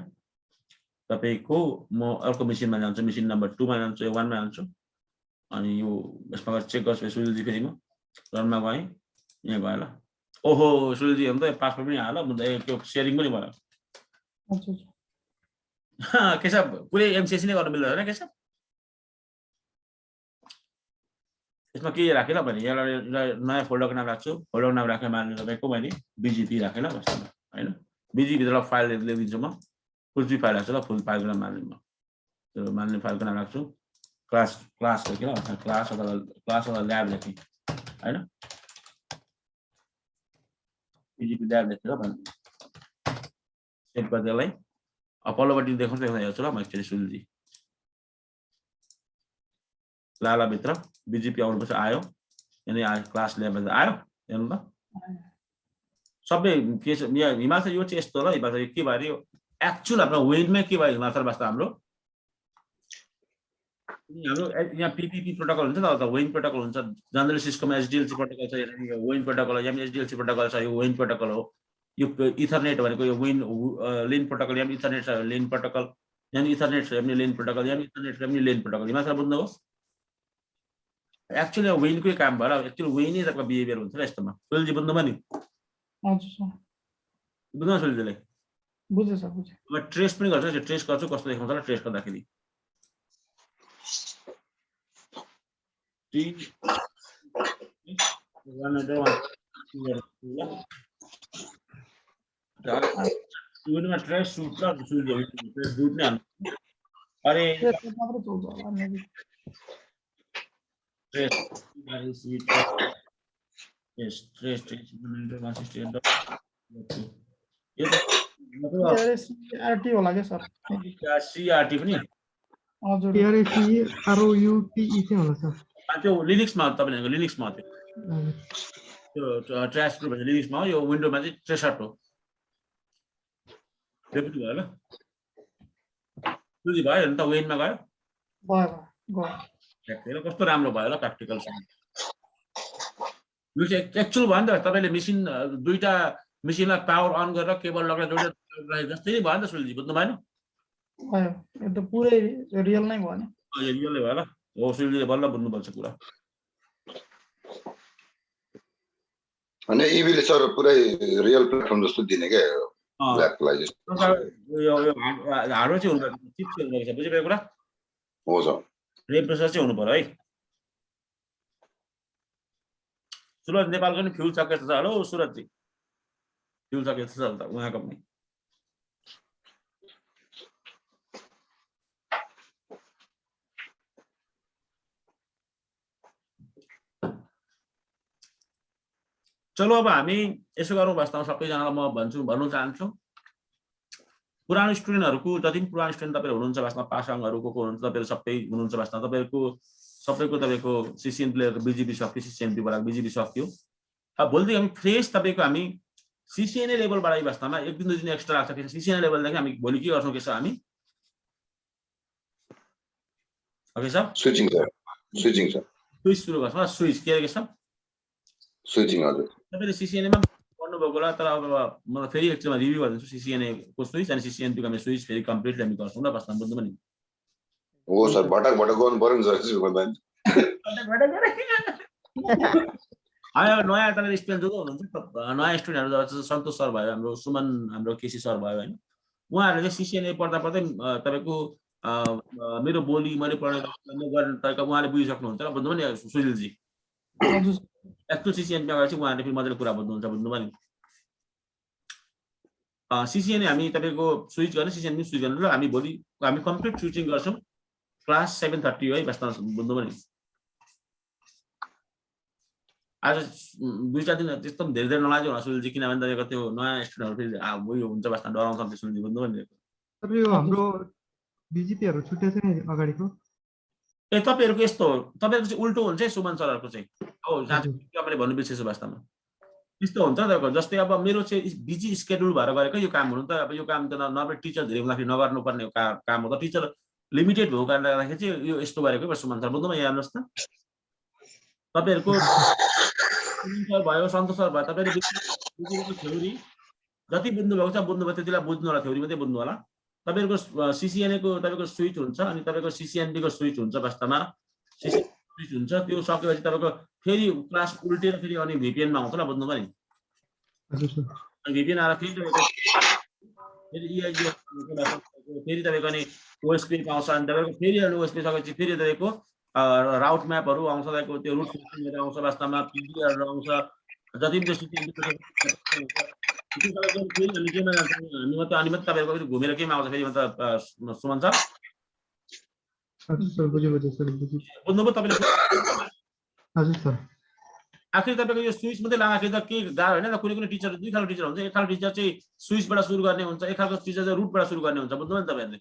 तपाईको म अर्को मेसिनमा जान्छु मेसिन नम्बर 2 मा जान्छु 1 मा जान्छु अनि यो यसमा गएर चेक गर्छु सुनिलजी फेरि म रनमा गएँ यहाँ गयो ल ओहो सुनिलजी हम त पासवर्ड पनि हाल म त्यो शेयरिङ पनि भयो के छ पुरै एमसीसी नै गर्न मिल्दैन हैन के छ यसमा के राखे ल भने यहाँ नयाँ फोल्डरको नाम राख्छु फोल्डरको नाम राखेर मान्नु तपाईको मैले बीजीपी राखे ल वास्तवमा हैन बीजीपी भित्र फाइल लेखिदिन्छु म फुल जी फाइल राख्छु ल फुल फाइलको नाम मान्नु म त्यो मान्ने फाइलको नाम राख्छु क्लास लेखेर क्लास अथवा ल्याब लेखेँ हैन बीजीपी ल्याब लेखेर भन्नु सेभ गर्दैलाई पल्लोपट्टि देखाउँछ हेर्छु ल म एकचोटि सुनिलजी लाला भित्र बीजीपी आउनुपर्छ आयो अनि क्लास ल्याब आयो हेर्नु त सबै के छ यहाँ हिमाल यो चाहिँ यस्तो ल हिमाल के भयो एक्चुअल हाम्रो वेनमै के भयो हिमाल वास्ता हाम्रो यहाँ पीपीपी प्रोटोकल हुन्छ नि त वेन प्रोटोकल हुन्छ जनरली सिस्कोमा एचडीएलसी प्रोटोकल छ यहाँ वेन प्रोटोकल यहाँ एचडीएलसी प्रोटोकल छ यो वेन प्रोटोकल हो यो इथरनेट भनेको यो वेन लेन प्रोटोकल यहाँ इथरनेट छ लेन प्रोटोकल यहाँ इथरनेट छ यहाँ लेन प्रोटोकल यहाँ इथरनेट छ यहाँ लेन प्रोटोकल हिमाल बुझ्नु हो एक्चुअली वेनकै काम भयो ल एक्चुअली वेनै तपाईँको बिहेभियर हुन्छ ल यस्तोमा सुनिलजी बुझ्नुभयो नि हजुर सर बुझ्नु सुनिलजीले बुझे सर बुझे म ट्रेस पनि गर्छु ट्रेस गर्छु कस्तो देखाउँछ ल ट्रेस गर्दाखेरि ट्रेस सुट ल सुट नै अरे आरटी होला के सर सीआरटी पनि हजुर ROUTE चाहिँ होला सर त्यो लिनक्समा तपाईहरुको लिनक्समा त्यो ट्र्यास ग्रुप भन्छ लिनक्समा यो विन्डोमा चाहिँ ट्रेसर्ट हो त्यो पनि भयो ल बुझि भयो नि त वेनमा गयो भयो कस्तो राम्रो भयो ल प्र्याक्टिकल यो चाहिँ एक्चुअल भयो नि त तपाईले मेसिन दुईटा मेसिनलाई पावर अन गरेर केबल लगेर जोडेर जस्तै नै भयो नि त सुनिलजी बुझ्नु भएन भयो यो त पुरै रियल नै भयो नि रियलै भयो ल हो सुनिलजीले बल्ल बुझ्नुपर्छ कुरा अनि इभीले सर पुरै रियल प्लेटफर्म जस्तो दिने के ब्ल्याकलाई यो हार्डवेयर चाहिँ हुनुपर्छ चिप चाहिँ हुनुपर्छ बुझिरहेको कुरा हो सर रेम प्रोसेसर चाहिँ हुनु पर्यो है सुरज नेपालको नि फ्युल सकेछ छ हेलो सुरजजी फ्युल सकेछ छ त उहाँको पनि चलो अब हामी यसो गरौँ वास्तवमा सबैजनालाई म भन्नु चाहन्छु पुरानो स्टुडेन्टहरुको जति पनि पुरानो स्टुडेन्ट तपाईहरु हुनुहुन्छ वास्तवमा पासाङहरु को हुनुहुन्छ तपाईहरु सबै हुनुहुन्छ वास्तवमा तपाईको सिसिएन प्लेयर बीजीपी सक्यो सिसिएनपी बाट बीजीपी सक्यो अब भोलि हामी फ्रेश तपाईको हामी सिसिएनए लेभलबाट वास्तवमा एक दिन दुई दिन एक्स्ट्रा लाग्छ कि सिसिएनए लेभलदेखि हामी भोलि के गर्छौँ के छ हामी okay sir switching sir switch सुरु गर्छौँ स्विच के छ स्विचिङ हजुर तपाईले सिसिएनएमा पढ्नुभएको होला तर अब म फेरि एकचोटि रिभ्यू गरिदिन्छु सिसिएनए को स्विच अनि सिसिएन2 को हामी स्विच फेरि कम्प्लिटली हामी गर्छौँ ल वास्तवमा बुझ्नु पनि हो सर भटक गर्नु पर्यो नि सर त्यसो भन्दा अब नयाँ तपाईले स्टुडेन्ट जो हुनुहुन्छ नयाँ स्टुडेन्टहरु जब सन्तोष सर भयो हाम्रो सुमन हाम्रो केसी सर भयो हैन उहाँहरुले चाहिँ सिसिएनए पढ्दा पढ्दै तपाईको मेरो बोली मैले पढेको गर्ने तरिका उहाँले बुझिसक्नुहुन्छ ल बुझ्नु पनि सुजिलजी एक्चुअल सिसिएनए मा चाहिँ उहाँले फेरि मजाले कुरा बुझ्नुहुन्छ बुझ्नु पनि सिसिएनए हामी तपाईको स्विच गर्ने सिसिएनए स्विच गर्ने र हामी भोलि हामी कम्प्लिट स्विचिङ गर्छौँ क्लास 7:30 है वास्तवमा बुझ्नु पनि आज 2-4 दिन त्यस्तो धेरै धेरै नलाग्यो होला सुजिलजी किनभने तपाईको त्यो नयाँ स्टुडेन्टहरु फेरि उयो हुन्छ वास्तवमा डराउँछ त्यो सुजिलजी बुझ्नु पनि तपाईँ यो हाम्रो बिजिपीहरु छुट्टै छ नि अगाडिको ए तपाईहरुको यस्तो हो तपाईहरुको चाहिँ उल्टो हुन्छ है सुमन सरहरुको चाहिँ हो मैले भन्नु बिर्सेछु वास्तवमा यस्तो हुन्छ तपाईको जस्तै अब मेरो चाहिँ बिजी स्केड्युल भएर गरेको यो काम हुनु त अब यो काम त नर्मल टिचर धेरै हुँदाखेरि नगर्नु पर्ने काम हो त टिचर लिमिटेड भएको कारणले गर्दाखेरि चाहिँ यो यस्तो गरेको सुमन सर बुझ्नुमा यहाँ हेर्नुहोस् त तपाईहरुको सर भयो सन्तोष सर भयो तपाईहरुको थ्योरी जति बुझ्नुभएको छ बुझ्नुभयो त्यतिलाई बुझ्नु होला थ्योरी मात्रै बुझ्नु होला तपाईहरुको सिसिएनए को तपाईको स्विच हुन्छ अनि तपाईको सिसिएनडी को स्विच हुन्छ वास्तवमा स्विच हुन्छ त्यो सकेपछि तपाईको फेरि क्लास उल्टेर फेरि अनि भिपिएन मा आउँछ ल बुझ्नु पनि हजुर सर अनि भिपिएन आएर फेरि इआइजी फेरि तपाईको अनि ओएसपी आउँछ अनि तपाईको फेरि अनि ओएसपी सकेपछि फेरि तपाईको राउट म्यापहरु आउँछ तपाईको त्यो रुट म्यापहरु आउँछ वास्तवमा पीडीहरु आउँछ जति पनि अनि मात्र तपाईहरुको घुमेर केमा आउँछ फेरि मतलब सुमन सर हजुर सर बुझ्यो सर बुझ्नुभयो तपाईले हजुर सर आखिर तपाईको यो स्विच मात्रै लाग्दाखेरि त के गाह्रो हैन कुनै कुनै टिचर दुई खालको टिचर हुन्छ एक खालको टिचर चाहिँ स्विचबाट सुरु गर्ने हुन्छ एक खालको टिचर चाहिँ रुटबाट सुरु गर्ने हुन्छ बुझ्नुभयो नि तपाईहरुले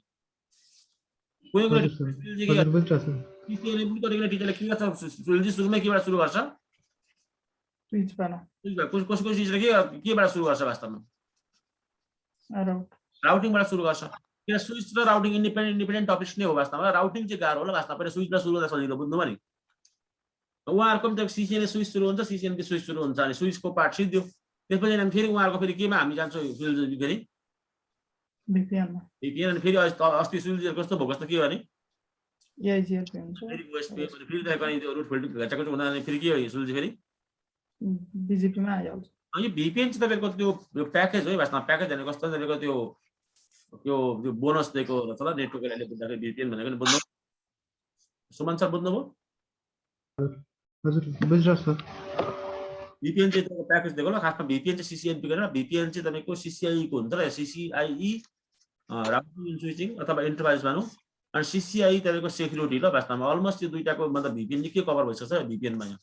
कुनै कुनै टिचरले के गर्छ सुरुमै केबाट सुरु गर्छ कसको टिचरले केबाट सुरु गर्छ वास्तवमा राउटिङबाट सुरु गर्छ किन स्विच र राउटिङ इन्डिपेन्डेन्ट टपिक्स नै हो वास्तवमा राउटिङ चाहिँ गाह्रो होला वास्तवमा पहिला स्विचबाट सुरु गर्दा सजिलो बुझ्नुभयो नि उहाँहरुको पनि त सिसिएनए स्विच सुरु हुन्छ सिसिएनडी स्विच सुरु हुन्छ अनि स्विचको पार्ट सिद्धियो त्यसपछि हामी फेरि उहाँहरुको फेरि केमा हामी जान्छौँ फेरि भिपिएन अनि फेरि अस्ति सुजिलजीहरुको कस्तो भएको जस्तो के हो नि फेरि ओएसपी फेरि तपाईको अनि त्यो रुट फिल्टर घटाएको हुँदा फेरि के हो सुजिलजी फेरि बिजिपीमा आइहाल्छ यो भिपिएन चाहिँ तपाईको त्यो प्याकेज हो वास्तवमा प्याकेज भनेको कस्तो तपाईको त्यो बोनस दिएको छ ल नेटवर्कले बुझ्दाखेरि भिपिएन भनेको नि बुझ्नु सुमन सर बुझ्नुभयो हजुर बुझ्छ सर भिपिएन चाहिँ तपाईको प्याकेज दिएको ल खासमा भिपिएन चाहिँ सिसिएनपी गरेर भिपिएन चाहिँ तपाईको सिसिआई को हुन्छ र सिसिआई राउटिङ स्विचिङ अथवा एन्टरप्राइज भनौँ अनि सिसिआई तपाईको सेक्युरिटी ल वास्तवमा अलमोस्ट यो दुईटाको मतलब भिपिएन के कभर भइसक्छ भिपिएन मा यहाँ